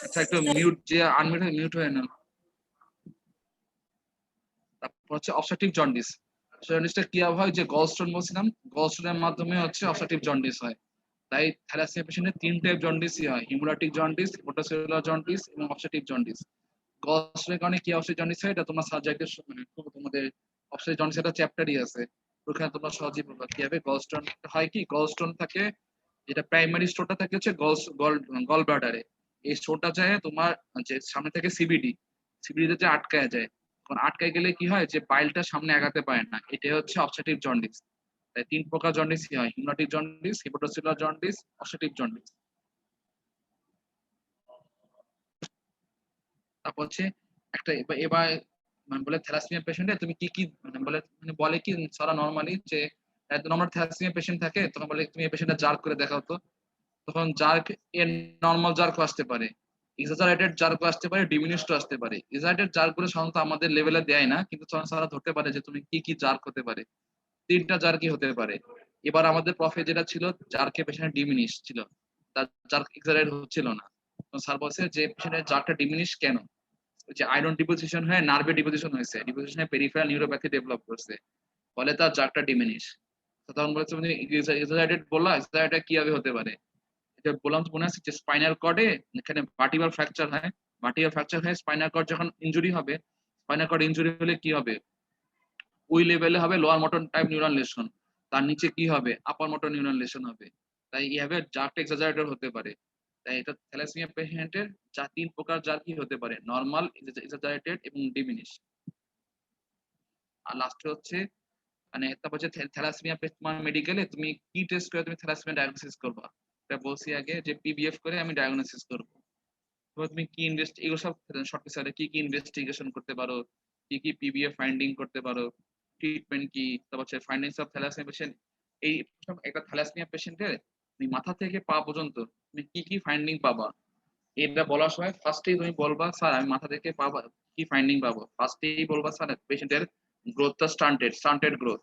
আচ্ছা একটু মিউট, যে মিউট হয়ে না। তারপর হচ্ছে অবস্ট্রাকটিভ জন্ডিস, জন্ডিসটা কি হয়, যে গলস্টোন বলছিলাম, গলস্টোনের মাধ্যমে হচ্ছে অবস্ট্রাকটিভ জন্ডিস হয়। তাই থ্যালাসেমিয়া পেশেন্টের 3 টাইপ জন্ডিসই হয়, হিমোলাইটিক জন্ডিস, হেপাটোসেলুলার জন্ডিস এবং অবস্ট্রাকটিভ জন্ডিস। গলস্টোনের কারণে কি অবস্ট্রাকটিভ জন্ডিস হয়, এটা তোমার সাবজেক্টে তোমাদের অবস্ট্রাকটিভ জন্ডিস একটা চ্যাপ্টারই আছে, ওখানে তোমরা সহজেই বলবা কিভাবে গলস্টোন হয়। কি গলস্টোন থাকে যেটা প্রাইমারি স্টোরটা থাকে হচ্ছে গল ব্লাডারে। এই স্টোরটা যায় তোমার যে সামনে থেকে সিবিডি তে আটকায় যায়। এখন আটকায় গেলে কি হয় যে পাইলটা সামনে আগাতে পারে না, এটা হচ্ছে অবস্ট্রাকটিভ জন্ডিস। তাই 3 প্রকার জন্ডিস হয়: haemolytic jaundice, hepatocellular jaundice, obstructive jaundice. তারপর হচ্ছে একটা এবার মানে বলে থ্যালাসেমিয়া পেশেন্টে তুমি কি কি বলে কি সারা নরমালি যে নর্মাল থ্যালাসেমিয়া পেশেন্ট থাকে, তখন বলে তুমি এই পেশেন্টটা জার্ক করে দেখাও তো। তখন জার্ক এর নর্মাল জার্কও আসতে পারে, এক্সাজারেটেড জার্কও আসতে পারে, ডিমিনিশডও আসতে পারে। এক্সাজারেটেড জার্ক গুলো সাধারণত আমাদের লেভেলে দেয় না, কিন্তু তখন সারা ধরতে পারে যে তুমি কি কি জার্ক হতে পারে। 3টা জার্কই হতে পারে। এবার আমাদের প্রফে যেটা ছিল জার্কে পেশেন্টের ডিমিনিশ ছিল, তার জার্ক এক্সাজারেট হচ্ছিল না। তো স্যার বলছে যে পেশেন্টের জার্কটা ডিমিনিশ কেন? ওই যে আয়রন ডিপোজিশন হয়ে নার্ভে ডিপোজিশন হয়েছে, ডিপোজিশনে পেরিফেরাল নিউরোপ্যাথি ডেভেলপ করছে, ফলে তার জার্কটা ডিমিনিশ। তখন বলেছে তুমি এক্সাজারেটেড বললা, এক্সাজারেটেড কিভাবে হতে পারে? এটা বললাম তো মনে আছে যে স্পাইনাল কর্ডে এখানে ভার্টিব্রাল ফ্র্যাকচার হয়, ভার্টিব্রাল ফ্র্যাকচার হয়ে স্পাইনাল কর্ড যখন ইনজুরি হবে, স্পাইনাল কর্ড ইনজুরি হলে কি হবে? ওই লেভেলে হবে lower motor type neural lesion, তার নিচে কি হবে? আপার মোটর নিউরাল লেশন হবে। তাই এইভাবে জার্কটা এক্সাজারেটেড হতে পারে। তাই এটা থ্যালাসেমিয়া পেশেন্টের 3 প্রকার জার্কই হতে পারে: নরমাল, এক্সাজারেটেড এবং ডিমিনিশ। আর লাস্টে হচ্ছে মানে তারপর যে থ্যালাসেমিয়া তোমার মেডিকেলে তুমি কি টেস্ট করে তুমি থ্যালাসেমিয়া ডায়াগনোসিস করবা? এটা বলছি আগে যে পিবিএফ করে আমি ডায়াগনোসিস করব। এবার তুমি কি এগুলো সব শর্ট স্যারে কি কি ইনভেস্টিগেশন করতে পারো, কি কি পিবিএফ ফাইন্ডিং করতে পারো, ট্রিটমেন্ট কি, তারপর হচ্ছে ফাইন্ডিংস অফ থ্যালাসেমিয়া পেশেন্ট। এই সব একটা থ্যালাসেমিয়া পেশেন্টের তুমি মাথা থেকে পা পর্যন্ত তুমি কি কি ফাইন্ডিং পাবা, এটা বলার সময় ফার্স্টেই তুমি বলবা স্যার আমি মাথা থেকে পাবা কি ফাইন্ডিং পাবো। ফার্স্টেই বলবা স্যার পেশেন্টের গ্রোথটা স্টান্টেড গ্রোথ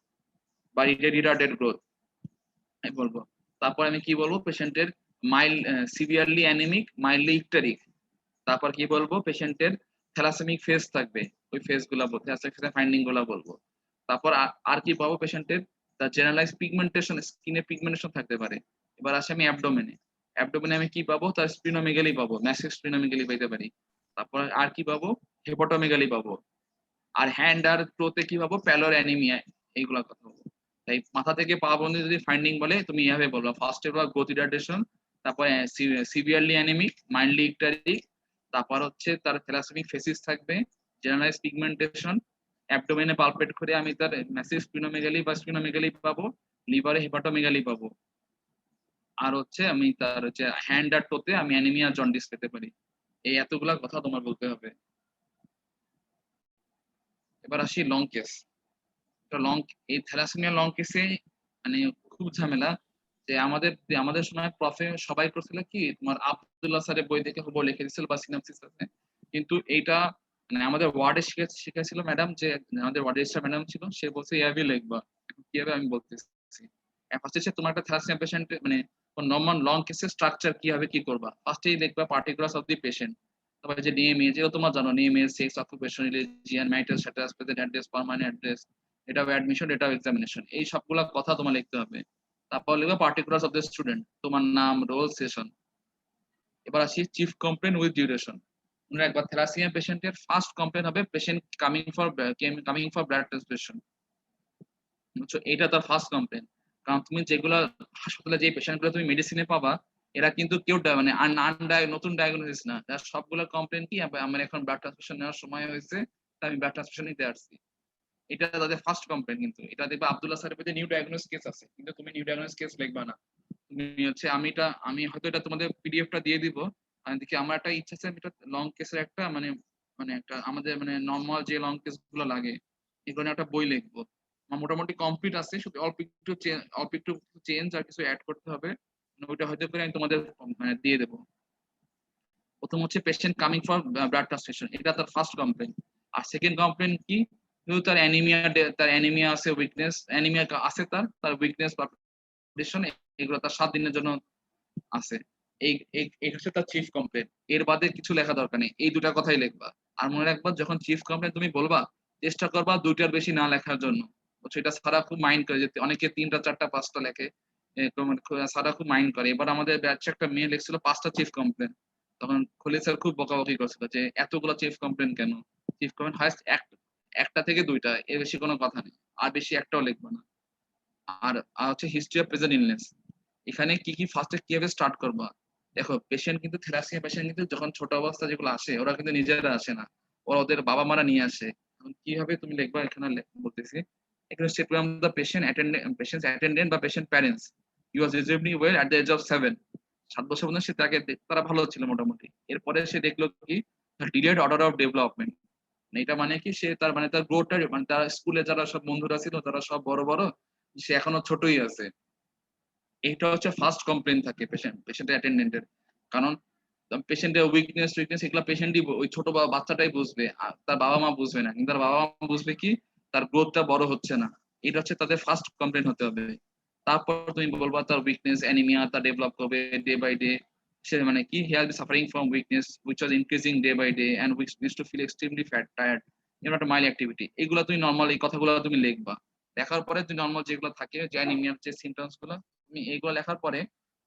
বা রিটার্ডেড গ্রোথ আমি বলবো। তারপর আমি কি বলবো? পেশেন্টের মাইল্ড সিভিয়ারলি অ্যানিমিক, মাইল্ডলি ইকটারিক। তারপর কি বলবো? পেশেন্টের থ্যালাসেমিক ফেজ থাকবে, ওই ফেজ গুলা বলতে থ্যালাসেমিক ফাইন্ডিং গুলা বলবো। তারপর আর কি পাবো? পেশেন্টের দ্য জেনারেলাইজ পিগমেন্টেশন, স্কিনে পিগমেন্টেশন থাকতে পারে। এবার আসি আমি অ্যাবডোমেনে আমি কি পাবো? তার স্প্লিনোমেগালি পাবো, ম্যাসিভ স্প্লিনোমেগালি পাইতে পারি। তারপর আর কি পাবো? হেপাটোমেগালি পাবো। আর হ্যান্ড আর টোতে কি পাবো? প্যালোর অ্যানিমিয়া, এইগুলা কথা বলবো। তাই মাথা থেকে পা পর্যন্ত যদি ফাইন্ডিং বলে তুমি এইভাবে বলবা। ফার্স্ট এর গ্রোথ রিটার্ডেশন, তারপর সিভিয়ারলি অ্যানিমিক, মাইল্ডলি ইকটারিক, তারপর হচ্ছে তার থ্যালাসেমিক ফেসিস থাকবে, জেনারেলাইজ পিগমেন্টেশন, অ্যাবডোমেনে পালপেট করে আমি তার ম্যাসিভ স্প্লিনোমেগালি বা স্প্লিনোমেগালি পাবো, লিভারে হেপাটোমেগালি পাবো। আর হচ্ছে আমি তার হচ্ছে হ্যান্ড আর টোতে আমি অ্যানিমিয়া জন্ডিস পেতে পারি। এই এতগুলা কথা তোমার বলতে হবে। এবার আসি লং কেস। লং এই থ্যালাসেমিয়া লং কেসে মানে খুব ঝামেলা। যে আমাদের সময় প্রফে সবাই করছিল কি তোমার আব্দুল্লাহ স্যারের বই দেখে হুবহু লিখে দিছিল বা সিনাপসিস আছে, কিন্তু এইটা মানে আমাদের ওয়ার্ডে শিখেছিল ম্যাডাম, যে আমাদের ওয়ার্ডে রেজিস্ট্রার ম্যাডাম ছিল, সে বলছে এভাবে লিখবা। কিভাবে আমি বলতেছি। ফার্স্ট হচ্ছে তোমার একটা থ্যালাসেমিয়া পেশেন্ট মানে নরমাল লং কেসের স্ট্রাকচার কি হবে কি করবা। ফার্স্টেই দেখবা পার্টিকুলারস অফ দি পেশেন্ট, তারপরে যে নেম এজ, যেটা তোমার জানো name age, sex, occupation, religion, marital status, present address, permanent address, এটা অ্যাডমিশন, এটা এক্সামিনেশন, এই সবগুলা কথা তোমার লিখতে হবে। তারপর লিখবে পার্টিকুলারস অফ দ্য স্টুডেন্ট, তোমার নাম, রোল, সেশন। এবার আসি চিফ কমপ্লেন উইথ ডিউরেশন। মনে রাখবা থ্যালাসেমিয়া পেশেন্টের ফার্স্ট কমপ্লেন হবে patient coming for blood transfusion. বুঝছো, এটা তার ফার্স্ট কমপ্লেন। কারণ তুমি যেগুলো হাসপাতালে যে পেশেন্ট গুলো তুমি মেডিসিনে পাবা, এরা কিন্তু কেউ মানে নতুন ডায়াগনোসিস না, তার সবগুলো কমপ্লেন কি আমার এখন ব্লাড ট্রান্সফিউশন নেওয়ার সময় হয়েছে, তাই আমি ব্লাড ট্রান্সফিউশন নিতে আসছি। এটা তাদের ফার্স্ট কমপ্লেন। কিন্তু এটা দেখবে আব্দুল্লাহ স্যারের মধ্যে নিউ ডায়াগনোস কেস আছে, কিন্তু তুমি নিউ ডায়াগনোস কেস লিখবা না। তুমি হচ্ছে আমি হয়তো এটা তোমাদের পিডিএফটা দিয়ে দিব। আমি দেখি আমার একটা ইচ্ছা আছে, আমি এটা লং কেসের একটা মানে মানে একটা আমাদের মানে নর্মাল যে লং কেস গুলো লাগে এগুলো একটা বই লিখবো। আমার মোটামুটি কমপ্লিট আছে, শুধু অল্প একটু চেঞ্জ আর কিছু অ্যাড করতে হবে। ওইটা হয়তো করে আমি তোমাদের মানে দিয়ে দেবো। প্রথম হচ্ছে patient coming for blood transfusion, এটা তার ফার্স্ট কমপ্লেন। আর সেকেন্ড কমপ্লেন কি? তার অ্যানিমিয়া আছে, উইকনেস অ্যানিমিয়া আছে, তার উইকনেস বা এগুলো তার 7 দিনের জন্য আছে। এই হচ্ছে তার চিফ কমপ্লেন। এর বাদে কিছু লেখা দরকার নেই, এই দুটা কথাই লিখবা। আর মনে রাখবা যখন চিফ কমপ্লেন তুমি বলবা, চেষ্টা করবা 2টার বেশি না লেখার জন্য। এটা সারা খুব মাইন্ড করে, যেতে অনেকে 3টা 4টা 5টা লেখে, সারা খুব মাইন্ড করে। এবার আমাদের ব্যাচে একটা মেয়ে লিখছিল 5টা চিফ কমপ্লেন, তখন খলিল স্যার খুব বকাবকি করছিল যে এতগুলো চিফ কমপ্লেন কেন। চিফ কমপ্লেন হাইস্ট একটা থেকে 2টা, এর বেশি কোনো কথা নেই। আর বেশি একটাও লিখবো না। আর হচ্ছে হিস্ট্রি অফ প্রেজেন্ট ইলনেস, এখানে কি কি ফার্স্টে কিভাবে স্টার্ট করবা? দেখো পেশেন্ট কিন্তু থ্যালাসেমিয়া পেশেন্ট কিন্তু যখন ছোট অবস্থা যেগুলো আসে ওরা কিন্তু নিজেরা আসে না, ওরা ওদের বাবা মারা নিয়ে আসে। এখন কিভাবে তুমি লিখবা এখানে বলতেছি, এখানে state program the patient patient's attendant বা patient parents he was reasonably well at the age of 7। 7 বছর পর্যন্ত সে তাকে তারা ভালো ছিল মোটামুটি। এরপরে সে দেখলো কি ডিলেড অর্ডার অফ ডেভেলপমেন্ট। এটা মানে কি সে তার মানে তার গ্রোথটা মানে তার স্কুলে যারা সব বন্ধুরা ছিল তারা সব বড় বড়, সে এখনো ছোটই আছে। এটা হচ্ছে ফার্স্ট কমপ্লেইন থাকে পেশেন্টের অ্যাটেন্ডেন্টের। কারণ পেশেন্টের উইকনেস এগুলো পেশেন্টই ওই ছোট বাচ্চাটাই বুঝবে, আর তার বাবা মা বুঝবে না। কিন্তু তার বাবা মা বুঝবে কি তার গ্রোথটা বড় হচ্ছে না। এটা হচ্ছে তাদের ফার্স্ট কমপ্লেইন হতে হবে। তারপর তুমি বলবা তার উইকনেস অ্যানিমিয়া তার ডেভেলপ করবে ডে বাই ডে। সে মানে কি he has be suffering from weakness which was increasing day by day and which needs to feel extremely fat tired in not mild activity. এগুলো তুমি নরমাল এই কথাগুলো তুমি লিখবা। লেখার পরে তুমি নরমাল যেগুলো থাকে যে অ্যানিমিয়ার যে সিমটমস গুলো তুমি এইগুলো লেখার পরে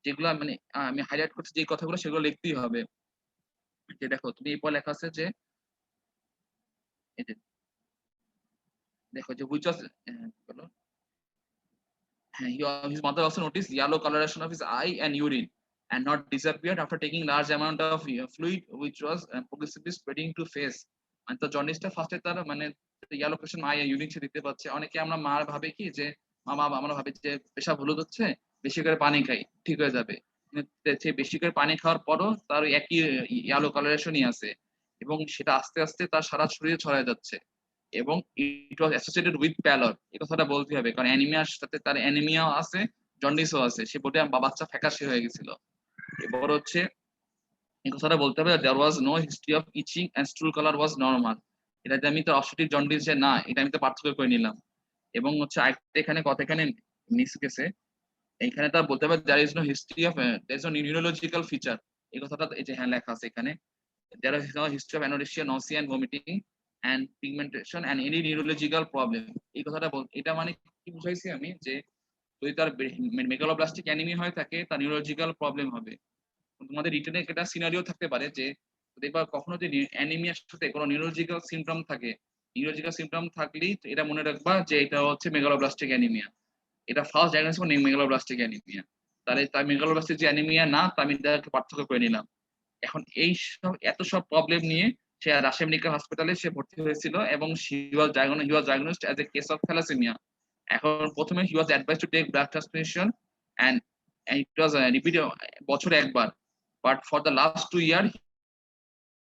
যেগুলো মানে আমি হাইলাইট করছি যে কথাগুলো সেগুলো লিখতেই হবে। যে দেখো তুমি এরপর লেখা আছে যে এই যে দেখো যে হুইচ ওয়াজ বলো his mother also noticed yellow coloration of his eye and urine and not disappeared after taking large amount of fluid which was progressively spreading to face। মানে তো জন্ডিসটা ফার্স্টে তার মানে ইয়েলো কোশ্চেন আই ইউরিন সে দিতে পারছে। অনেকে আমরা মার ভাবে কি যে আমরা ভাবি যে পেশাব হলুদ হচ্ছে বেশি করে পানি খাই ঠিক হয়ে যাবে, কিন্তু সে বেশি করে পানি খাওয়ার পরও তার ওই একই ইয়েলো কালারেশনই আছে এবং সেটা আস্তে আস্তে তার সারা শরীরে ছড়ায় যাচ্ছে। এবং ইট ওয়াজ অ্যাসোসিয়েটেড উইথ প্যালর, এই কথাটা বলতে হবে কারণ অ্যানিমিয়ার সাথে তার অ্যানিমিয়াও আছে জন্ডিসও আছে। সে বোধে বাচ্চা ফ্যাকাশে হয়ে গেছিল। এবার হচ্ছে এই কথাটা বলতে হবে there was no history of itching and stool colour was normal. এটাতে আমি তো অবস্ট্রাকটিভ জন্ডিস যে না এটা আমি তো পার্থক্য করে নিলাম। এবং হচ্ছে আরেকটা এখানে কথা এখানে মিস গেছে, এখানে তার বলতে হবে there is no history of there is no neurological feature. এই কথাটা এই যে হ্যাঁ লেখা আছে এখানে there is no history of anorexia, nausea and vomiting and pigmentation and any neurological problem। এই কথাটা এটা মানে কি বুঝাইছি আমি যে যদি তার মেগালোব্লাস্টিক অ্যানিমিয়া হয়ে থাকে তার নিউরোলজিক্যাল প্রবলেম হবে। তোমাদের রিটেনে একটা সিনারিও থাকতে পারে যে দেখবা কখনো যদি অ্যানিমিয়ার সাথে কোনো নিউরোলজিক্যাল সিমটম থাকে, নিউরোলজিক্যাল সিমটম থাকলেই এটা মনে রাখবা যে এটা হচ্ছে মেগালোব্লাস্টিক অ্যানিমিয়া। এটা ফার্স্ট ডায়াগনোসিস মানে মেগালোব্লাস্টিক অ্যানিমিয়া। তাহলে তার মেগালোব্লাস্টিক যে অ্যানিমিয়া না তা আমি পার্থক্য করে নিলাম। এখন এই সব এত সব প্রবলেম নিয়ে সে রাজশাহী মেডিকেল হসপিটালে সে ভর্তি হয়েছিল এবং he was diagnosed as a case of thalassaemia. এখন প্রথমে he was advised to take blood transfusion and it was repeat বছরে একবার, but for the last 2 year he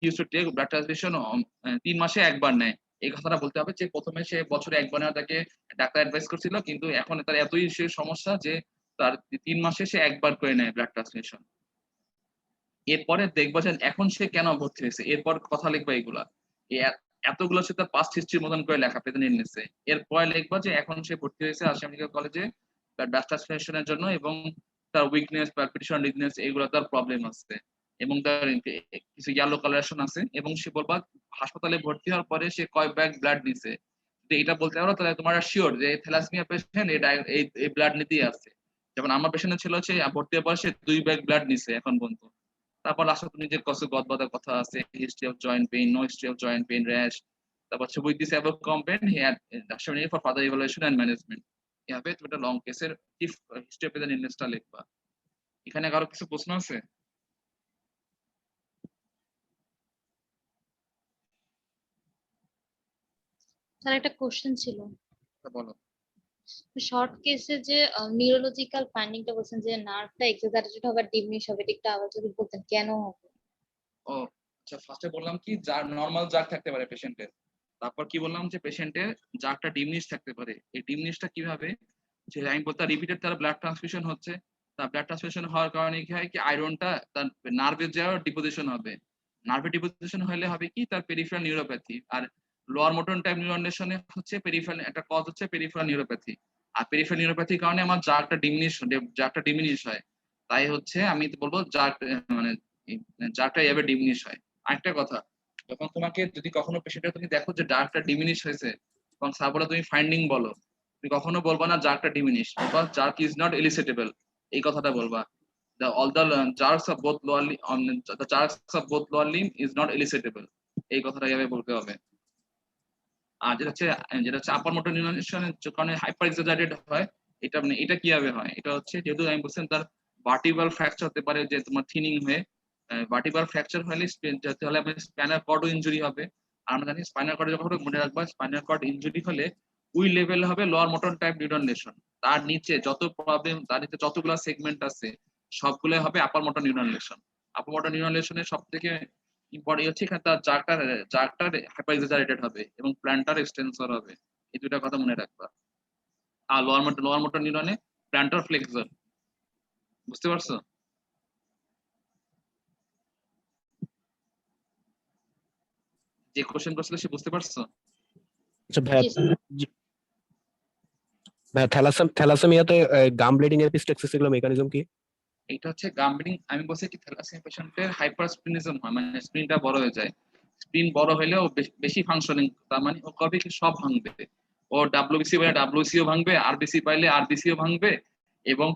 used to take blood transfusion 3 মাসে একবার নেয়। এই কথাটা বলতে হবে যে প্রথমে সে বছরে একবার নেওয়া তাকে ডাক্তার অ্যাডভাইস করছিল, কিন্তু এখন তার এতই সে সমস্যা যে তার 3 মাসে সে একবার করে নেয় ব্লাড ট্রান্সফিউশন। এরপরে দেখবা যে এখন সে কেন ভর্তি হয়েছে, এরপর কথা লিখবা এগুলা এতগুলো সে তার পাস্ট হিস্ট্রির মতন করে লেখা পেতে নিচ্ছে। এরপরে লিখবা যে এখন সে ভর্তি হয়েছে রাজশাহী মেডিকেল কলেজে ব্লাড ট্রান্সফিউশনের জন্য এবং তার উইকনেস পালপিটেশন উইকনেস এগুলো তার প্রবলেম আছে এবং তার কিছু ইয়েলো কালারেশন আছে এবং সে বলবা হাসপাতালে ভর্তি হওয়ার পরে সে কয় ব্যাগ ব্লাড নিছে। এটা বলতে পারো তাহলে তোমার শিওর যে থ্যালাসেমিয়া পেশেন্ট এই ব্লাড নিতেই আছে। যেমন আমার পেশেন্ট ছিল সে ভর্তি হওয়ার পর সে 2 ব্যাগ ব্লাড নিছে এখন পর্যন্ত। তারপর লাস্টে তুমি যে কষ্ট গদবাদার কথা আছে history of joint pain, no history of joint pain, rash. তারপর হচ্ছে with this above complain he had doctor for further evaluation and management. এভাবে তুমি একটা লং কেসের হিস্ট্রি অফ পেশেন্ট ইলনেসটা লিখবা। এখানে কারো কিছু প্রশ্ন আছে? স্যার একটা কোশ্চেন ছিল, বলো। শর্ট কেসে যে নিউরোলজিক্যাল ফাইন্ডিংটা বলছেন যে নার্ভটা এক্সাজারেটেড হবে আর ডিমিনিশ হবে, এটা আবার যদি বলতেন কেন হবে? ও আচ্ছা, ফার্স্টে বললাম কি যার নরমাল জাগ থাকতে পারে পেশেন্টের। তারপর কি বললাম যে পেশেন্টের জাগটা ডিমিনিশ থাকতে পারে। এই ডিমিনিশটা কিভাবে, যে আমি বলতে রিপিটেড তার ব্লাড ট্রান্সফিউশন হচ্ছে, তার ব্লাড ট্রান্সফিউশন হওয়ার কারণে কি হয় কি আয়রনটা তার নার্ভে যাওয়ার ডিপোজিশন হবে। নার্ভে ডিপোজিশন হলে হবে কি তার পেরিফেরাল নিউরোপ্যাথি। আর লোয়ার মোটর টাইপ নিউরোনেশনে হচ্ছে পেরিফেরাল একটা কজ হচ্ছে পেরিফেরাল নিউরোপ্যাথি। আর পেরিফেরাল নিউরোপ্যাথির কারণে আমার জাগটা ডিমিনিশ হয়। তাই হচ্ছে আমি বলবো জাগ মানে জাগটা এভাবে ডিমিনিশ হয়। আরেকটা কথা, যখন তোমাকে যদি কখনো পেশেন্টে তুমি দেখো যে ডার্কটা ডিমিনিশ হয়েছে এবং সাপোর্টে তুমি ফাইন্ডিং বলো, তুমি কখনো বলবা না জার্কটা diminish, because jerk is not elicitable. এই কথাটা বলবা all the jerks of both lower the jerks of both lower limb is not elicitable। এই কথাটা এভাবে বলতে হবে। আর যেটা হচ্ছে আপার মোটর নিউরনের কারণে হাইপার এক্সাজারেটেড হয় এটা মানে এটা কিভাবে হয়, এটা হচ্ছে যেহেতু আমি বলছিলাম তার ভার্টিব্রাল ফ্র্যাকচার হতে পারে, যে তোমার থিনিং হয়ে ভার্টিব্রাল ফ্র্যাকচার হলে তাহলে আপনার স্পাইনাল কর্ডও ইনজুরি হবে। আর আমরা জানি স্পাইনাল কর্ডে যখন হবে, মনে রাখবা স্পাইনাল কর্ড ইনজুরি হলে ওই লেভেল হবে lower motor type neuron lesson, তার নিচে যত প্রবলেম, তার নিচে যতগুলো সেগমেন্ট আছে সবগুলো হবে upper motor neuron lesion. Upper motor neuron লেশনের সব থেকে ইম্পর্টেন্ট হচ্ছে এখানে তার জার্কটার হাইপার এক্সাজারেটেড হবে এবং প্ল্যান্টার এক্সটেন্সর হবে, এই দুটা কথা মনে রাখবা। আর লোয়ার মোটর নিউরনে প্ল্যান্টার ফ্লেক্সর, বুঝতে পারছো? যে কোশ্চেন করছিল সে বুঝতে পারছো? আচ্ছা ভাইয়া, জি স্যার। ভাইয়া থ্যালাসেমিয়াতে গাম ব্লিডিং এপিস্টেক্সিস এগুলো মেকানিজম কি? এটা হচ্ছে গাম্বিং, আমি বলছি কি থ্যালাসেমিয়া পেশেন্টের হাইপার স্প্লিনিজম হয়, মানে স্প্লিনটা বড় হয়ে যায়। স্প্লিন বড় হলেও বেশি ফাংশনিং, তার মানে ও কবে কি সব ভাঙবে, ও ডাব্লিউবিসি পাইলে ডাব্লিউসিও ভাঙবে, আরবিসি পাইলে আরবিসিও ভাঙবে, এবং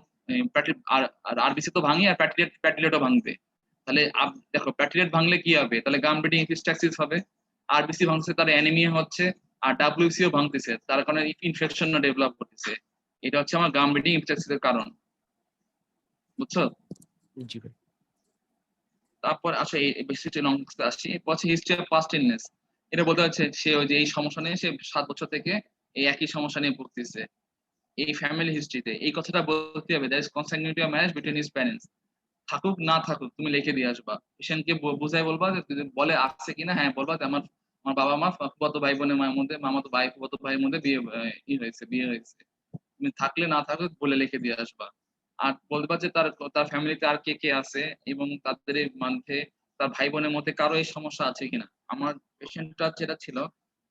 আরবিসি তো ভাঙি, আর প্যাটিলেটও ভাঙবে। তাহলে দেখো প্যাটিলেট ভাঙলে কি হবে, তাহলে গাম ব্লিডিং এপিস্ট্যাক্সিস হবে। আরবিসি ভাঙছে তার অ্যানিমিয়া হচ্ছে, আর ডাব্লিউসিও ভাঙতেছে তার কারণে ইনফেকশন ডেভেলপ করতেছে। এটা হচ্ছে আমার গাম ব্লিডিং এপিস্ট্যাক্সিসের কারণ, বুঝছো? জি ভাই। তারপর আসলে এই বেসিক অংশটা আসছি, এরপর হচ্ছে হিস্ট্রি অফ পাস্ট ইলনেস। এটা বলতে হচ্ছে সে ওই যে এই সমস্যা নিয়ে সে 7 বছর থেকে এই একই সমস্যা নিয়ে ভুগতেছে, এই ফ্যামিলি হিস্ট্রিতে এই কথাটা বলতে হবে, that is consanguinity of marriage between his parents. থাকুক না থাকুক তুমি লিখে দিয়ে আসবা, পেশেন্টকে বুঝাই বলবা যে যদি বলে আসছে কিনা, হ্যাঁ বলবা যে আমার আমার বাবা মা ফুফাতো ভাই বোনের মধ্যে, মামাতো ভাই ফুফাতো ভাইয়ের মধ্যে বিয়ে হয়েছে। তুমি থাকলে না থাকলে বলে লিখে দিয়ে আসবা। আর বলবা যে তার তার ফ্যামিলিতে আর কে কে আছে এবং তাদের মধ্যে তার ভাই বোনের মধ্যে কারো এই সমস্যা আছে কিনা। আমার পেশেন্টটা যেটা ছিল,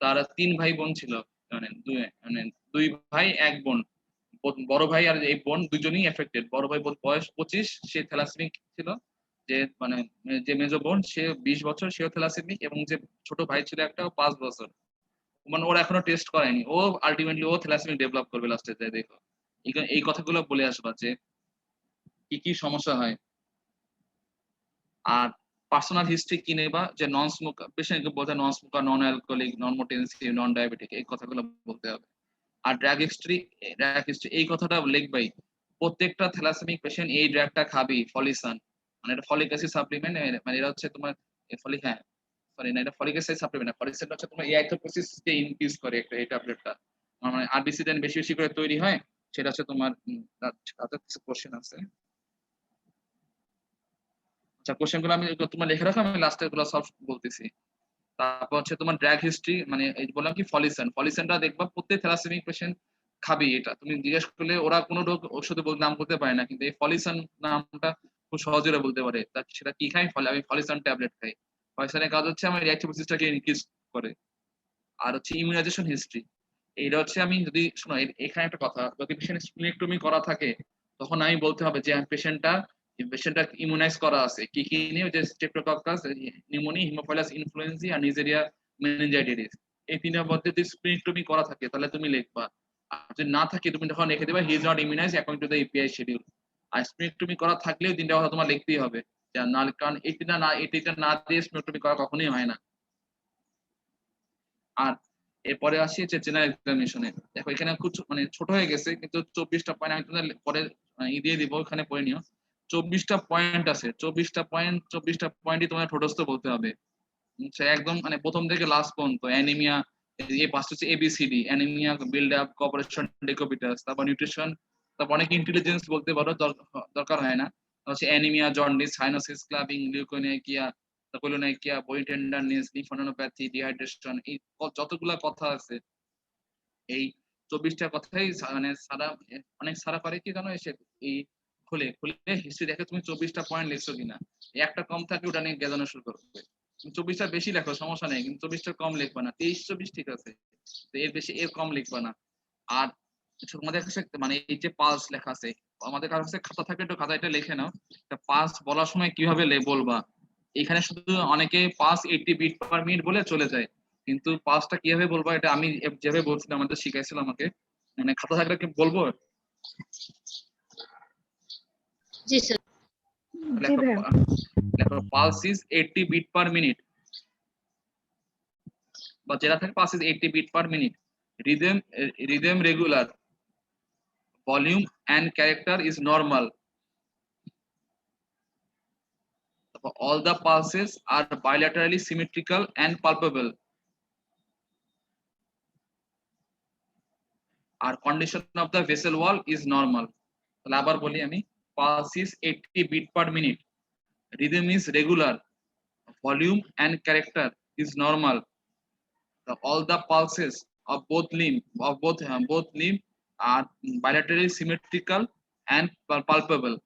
তার 3 ভাই বোন ছিল, মানে দুই ভাই এক বোন। বড় ভাই আর এই বোন দুজনেই এফেক্টেড। বড় ভাই বয়স 25, সে থ্যালাসেমিক ছিল। যে মানে যে মেজো বোন সে 20 বছর, সেও থ্যালাসেমিক, এবং যে ছোট ভাই ছিল একটা 5 বছর। মানে ওরা এখনো টেস্ট করায়নি, ও আলটিমেটলি ও থ্যালাসেমিক ডেভেলপ করবে লাস্টে যায়। দেখো এই কথাগুলো বলে আসবা যে কি কি সমস্যা হয়। আর পার্সোনাল হিস্ট্রি কি নেবা, যে নন স্মোকার, পেশেন্ট বলতে নন স্মোকার, নন অ্যালকোহলিক, নন মোটেন্সিভ, নন ডায়াবেটিক, এই কথাগুলো বলতে হবে। আর ড্রাগ হিস্ট্রি এই কথাটা লিখবাই। প্রত্যেকটা থ্যালাসেমিক পেশেন্ট এই ড্রাগটা খাবি, ফলিসান, মানে এটা ফলিক অ্যাসিড সাপ্লিমেন্ট, মানে এটা হচ্ছে তোমার ফলিক, হ্যাঁ সরি না, এটা ফলিক অ্যাসিড সাপ্লিমেন্ট না, ফলিক অ্যাসিড হচ্ছে তোমার এরিথ্রোপোয়েসিস কে ইনক্রিজ করে একটা এই ট্যাবলেটটা, মানে আরবিসি দেন বেশি বেশি করে তৈরি হয়। সেটা হচ্ছে তোমার তাতে কিছু কোশ্চেন আছে। আচ্ছা কোশ্চেন গুলো আমি তোমার লিখে রাখো, আমি লাস্টের গুলো সলভ বলতেছি। তারপর হচ্ছে তোমার ড্রাগ হিস্ট্রি, মানে এই বললাম কি ফলিসানটা দেখবা প্রত্যেক থ্যালাসেমিক পেশেন্ট খাবি। এটা তুমি জিজ্ঞেস করলে ওরা কোনো রোগ ওষুধে নাম বলতে পারে না, কিন্তু এই ফলিসান নামটা খুব সহজে ওরা বলতে পারে। সেটা কি খাই, আমি ফলিসান ট্যাবলেট খাই। ফলিসানের কাজ হচ্ছে আমার রিঅ্যাক্টিভ সিস্টেমটাকে ইনক্রিজ করে। আর হচ্ছে ইমিউনাইজেশন হিস্ট্রি, এইটা হচ্ছে আমি যদি শোনো এখানে একটা কথা, যদি পেশেন্ট স্প্লিনেক্টমি করা থাকে তখন আমি বলতে হবে যে পেশেন্টটা ইমিউনাইজ করা আছে কি কি নিয়ে, যে স্ট্রেপ্টোকক্কাস, নিউমোনিয়া, হিমোফাইলাস ইনফ্লুয়েঞ্জি আর নিজেরিয়া মেনিনজাইটিস। এই তিনটার মধ্যে যদি স্প্লিনেক্টমি করা থাকে তাহলে তুমি লিখবা। আর যদি না থাকে তুমি তখন লিখে দেবা he is not immunise according to the EPI schedule. আর স্প্লিনেক্টমি করা থাকলেও তিনটা কথা তোমার লিখতেই হবে, কারণ এই তিনটা না দিয়ে স্প্লিনেক্টমি করা কখনোই হয় না। আর এরপরে আসি যে জেনারেল এক্সামিনেশনে, দেখো এখানে খুব মানে ছোট হয়ে গেছে, কিন্তু 24টা পয়েন্ট আমি তোমাদের পরে দিয়ে দিব, ওখানে পড়ে নিও। 24টা পয়েন্ট আছে, 24টা পয়েন্টই তোমার ঠোঁটস্থ বলতে হবে। একদম মানে প্রথম থেকে লাস্ট পর্যন্ত। অ্যানিমিয়া, এই পাঁচটা হচ্ছে ABCD, anaemia, build up, cooperation, decubitus, তারপর নিউট্রিশন, তারপর অনেক ইন্টেলিজেন্স বলতে পারো, দরকার হয় না। হচ্ছে anaemia, jaundice, cyanosis, clubbing, leukonychia, koilonychia, body tenderness, lymphadenopathy, dehydration, এই যতগুলা কথা আছে, এই 24টা কথাই মানে সারা অনেক সারা পারে কি জানো, এসে এই খুলে খুলে হিস্ট্রি দেখে তুমি 24টা পয়েন্ট লিখছো কিনা। একটা কম থাকে ওটা নিয়ে গেজানো শুরু করবে। তুমি 24টা বেশি লেখো সমস্যা নেই, কিন্তু 24টা কম লিখবা না। 23-24 ঠিক আছে, তো এর বেশি এর কম লিখবা না। আর তোমাদের কাছে মানে এই যে পালস লেখা আছে, আমাদের কাছে খাতা থাকে, একটু খাতা এটা লিখে নাও। পালস বলার সময় কিভাবে বলবা, এখানে শুধু অনেকে পালস 80 বিট পার মিনিট বলে চলে যায়, কিন্তু পালসটা কিভাবে বলবো এটা আমি যেভাবে বলছিলাম, আমাদের শিখাইছিল আমাকে, মানে খাতা থাকলে কি বলবো। জি স্যার। জি ভাইয়া। লেখো pulse is 80 beat per minute, বা যেটা থাকে pulse is 80 beat per minute. Rhythm regular, volume and character is normal. All the pulses are bilaterally symmetrical and palpable. Our condition of the vessel wall is normal. তাহলে আবার বলি আমি, pulse is 80 beat per minute, rhythm is regular, volume and character is normal. All the pulses of both limb are bilaterally symmetrical and palpable.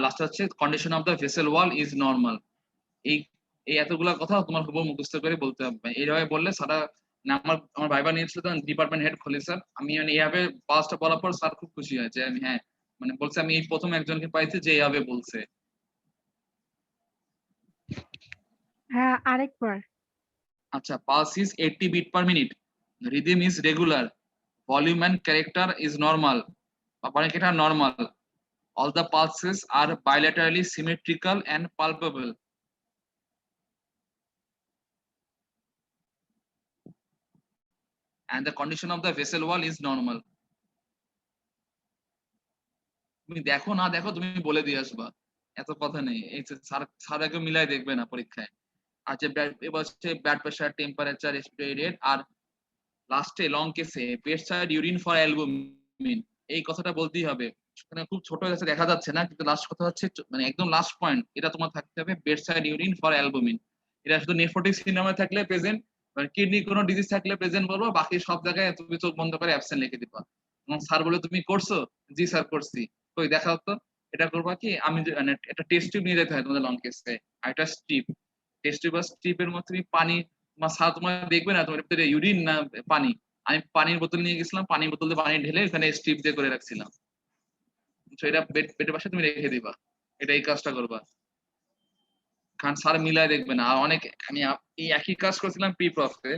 Last হচ্ছে condition of the vessel wall is normal. এই এতগুলা কথা তোমার খুব মুখস্থ করে বলতে হবে। এইভাবে বললে সারা আমার ভাইবা নিয়েছিল তখন ডিপার্টমেন্ট হেড খলি স্যার, আমি মানে এইভাবে পাঁচটা বলার পর স্যার খুব খুশি হয়েছে। আমি হ্যাঁ মানে বলছে আমি এই প্রথম একজনকে পাইছি যে এইভাবে বলছে। হ্যাঁ আরেকবার। আচ্ছা, pulse is 80 beat per minute, rhythm is regular, volume and character is normal, character normal, all the pulses are bilaterally symmetrical and palpable. And the condition of the vessel wall is normal. তুমি দেখো না দেখো তুমি বলে দিয়ে আসবা, এত কথা নেই। এই স্যার আগে মিলাই দেখবে না পরীক্ষায়। আচ্ছা, এবার হচ্ছে blood pressure, temperature, respiratory rate, আর লাস্টে লং কেসে বেডসাইড ইউরিন ফর অ্যালবুমিন। এই কথাটা বলতেই হবে। মানে খুব ছোট কাছে দেখা যাচ্ছে না, কিন্তু লাস্ট কথা হচ্ছে মানে একদম লাস্ট পয়েন্ট, এটা তোমার থাকতে হবে বেডসাইড ইউরিন ফর অ্যালবুমিন। এটা শুধু নেফ্রোটিক সিন্ড্রোমে থাকলে প্রেজেন্ট, মানে কিডনি কোনো ডিজিজ থাকলে প্রেজেন্ট বলবো, বাকি সব জায়গায় তুমি চোখ বন্ধ করে অ্যাবসেন্ট লিখে দিবা। এবং স্যার বলে তুমি করছো, জি স্যার করছি, কই দেখা হতো। এটা করবা কি, আমি মানে একটা টেস্ট টিউব নিয়ে যেতে হয় তোমাদের লং কেসে, আর একটা স্ট্রিপ, টেস্ট টিউব বা স্ট্রিপের মধ্যে তুমি পানি, তোমার স্যার তোমার দেখবে না তোমার ভিতরে ইউরিন না পানি। আমি পানির বোতল নিয়ে গেছিলাম, পানির বোতল দিয়ে পানি ঢেলে এখানে স্ট্রিপ দিয়ে করে রাখছিলাম। এটা পেটের পাশে তুমি রেখে দিবা, এটা এই কাজটা করবা, কারণ স্যার মিলাই দেখবে না। আর অনেক আমি এই একই কাজ করছিলাম পি প্রফে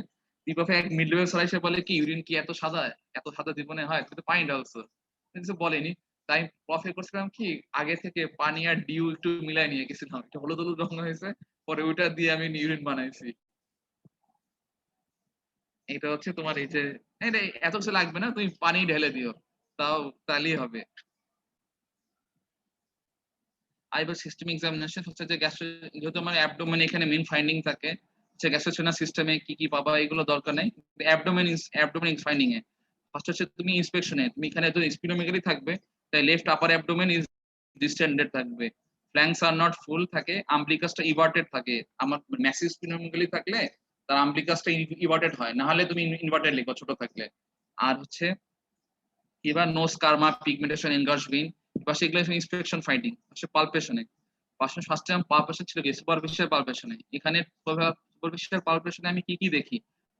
এক মিড লেভেল স্যার এসে বলে কি ইউরিন কি এত সাদা জীবনে হয়, তুই তো পানি ঢালছো, কিছু বলেনি। তাই প্রফে করছিলাম কি আগে থেকে পানি আর ডিউ একটু মিলাই নিয়ে গেছিলাম, একটু হলুদ হলুদ রঙ হয়েছে, পরে ওইটা দিয়ে আমি ইউরিন বানাইছি। এটা হচ্ছে তোমার এই যে এত কিছু লাগবে না, তুমি পানি ঢেলে দিও, তাহলেই হবে। আইবার সিস্টেম এক্সামিনেশন হচ্ছে যে যেহেতু আমার অ্যাবডোমেন এখানে মেইন ফাইন্ডিং থাকে, হচ্ছে গ্যাস্ট্রোসোনা সিস্টেমে কি কি পাবা এগুলো দরকার নাই, অ্যাবডোমেন ফাইন্ডিং এ ফার্স্ট হচ্ছে তুমি ইন্সপেকশনে, তুমি এখানে তো স্পিনোমেগালি থাকবে, তাই left upper abdomen is distended থাকবে, ফ্ল্যাঙ্কস আর নট ফুল থাকে, আম্বলিকাসটা ইভার্টেড থাকে। আমার ম্যাসিভ স্পিনোমেগালি থাকলে তার আম্বলিকাসটা ইভার্টেড হয়, না হলে তুমি ইনভার্টেড লিখবা ছোট থাকলে। আর হচ্ছে এবার নো স্কারমা, পিগমেন্টেশন, এনগার্সভিন, বা সেগুলো ইন্সপেকশন ফাইন্ডিং হচ্ছে পালপেশনে। ফার্স্ট টাইম পালপেশন ছিল কি সুপারফিশিয়াল পালপেশনে। এখানে সুপারফিশিয়াল পালপেশনে আমি কি কি দেখি,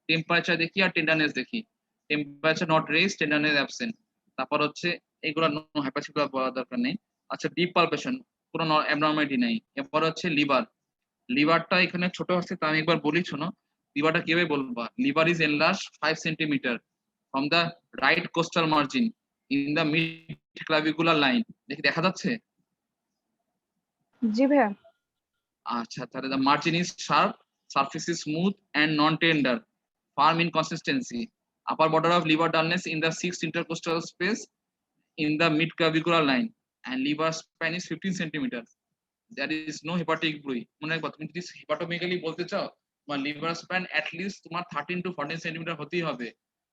টেম্পারেচার দেখি আর টেন্ডারনেস দেখি। Temperature not raise, tenderness absent. তারপর হচ্ছে এগুলো নো হাইপারসিকুলার বলার দরকার নেই। আচ্ছা, ডিপ পালপেশন, কোনো অ্যাবনরমালিটি নাই। এরপর হচ্ছে লিভারটা এখানে ছোট আছে, তা আমি একবার বলি শোনো। লিভারটা কিভাবে বলবা, liver is enlarge 5 centimetre from the right costal margin in the mid clavicular line. দেখা যাচ্ছে? জি ভাইয়া। আচ্ছা, তাহলে the margin is sharp, surface is smooth and non-tender, firm in consistency. Upper border of liver dullness in the 6th intercostal space in the mid clavicular line, and liver span is 15 centimeters. There is no hepatic bruit. মনে রাখবা, তুমি যদি hepatomegaly বলতে চাও, তোমার liver span at least তোমার 13 to 14 centimetre হতেই হবে।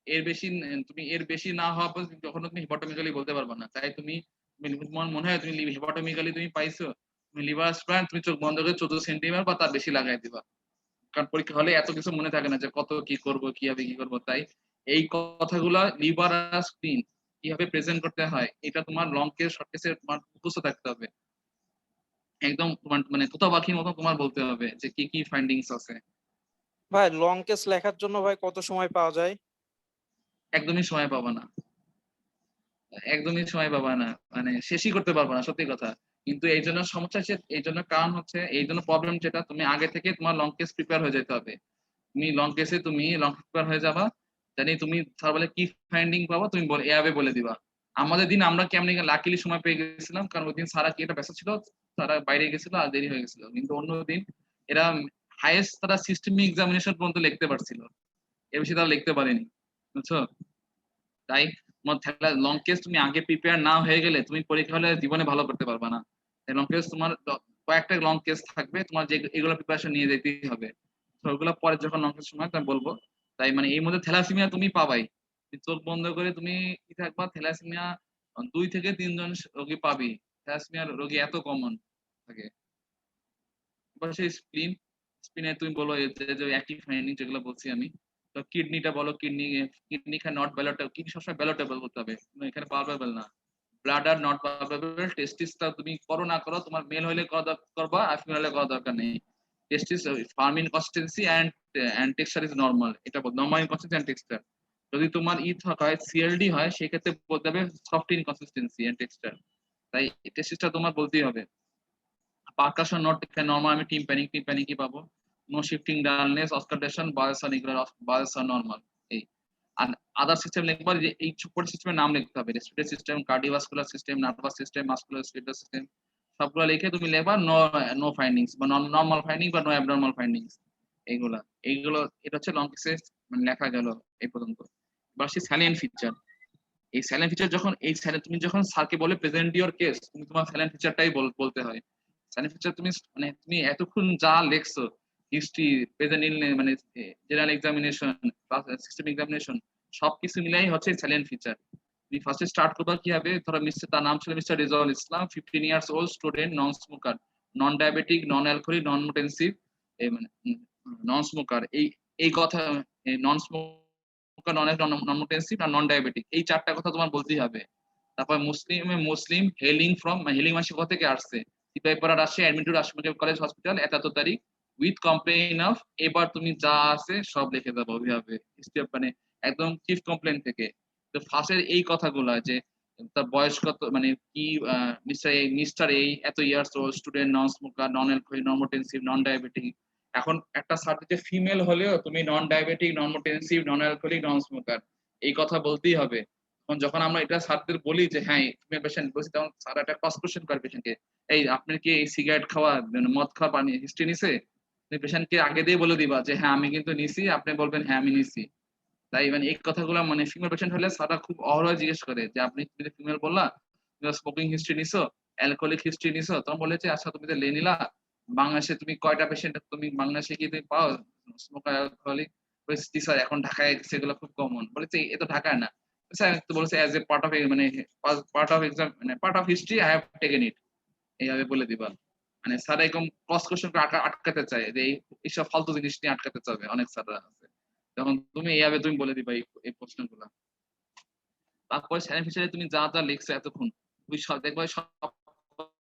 এর বেশি না হওয়া পর্যন্ত যখন তুমি হেপাটোমেগালি বলতে পারবে না। তাই তোমার মনে হয় তুমি হেপাটোমেগালি তুমি পাইছো, তুমি লিভার স্প্যান তুমি চোখ বন্ধ করে 14 সেন্টিমিটার বা তার বেশি লাগাই দিবা, কারণ পরীক্ষা হলে এত কিছু মনে থাকে না যে কত কি করব, কিভাবে কি করব। তাই এই কথাগুলা লিভার আর স্প্লিন কিভাবে প্রেজেন্ট করতে হয় এটা তোমার লং কেস শর্ট কেসে তোমার মুখস্থ থাকতে হবে। একদম তোমার মানে কোথাও বাকির মতো তোমার বলতে হবে যে কি কি ফাইন্ডিংস আছে। ভাই লং কেস লেখার জন্য ভাই কত সময় পাওয়া যায়? একদমই সময় পাবা না, একদমই সময় পাবা না, মানে শেষই করতে পারবো না, সত্যি কথা। কিন্তু এই জন্য সমস্যা হচ্ছে, এই জন্য কারণ হচ্ছে, এই জন্য প্রবলেম যেটা, তুমি আগে থেকে তোমার লং কেস প্রিপেয়ার হয়ে যেতে হবে। তুমি লং প্রিপেয়ার হয়ে যাবা, জানি তুমি স্যার বলে কি ফাইন্ডিং পাবো তুমি এভাবে বলে দিবা। আমাদের দিন আমরা কেমনি লাকিলি সময় পেয়ে গেছিলাম, কারণ ওই দিন সারা কি একটা ব্যস্ত ছিল, সারা বাইরে গেছিল আর দেরি হয়ে গেছিল। কিন্তু অন্য দিন এরা হাইয়েস্ট তারা সিস্টেমিক এক্সামিনেশন পর্যন্ত লিখতে পারছিল, এর বেশি তারা লিখতে পারেনি, বুঝছো? তাই তোমার লং কেস তুমি আগে প্রিপেয়ার না হয়ে গেলে তুমি পরীক্ষা হলে জীবনে ভালো করতে পারবে না। লং কেস তোমার কয়েকটা লং কেস থাকবে, তোমার যে এগুলো প্রিপারেশন নিয়ে যেতেই হবে। তো ওগুলো পরে যখন লং কেস সময় আমি বলবো। তাই মানে এই মধ্যে থ্যালাসেমিয়া তুমি পাবাই, তুমি চোখ বন্ধ করে তুমি কি থাকবা, থ্যালাসেমিয়া 2 থেকে 3 জন রোগী পাবি। থ্যালাসেমিয়ার রোগী এত কমন থাকে। এবার সেই স্পিনে তুমি বলো যে অ্যাক্টিভ ফাইন্ডিং যেগুলো বলছি আমি, তো কিডনিটা বলো, কিডনি ক্যান নট ব্যালটেবল, কিডনি সবসময় ব্যালটেবল হতে হবে, এখানে পালপেবল না। ব্লাডার নট পালপেবল, টেস্টিসটা তুমি করো না করো, তোমার মেল হলে করবা, আর ফিমেল হলে করা দরকার নেই। Testis firm in consistency and texture is normal, এটা নরমাল কনসিস্টেন্সি এন্ড টেক্সচার। যদি তোমার হয় সিএলডি হয়, সেক্ষেত্রে বলতে হবে soft in consistency and texture. তাই টেস্টিসটা তোমার বলতেই হবে। পারকাশন নট নরমাল, আমি টিম প্যানিং কি পাবো, no shifting dullness, auscultation, bowel sound, এগুলো বায়োসন নরমাল। এই আর আদার সিস্টেম লিখবা, যে এই সাপোর্ট সিস্টেমের নাম লিখতে হবে, respiratory system, cardiovascular system, nervous system, muscular skeletal system, সবগুলো লিখে তুমি লিখবা নো ফাইন্ডিংস বা নরমাল ফাইন্ডিং বা নো অ্যাবনর্মাল ফাইন্ডিংস। এইগুলো এটা হচ্ছে লং কেসে মানে লেখা গেল এই পর্যন্ত। এবার সেই স্যালিয়েন্ট ফিচার, এই স্যালিয়েন্ট ফিচার যখন তুমি যখন স্যারকে বলে প্রেজেন্ট ইওর কেস, তুমি তোমার স্যালিয়েন্ট ফিচারটাই বলতে হয়। স্যালিয়েন্ট ফিচার তুমি মানে তুমি এতক্ষণ যা লেখছো, হিস্ট্রি, প্রেজেন্ট মানে জেনারেল এক্সামিনেশন, সিস্টেম এক্সামিনেশন, সবকিছু মিলাই হচ্ছে স্যালিয়েন্ট ফিচার। তুমি ফার্স্টে স্টার্ট করবা কি হবে, ধরো তার নাম ছিল mister Rezaul Islam, 15 years old, student, non smoker, non diabetic, non alcoholic, non normotensive, মানে নন স্মোকার। এই কথা, নন স্মোকার, নন মোটেনসিভ আর নন ডায়াবেটিক, এই 4টা কথা তোমার বলতেই হবে। তারপর মুসলিম, হেলিং মানে কোথা থেকে আসছে, Sipahipara Rajshahi, admit to Rajshahi college hospital, এত তারিখ, উইথ কমপ্লেইন অফ, এবার তুমি যা আছে সব লিখে দেবো ওইভাবে, মানে একদম চিফ কমপ্লেইন থেকে। তো ফার্স্টের এই কথাগুলো যে তার বয়স কত, মানে কি, মিস্টার এই এত years old, student, non smoker, নন অ্যালকোহলিক, নন মোটেনসিভ, নন ডায়াবেটিক। এখন একটা সাবজেক্টে ফিমেল হলেও তুমি নন ডায়াবেটিক, নন মোটেনসিভ, নন অ্যালকোহলিক, নন স্মোকার, এই কথা বলতেই হবে। যখন আমরা এটা স্যারদের বলি যে হ্যাঁ ফিমেল পেশেন্ট বলছি, তখন স্যার একটা ক্রস কোশ্চেন করে পেশেন্টকে, এই আপনার কি এই সিগারেট খাওয়া, মদ খাওয়া, পানি হিস্ট্রি নিছে? তুমি পেশেন্টকে আগে দিয়ে বলে দিবা যে হ্যাঁ আমি কিন্তু নিছি, আপনি বলবেন হ্যাঁ আমি নিছি। তাই মানে এই কথাগুলো মানে ফিমেল পেশেন্ট হলে স্যাররা খুব অহরহ জিজ্ঞেস করে যে আপনি ফিমেল বললা, তুমি স্মোকিং হিস্ট্রি নিছো, অ্যালকোহলিক হিস্ট্রি নিছো, তখন বলেছে আচ্ছা তুমি তো নিলা, বাংলাদেশে তুমি কয়টা পেশেন্ট তুমি বাংলাদেশে কি তুমি পাও স্মোকার, অ্যালকোহলিক? স্যার এখন ঢাকায় সেগুলো খুব কমন। বলেছে এ তো ঢাকায় না। স্যার তো বলেছে অ্যাজ এ পার্ট অফ মানে পার্ট অফ এক্সাম, মানে part of history I have taken ইট, এইভাবে বলে দিবা। মানে স্যার এরকম ক্রস কোশ্চেন আটকাতে চায়, যে এইসব ফালতু জিনিস নিয়ে আটকাতে চাবে অনেক স্যাররা আছে, তখন তুমি এইভাবে তুমি বলে দিবা এই প্রশ্নগুলো। তারপরে স্যালিয়েন্ট ফিচারে তুমি যা যা লিখছো এতক্ষণ, তুমি দেখবা সব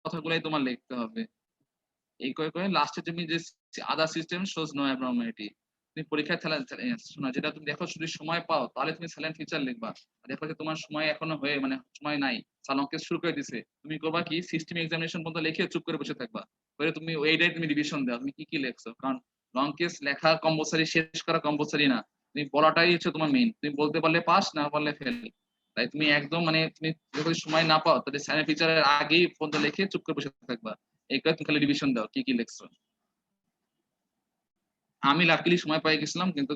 কথাগুলাই তোমার লিখতে হবে। এই করে লাস্টে তুমি যে আদার সিস্টেম শোজ নো অ্যাবনর্মালিটি, তুমি পরীক্ষায় শোনা যেটা তুমি দেখো, যদি সময় পাও তাহলে তুমি স্যালিয়েন্ট ফিচার লিখবা। আর দেখো যে তোমার সময় এখনো হয়ে মানে সময় নাই, লং কেস শুরু করে দিছে, তুমি করবা কি সিস্টেম এক্সামিনেশন পর্যন্ত লিখে চুপ করে বসে থাকবা, পরে তুমি ওইটাই তুমি রিভিশন দাও তুমি কি কি লিখছো। কারণ লং কেস লেখা কম্পালসারি, শেষ করা কম্পালসারি না, তুমি বলাটাই হচ্ছে তোমার মেইন। তুমি বলতে পারলে পাস, না পারলে ফেল। তাই তুমি একদম মানে তুমি যদি সময় না পাও তাহলে স্যালিয়েন্ট ফিচারের আগেই পর্যন্ত লিখে চুপ করে বসে থাকবা, এই করে তুমি খালি রিভিশন দাও কি কি লিখছো। আমি লাকিলি সময় পাই গেছিলাম, কিন্তু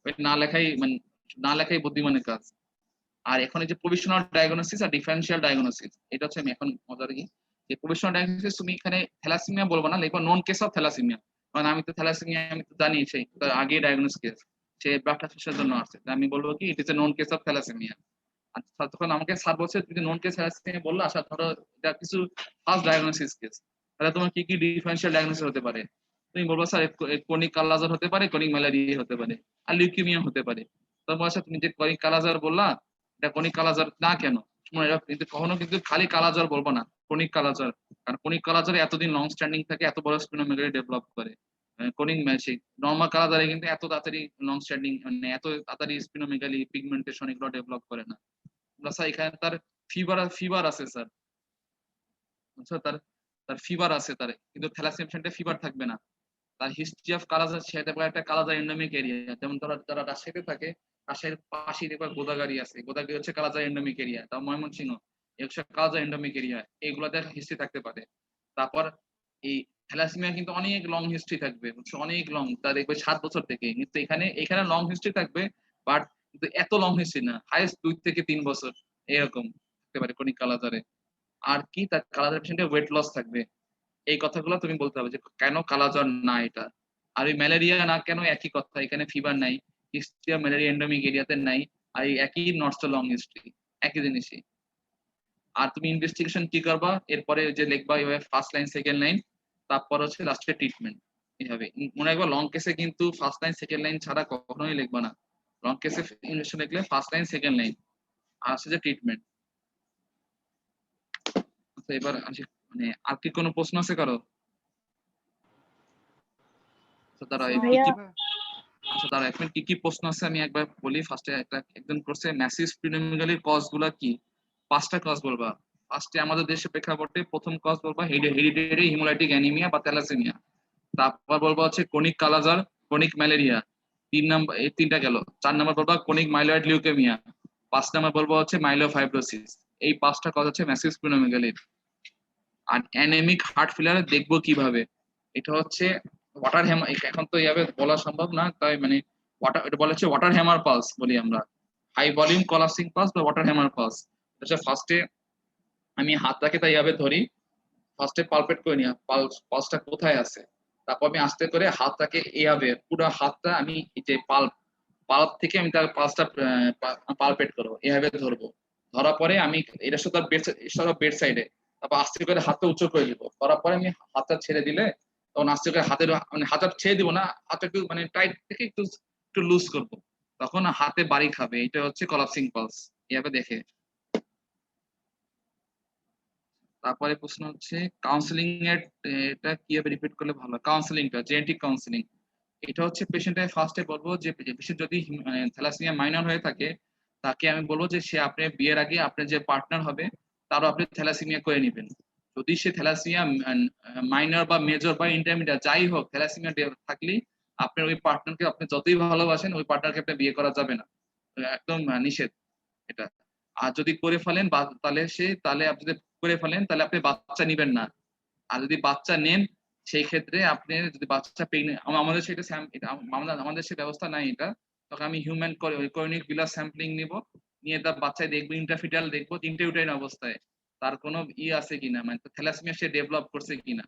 ওই না লেখাই বুদ্ধিমানের কাজ। আর এখন এই যে প্রভিশনাল ডায়াগনোসিস আর ডিফারেনশিয়াল ডায়াগনোসিস, এটা হচ্ছে আমি এখন মজার কি, যে প্রভিশনাল ডায়াগনোসিস তুমি এখানে থ্যালাসেমিয়া বলবো না, লিখবো নন কেস অফ থ্যালাসেমিয়া। কারণ আমি তো থ্যালাসেমিয়া আমি তো জানি সেই তার আগে ডায়াগনোস কেস, সে ব্লাড ট্রান্সফিউশনের জন্য আসছে, আমি বলবো কি it is a known case of thalassaemia. আচ্ছা তখন আমাকে স্যার বলছে তুমি নন কেস থ্যালাসেমিয়া বললো, আচ্ছা ধরো এটা কিছু ফার্স্ট ডায়াগনোসিস কেস, তাহলে তোমার কি কি ডিফারেনশিয়াল ডায়াগনোসিস হতে পারে? তুমি বলবো স্যার ক্রনিক কালাজার হতে পারে, ক্রনিক ম্যালেরিয়া হতে পারে, আর লিউকেমিয়া হতে পারে। তখন আচ্ছা তুমি যে ক্রনিক কালাজার বললা, এটা ক্রনিক কালাজার না কেন? কিন্তু কখনো কিন্তু খালি কালাজ্বর বলবো না, ক্রনিক কালাজ্বর। কারণ ক্রনিক কালাজ্বরে এতদিন লং স্ট্যান্ডিং থাকে, এত বড় স্পিনোমেগালি ডেভেলপ করে। ক্রনিক সেই নরমাল কালাজ্বরে কিন্তু এত তাড়াতাড়ি লং স্ট্যান্ডিং মানে এত তাড়াতাড়ি স্পিনোমেগালি পিগমেন্টেশন এগুলো ডেভেলপ করে না। স্যার এখানে তার ফিভার আছে স্যার, আচ্ছা তার ফিভার আছে তার, কিন্তু থ্যালাসেমিয়া পেশেন্টে ফিভার থাকবে না। তার হিস্ট্রি অফ কালাজার সেটা একটা কালাজার এন্ডেমিক এরিয়া, যেমন যারা রাজশাহীতে থাকে, রাজশাহীর পাশেই দেখবা গোদাগাড়ি আছে, গোদাগাড়ি হচ্ছে কালাজার এন্ডেমিক এরিয়া। তাও ময়মনসিংহ এই হচ্ছে কালাজার এন্ডেমিক এরিয়া, এইগুলোতে হিস্ট্রি থাকতে পারে। তারপর এই থ্যালাসেমিয়া কিন্তু অনেক লং হিস্ট্রি থাকবে, বুঝছো, অনেক লং, তা দেখবে 7 বছর থেকে, কিন্তু এখানে লং হিস্ট্রি থাকবে, বাট কিন্তু এত লং হিস্ট্রি না, হাইয়েস্ট 2 থেকে 3 বছর এরকম থাকতে পারে ক্রনিক কালাজারে। আর কি, তার কালাজার পেশেন্টের ওয়েট লস থাকবে। এই কথাগুলো তুমি বলতে হবে যে কেন কালাজ্বর না এটা। আর ওই ম্যালেরিয়া না কেন, একই কথা, এখানে ফিভার নাই, হিস্ট্রিয়া ম্যালেরিয়া এন্ডেমিক এরিয়াতে নাই, আর এই একই নট সো লং হিস্ট্রি, একই জিনিসই। আর তুমি ইনভেস্টিগেশন কি করবা, এরপরে যে লিখবা এইভাবে ফার্স্ট লাইন সেকেন্ড লাইন, তারপর হচ্ছে লাস্টে ট্রিটমেন্ট, এইভাবে। মনে রাখবা লং কেসে কিন্তু ফার্স্ট লাইন সেকেন্ড লাইন ছাড়া কখনোই লিখবা না। লং কেসে ইনভেস্টিগেশন লিখলে ফার্স্ট লাইন সেকেন্ড লাইন, আর হচ্ছে যে ট্রিটমেন্ট। আচ্ছা এবার আসি, মানে আর কি কোনো প্রশ্ন আছে কারো? আচ্ছা দাঁড়াও, এই কি ভাইয়া কি আচ্ছা দাঁড়াও, এখন কি কি প্রশ্ন আছে আমি একবার বলি। ফার্স্টে একজন করছে ম্যাসিভ স্প্লিনোমেগালির কজ গুলা কি, 5টা কজ বলবা। ফার্স্টে আমাদের দেশের প্রেক্ষাপটে প্রথম কজ বলবা হেরিডিটারি হিমোলাইটিক অ্যানিমিয়া বা থ্যালাসেমিয়া। তারপর বলবা হচ্ছে chronic kala-azar, chronic malaria. 3 number, এই 3টা গেল। 4 নাম্বার বলবা ক্রনিক মাইলয়েড লিউকেমিয়া। 5 নাম্বার বলবা হচ্ছে মাইলোফাইব্রোসিস। এই 5টা কজ হচ্ছে ম্যাসিভ স্প্লিনোমেগালির। আর অ্যানেমিক হার্ট ফেলিয়ার দেখবো কিভাবে, এটা হচ্ছে ওয়াটার হ্যামার, এখন তো এইভাবে বলা সম্ভব না, তাই মানে এটা বলা হচ্ছে ওয়াটার হ্যামার পালস বলি আমরা, হাই ভলিউম কলাপসিং পালস বা ওয়াটার হ্যামার পালস। হচ্ছে ফার্স্টে আমি হাতটাকে তাই এইভাবে ধরি, ফার্স্টে পালপেট করে নিই পালসটা কোথায় আছে, তারপর আমি আস্তে করে হাতটাকে এইভাবে পুরো হাতটা আমি এই যে পাল্প থেকে আমি তার পালসটা পালপেট করবো, এইভাবে ধরবো। ধরার পরে আমি এটা শুধু বেড সাইডে, তারপর আস্তে করে হাতটা উঁচু করে দিব, করার পরে আমি হাতটা ছেড়ে দিলে তখন আস্তে করে হাতের মানে হাতটা ছেড়ে দিব না, হাতটা একটু মানে টাইট থেকে একটু একটু লুজ করবো, তখন হাতে বাড়ি খাবে। এটা হচ্ছে কলাপসিং পালস, এইভাবে দেখে। তারপরে প্রশ্ন হচ্ছে কাউন্সিলিং এর, এটা কিভাবে রিপিট করলে ভালো, কাউন্সিলিংটা জেনেটিক কাউন্সিলিং। এটা হচ্ছে পেশেন্টের ফার্স্টে বলবো যে পেশেন্ট যদি থ্যালাসেমিয়া মাইনর হয়ে থাকে, তাকে আমি বলবো যে সে আপনি বিয়ের আগে আপনার যে পার্টনার হবে তারও আপনি থ্যালাসেমিয়া করে নেবেন। যদি সে থ্যালাসেমিয়া মাইনর বা মেজর বা ইন্টারমিডিয়েট যাই হোক, থ্যালাসেমিয়া থাকলেই আপনার ওই পার্টনারকে আপনি যতই ভালোবাসেন ওই পার্টনারকে আপনি বিয়ে করা যাবে না, একদম নিষেধ এটা। আর যদি করে ফেলেন তাহলে আপনি যদি করে ফেলেন তাহলে আপনি বাচ্চা নিবেন না। আর যদি বাচ্চা নেন সেই ক্ষেত্রে আপনি যদি বাচ্চা আমাদের সেটা আমাদের সে ব্যবস্থা নাই এটা, তখন আমি হিউম্যান কর্নিক বিলাস স্যাম্পলিং নিব, নিয়ে তার বাচ্চায় দেখবো, ইন্টারফিটাল দেখবো, ইন্টারইউটাইন অবস্থায় তার কোনো আছে কিনা, মানে থ্যালাসেমিয়া সে ডেভেলপ করছে কিনা।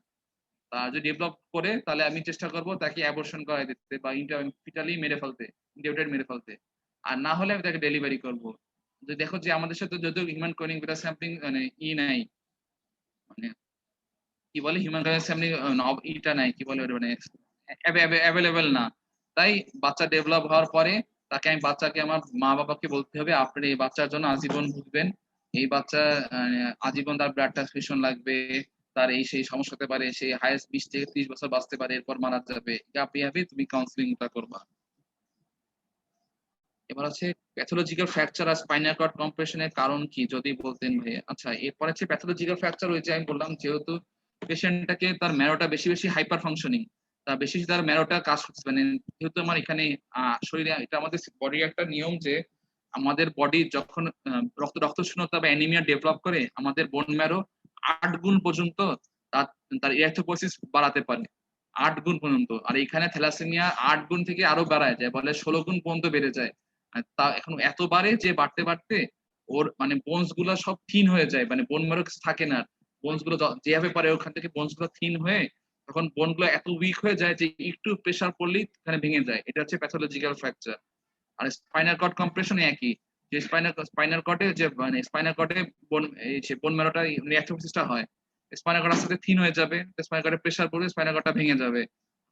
তা যদি ডেভেলপ করে তাহলে আমি চেষ্টা করব তাকে অ্যাবর্শন করাই দিতে বা ইন্টারফিটালি মেরে ফেলতে, ইন্টারইউটাইন মেরে ফেলতে। আর না হলে আমি তাকে ডেলিভারি করব। যদি দেখো যে আমাদের সাথে যদিও হিউম্যান কর্নিক বিলাস স্যাম্পলিং মানে নাই, মানে কি বলে হিউম্যান ফ্যামিলি ইটা নাই, কি বলে মানে অ্যাভেলেবেল না, তাই বাচ্চা ডেভেলপ হওয়ার পরে তাকে আমি বাচ্চাকে আমার মা বাবাকে বলতে হবে আপনি এই বাচ্চার জন্য আজীবন ভুগবেন, এই বাচ্চা আজীবন তার ব্লাড ট্রান্সফিউশন লাগবে, তার এই সেই সমস্যা হতে পারে, সেই হাইয়েস্ট 20 থেকে 30 বছর বাঁচতে পারে, এরপর মারা যাবে, আপনি তুমি কাউন্সিলিংটা করবা। এবার হচ্ছে প্যাথোলজিক্যাল ফ্র্যাকচার আর স্পাইনাল কর্ড কম্প্রেশনের কারণ কি যদি বলতেন ভাই। আচ্ছা এরপর হচ্ছে প্যাথোলজিক্যাল ফ্র্যাকচার, ওই যে আমি বললাম যেহেতু পেশেন্টটাকে তার ম্যারোটা বেশি বেশি হাইপার ফাংশনিং, তার বেশি তার ম্যারোটা কাজ করছে, মানে যেহেতু আমার এখানে শরীরে এটা আমাদের বডির একটা নিয়ম যে আমাদের বডি যখন রক্ত শূন্যতা বা অ্যানিমিয়া ডেভেলপ করে আমাদের বোন ম্যারো 8 গুণ পর্যন্ত তার ইরিথ্রোপোয়েসিস বাড়াতে পারে, 8 গুণ পর্যন্ত। আর এখানে থ্যালাসেমিয়া 8 গুণ থেকে আরো বাড়ায় যায়, বলে 16 গুণ পর্যন্ত বেড়ে যায়। তা এখন এত বাড়ে যে বাড়তে বাড়তে ওর মানে বোনস গুলো সব থিন হয়ে যায়, মানে বোন ম্যারো কিছু থাকে না, বোনস গুলো যেভাবে পারে ওখান থেকে বোনস গুলো থিন হয়ে তখন বোন গুলো এত উইক হয়ে যায় যে একটু প্রেসার পড়লেই এখানে ভেঙে যায়। এটা হচ্ছে প্যাথোলজিক্যাল ফ্র্যাকচার। আর স্পাইনাল কর্ড কম্প্রেশন একই, যে স্পাইনাল কর্ডে যে মানে স্পাইনাল কর্ডে বোন ম্যারোটা রিঅ্যাক্টিভিটিসটা হয়, স্পাইনাল কর্ড আস্তে থিন হয়ে যাবে, স্পাইনাল কর্ডে প্রেসার পড়বে, স্পাইনাল কর্ডটা ভেঙে যাবে,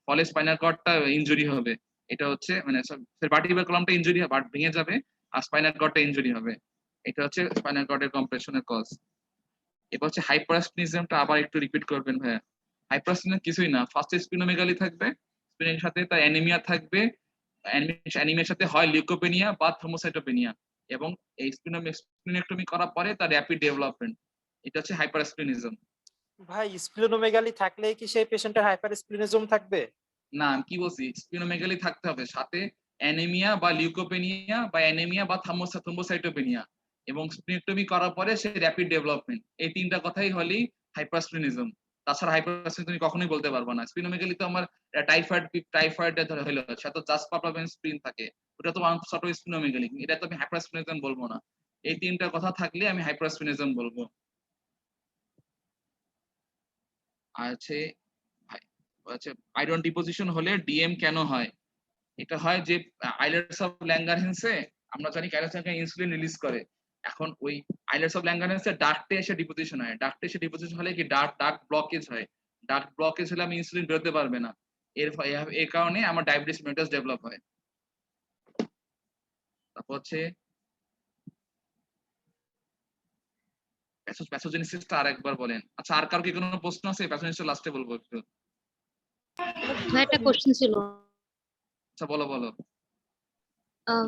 ফলে স্পাইনাল কর্ডটা ইনজুরি হবে। এটা হচ্ছে মানে ভার্টিব্রাল কলামটা ইনজুরি ভেঙে যাবে আর স্পাইনাল কর্ডটা ইনজুরি হবে। এটা হচ্ছে স্পাইনাল কর্ডের কম্প্রেশনের কজ। এবার হচ্ছে হাইপারস্পিনিজমটা আবার একটু রিপিট করবেন ভাইয়া। হাইপারস্পিনিজম কিছুই না, ফার্স্টে স্পিনোমেগালি থাকবে, স্পিনের সাথে তার অ্যানিমিয়া থাকবে, অ্যানিমিয়ার সাথে হয় লিউকোপেনিয়া বা থ্রোম্বোসাইটোপেনিয়া, এবং এই স্পিনোনেক্টমি করার পরে তার র‍্যাপিড ডেভেলপমেন্ট। এটা হচ্ছে হাইপারস্পিনিজম। ভাই স্প্লেনোমেগালি থাকলে কি সেই পেশেন্টের হাইপারস্প্লেনিজম থাকবে? না আমি কি বলছি, স্পিনোমেগালি থাকতে হবে, সাথে অ্যানিমিয়া বা লিউকোপেনিয়া বা অ্যানিমিয়া বা থ্রোম্বোসাইটোপেনিয়া, এবং স্প্লিনোটমি করার পরে সে র‍্যাপিড ডেভেলপমেন্ট, এই 3টা কথাই হলেই হাইপারস্প্লেনিজম। তাছাড়া হাইপারস্পিন তুমি কখনোই বলতে পারবে না। স্পিনোমেগালি তো আমার টাইফয়েড ধরে হইলো, সে তো জাস্ট পাপাভেন স্প্রিন থাকে, ওটা তো ওয়ান সর্ট অফ স্পিনোমেগালি, এটা তো আমি হাইপারস্পিনিজম বলবো না। এই তিনটা কথা থাকলে আমি হাইপারস্পিনিজম বলবো। আর হচ্ছে আয়রন ডিপোজিশন হলে ডিএম কেন হয়? এটা হয় যে আইলেটস অফ ল্যাঙ্গারহ্যান্সে আমরা জানি ক্যারোটিন ইনসুলিন রিলিজ করে। এখন ওই আইলেটস অফ ল্যাঙ্গারহ্যান্সে ডাক্টে এসে ডিপোজিশন হয়, ডাক্টে এসে ডিপোজিশন হলে কি ডাক্ট ব্লকেজ হয়, ডাক্ট ব্লকেজ হলে আমি ইনসুলিন বেরোতে পারবে না, এর কারণে আমার ডায়াবেটিস মেলিটাস ডেভেলপ হয়। তারপর হচ্ছে প্যাথোজেনেসিসটা আরেকবার বলেন। আচ্ছা, আর কারো কি কোনো প্রশ্ন আছে? প্যাথোজেনেসিস লাস্টে বলবো একটু। ভাই একটা কোশ্চেন ছিল। আচ্ছা বলো।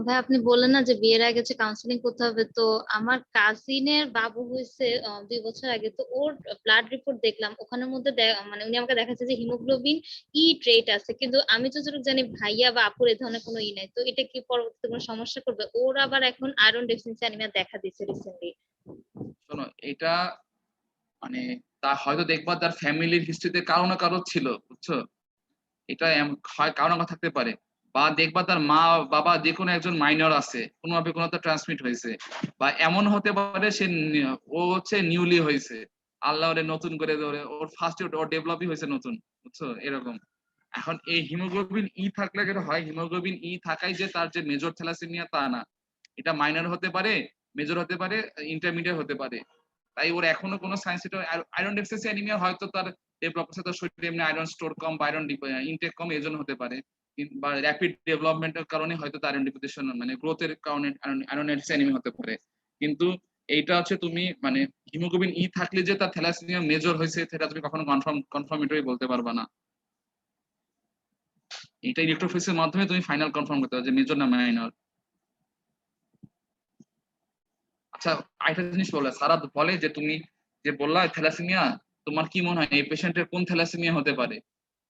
ভাই আপনি বললেন না যে বিয়ের আগে যে কাউন্সিলিং করতে হবে, তো আমার কাজিনের বাবু হয়েছে 2 বছর আগে, তো ওর ব্লাড রিপোর্ট দেখলাম, ওখানের মধ্যে মানে উনি আমাকে দেখাচ্ছে যে হিমোগ্লোবিন ই ট্রেট আছে, কিন্তু আমি যতটুকু জানি ভাইয়া বা আপুর এই ধরনের কোনো ই নাই, তো এটা কি পরবর্তীতে কোনো সমস্যা করবে? ওর আবার এখন আয়রন ডেফিসিয়েন্সি অ্যানিমিয়া দেখা দিচ্ছে রিসেন্টলি। শোনো, এটা মানে তা হয়তো দেখবা তার ফ্যামিলির হিস্ট্রিতে কারো না কারো ছিল, বুঝছো? এটা হয় কারো না কারো থাকতে পারে, বা দেখবা তার মা বাবা যে কোনো একজন মাইনর আছে, কোনোভাবে কোনো ট্রান্সমিট হয়েছে, বা এমন হতে পারে সে ও হচ্ছে নিউলি হয়েছে, আল্লাহ ওরে নতুন করে ধরে ওর ফার্স্ট ওর ডেভেলপই হয়েছে নতুন, বুঝছো? এরকম। এখন এই হিমোগ্লোবিন ই থাকলে যেটা হয়, হিমোগ্লোবিন ই থাকাই যে তার যে মেজর থ্যালাসেমিয়া তা না, এটা মাইনর হতে পারে, মেজর হতে পারে, ইন্টারমিডিয়েট হতে পারে। তাই ওর এখনো কোনো সায়েন্স, আয়রন ডেফিসিয়েন্সি অ্যানিমিয়া হয়তো তার ডেভেলপ হচ্ছে, তার শরীরে এমনি আয়রন স্টোর কম বা আয়রন ইনটেক কম, এই জন্য হতে পারে, বা র্যাপিড ডেভেলপমেন্টের কারণে হয়তো তার আয়রন ডিপোজিশন মানে গ্রোথের কারণে আয়রন ডেফিসিয়েন্সি অ্যানিমিয়া হতে পারে। কিন্তু এইটা হচ্ছে তুমি মানে হিমোগ্লোবিন ই থাকলে যে তার থ্যালাসেমিয়া মেজর হয়েছে সেটা তুমি কখনো কনফার্মেটরি বলতে পারবা না। এটা ইলেকট্রোফোরেসিসের মাধ্যমে তুমি ফাইনাল কনফার্ম করতে পারো যে মেজর না মাইনর। আচ্ছা, আরেকটা জিনিস বলে, সারা বলে যে তুমি যে বললা থ্যালাসেমিয়া, তোমার কি মনে হয় এই পেশেন্টের কোন থ্যালাসেমিয়া হতে পারে?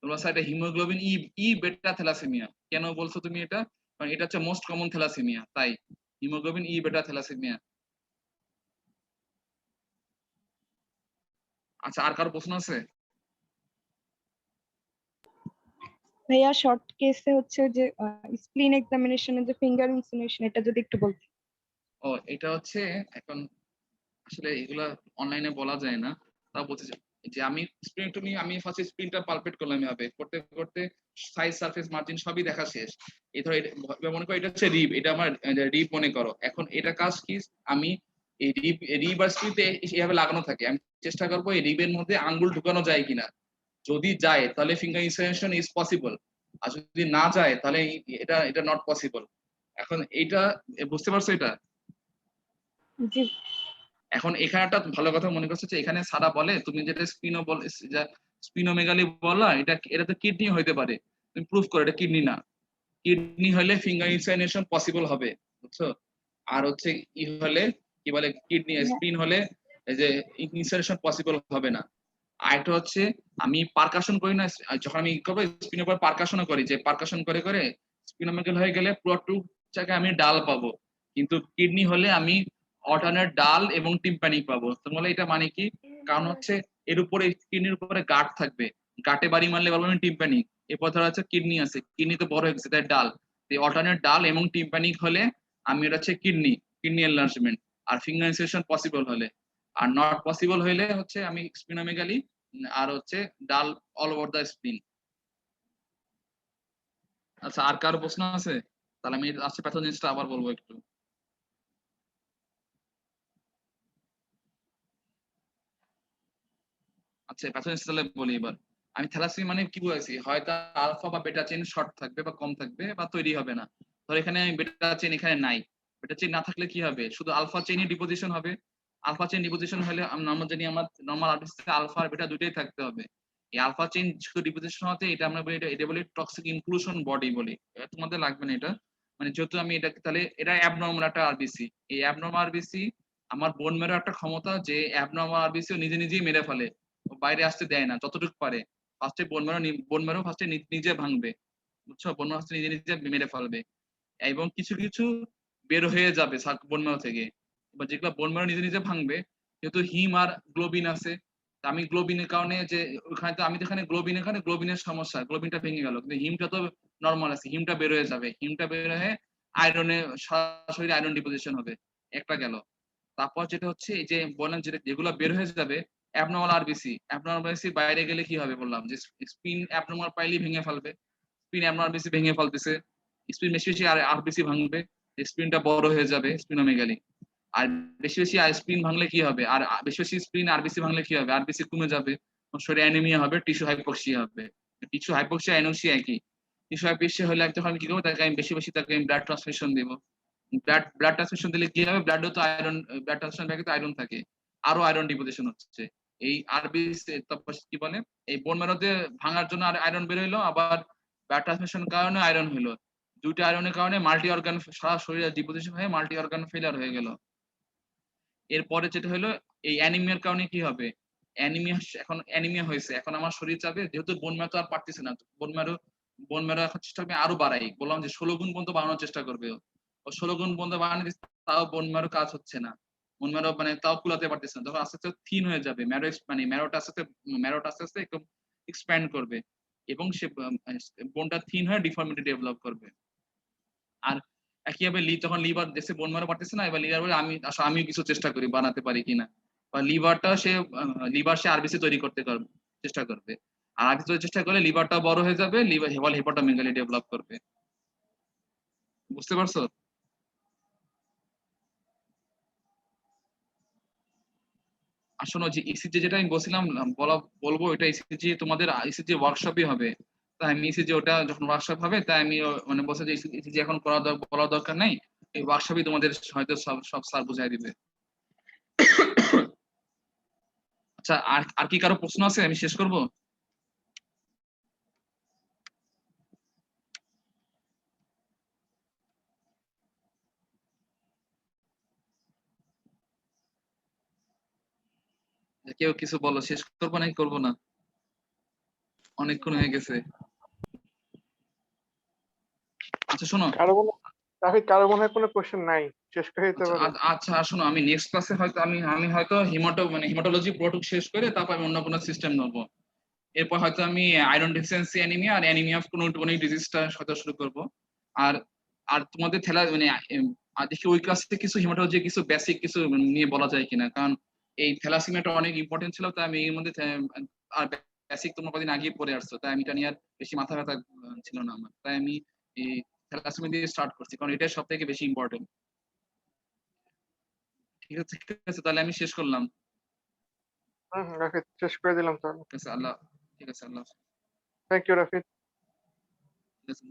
তোমরা স্যার এটা হিমোগ্লোবিন ই ই বেটা থ্যালাসেমিয়া কেন বলছো তুমি এটা? কারণ এটা হচ্ছে মোস্ট কমন থ্যালাসেমিয়া, তাই হিমোগ্লোবিন ই বেটা থ্যালাসেমিয়া। আচ্ছা, আর কারো প্রশ্ন আছে? ভাইয়া শর্ট কেসে হচ্ছে যে স্প্লিন এক্সামিনেশনের যে ফিঙ্গার ইনসিনেশন এটা যদি একটু বলতেন। ও, এটা হচ্ছে এখন আসলে এগুলা অনলাইনে বলা যায় না, তা বলতে চাই যে আমি স্প্রিনটমি আমি ফার্স্ট স্প্রিনটা পালপেট করলাম, এভাবে করতে করতে সাইজ সারফেস মার্জিন সবই দেখা শেষ। এই ধরো মনে করো এটা হচ্ছে রিব, এটা আমার রিব মনে করো। এখন এটা কাজ কি, আমি এই রিব আর স্প্রিনতে এইভাবে লাগানো থাকে, আমি চেষ্টা করবো এই রিবের মধ্যে আঙ্গুল ঢুকানো যায় কিনা। যদি যায় তাহলে ফিঙ্গার ইনসার্শন ইজ পসিবল, আর যদি না যায় তাহলে এটা নট পসিবল। এখন এইটা বুঝতে পারছো এটা? জি। এখন এখানে একটা ভালো কথা মনে করছে যে এখানে সারা বলে তুমি যেটা স্পিনোমেগালি বললা, এটা তো কিডনি হইতে পারে, তুমি প্রুফ করো এটা কিডনি না। কিডনি হলে ফিঙ্গার ইনসাইনেশন পসিবল হবে, বুঝছো? আর হচ্ছে ই হলে কি বলে কিডনি স্পিন হলে এই যে ইনসাইনেশন পসিবল হবে না। আর একটা হচ্ছে আমি পারকাশন করি না, যখন আমি করবো স্পিনের উপর পারকাশনও করি, যে পারকাশন করে করে স্পিনোমেগাল হয়ে গেলে পুরো টুক জায়গায় আমি ডাল পাবো, কিন্তু কিডনি হলে আমি অল্টারনেট ডাল এবং টিম্পানি পাবো। তাহলে এটা মানে কি? কারণ হচ্ছে এর উপরে কিডনির উপরে গাঁট থাকবে, গাঁটে বাড়ি মারলে বলবো আমি টিম্পানি, এরপর ধরা হচ্ছে কিডনি আছে, কিডনি তো বড় হয়ে গেছে তাই ডাল, এই অল্টারনেট ডাল এবং টিম্পানিক হলে আমি এটা হচ্ছে কিডনি এনলার্জমেন্ট। আর ফিঙ্গার ইনসার্শন পসিবল হলে, আর নট পসিবল হইলে হচ্ছে আমি স্পিনোমেগালি আর হচ্ছে ডাল অল ওভার দা স্পিন। আচ্ছা, আর কারো প্রশ্ন আছে? তাহলে আমি আজকে প্যাথোজেনেসিসটা আবার বলবো একটু। আচ্ছা, প্যাথোজেনেসিস তাহলে বলি এবার। আমি থ্যালাসেমিয়া মানে কি বলেছি, হয়তো আলফা বা বেটা চেইন শর্ট থাকবে বা কম থাকবে বা তৈরি হবে না। ধর এখানে বেটা চেইন এখানে নাই, বেটা চেইন না থাকলে কি হবে, শুধু আলফা চেইনই ডিপোজিশন হবে। আলফা চেইন ডিপোজিশন হলে আমরা জানি আমার নরমাল আরবিসিতে আলফা আর বেটা দুটোই থাকতে হবে। এই আলফা চেইন শুধু ডিপোজিশন হতে এটা আমরা বলি, এটা বলি টক্সিক ইনক্লুশন বডি বলি। তোমাদের লাগবে না এটা, মানে যেহেতু আমি এটা তাহলে এটা অ্যাবনর্মাল একটা আরবিসি। এই অ্যাবনর্মাল আরবিসি আমার বোন মেরো একটা ক্ষমতা, যে অ্যাবনর্মাল আরবিসি নিজে নিজেই মেরে ফেলে, বাইরে আসতে দেয় না যতটুকু পারে। ফার্স্টে বোন মেরো ফার্স্টে নিজে ভাঙবে, বুঝছো? বোন মেরো নিজে নিজে মেরে ফেলবে, এবং কিছু কিছু বের হয়ে যাবে বোন মেরো থেকে। এবার যেগুলো বোন মেরো নিজে নিজে ভাঙবে, যেহেতু হিম আর গ্লোবিন আছে, আমি গ্লোবিনের কারণে যে ওখানে তো আমি তো এখানে গ্লোবিনের সমস্যা, গ্লোবিনটা ভেঙে গেল, কিন্তু হিমটা তো নর্মাল আছে, হিমটা বের হয়ে যাবে, হিমটা বের হয়ে আয়রনে সরাসরি আয়রন ডিপোজিশন হবে, একটা গেল। তারপর যেটা হচ্ছে এই যে বললাম যেগুলো বের হয়ে যাবে অ্যাবনর্মাল আরবিসি বাইরে গেলে কি হবে বললাম যে স্পিন অ্যাবনর্মাল পাইলে ভেঙে ফেলবে, স্পিন অ্যাবনর্মাল ভেঙে ফেলতেছে, স্পিন বেশি বেশি আর আরবিসি ভাঙবে, স্পিনটা বড় হয়ে যাবে স্পিনোমেগালি। আর বেশি বেশি স্পিন ভাঙলে কি হবে, আর বেশি বেশি স্পিন আরবিসি ভাঙলে কি হবে, আরবিসি কমে যাবে, শরীরে অ্যানিমিয়া হবে, টিস্যু হাইপক্সিয়া হবে। টিস্যু হাইপক্সিয়া অ্যানোক্সিয়া একই। টিস্যু হাইপক্সিয়া হলে তখন আমি কি করবো, তাকে আমি বেশি বেশি তাকে ব্লাড ট্রান্সফিউশন দিব। ব্লাড ট্রান্সফিউশন দিলে কি হবে, ব্লাডে তো আয়রন, ব্লাড ট্রান্সফিউশন ব্যাগে তো আয়রন থাকে, আরো আয়রন ডিপোজিশন হচ্ছে। এই আরবিসি তারপর কি বলে এই বোন ম্যারোতে ভাঙার জন্য আর আয়রন বের হইলো, আবার ব্লাড ট্রান্সফিউশন কারণে আয়রন হইলো, দুইটা আয়রনের কারণে মাল্টি অর্গান সারা শরীরে ডিপোজিশন হয়ে মাল্টি অর্গান ফেলিয়ার হয়ে গেল। এরপরে যেটা হলো এই অ্যানিমিয়ার কারণে কি হবে, এখন অ্যানিমিয়া হয়েছে, এখন আমার শরীর চাবে, যেহেতু বোন ম্যারো তো আর পারতেছে না, বোন ম্যারো এখন চেষ্টা করবে আরো বাড়াই, বললাম যে 16 গুণ পর্যন্ত বাড়ানোর চেষ্টা করবে ও 16 গুণ পর্যন্ত বাড়ানো দিচ্ছে, তাও বোন ম্যারো কাজ হচ্ছে না, বোন ম্যারো মানে তাও কুলাতে পারতেছে না, তখন আস্তে আস্তে থিন হয়ে যাবে, ম্যারোটা আস্তে আস্তে একদম এক্সপ্যান্ড করবে এবং সে বোনটা থিন হয়ে ডিফর্মিটি ডেভেলপ করবে। আর একইভাবে তখন লিভার দেশে বোন ম্যারো পারতেছে না, এবার লিভার বলে আমি কিছু চেষ্টা করি বানাতে পারি কিনা, বা লিভার সে আরবিসি তৈরি করতে চেষ্টা করবে, আর আরবিসি তৈরি চেষ্টা করলে লিভারটা বড় হয়ে যাবে, লিভার হেপাটোমেগালি ডেভেলপ করবে। বুঝতে পারছো? আসলে যে ইসিজি যেটা আমি বলছিলাম বলবো, এটা ইসিজি তোমাদের ইসিজি ওয়ার্কশপই হবে, তাই আমি ইসিজি ওটা যখন ওয়ার্কশপ হবে তাই আমি মানে বলছি যে ইসিজি এখন বলার দরকার নাই, এই ওয়ার্কশপই তোমাদের হয়তো সব স্যার বুঝাই দিবে। আচ্ছা, আর কি কারো প্রশ্ন আছে, আমি শেষ করব? কেউ কিছু বলো, শেষ করবো নাকি করবো না, অনেকক্ষণ হয়ে গেছে। আচ্ছা শোনো, রাফিদ কারো মনে হয় কোনো কোশ্চেন নাই, শেষ করে দিতে পারো। আচ্ছা শোনো, আমি নেক্সট ক্লাসে হয়তো আমি হয়তো হিমাটোলজি প্রোটুক শেষ করে তারপর আমি অন্য কোনো সিস্টেম নেবো, এরপর হয়তো আমি আয়রন ডেফিসিয়েন্সি অ্যানিমিয়া আর অ্যানিমিয়া অফ ক্রনিক ডিজিজটা হয়তো শুরু করব। আর আর তোমাদের দেখি ওই ক্লাসে কিছু হিমাটোলজি কিছু বেসিক কিছু নিয়ে বলা যায় কিনা, কারণ এই থ্যালাসেমিয়াটা অনেক ইম্পর্টেন্ট ছিল, তাই আমি এর মধ্যে আর বেসিক তোমরা কদিন আগে পড়ে আসছো, তাই আমি এটা নিয়ে আর বেশি মাথা ব্যথা ছিল না আমার, তাই আমি এই থ্যালাসেমিয়া দিয়ে স্টার্ট করছি, কারণ এটাই সব থেকে বেশি ইম্পর্টেন্ট। ঠিক আছে, তাহলে আমি শেষ করলাম। রাফিদ শেষ করে দিলাম তাহলে। ঠিক আছে, আল্লাহ। Thank you Rafid. ঠিক আছে।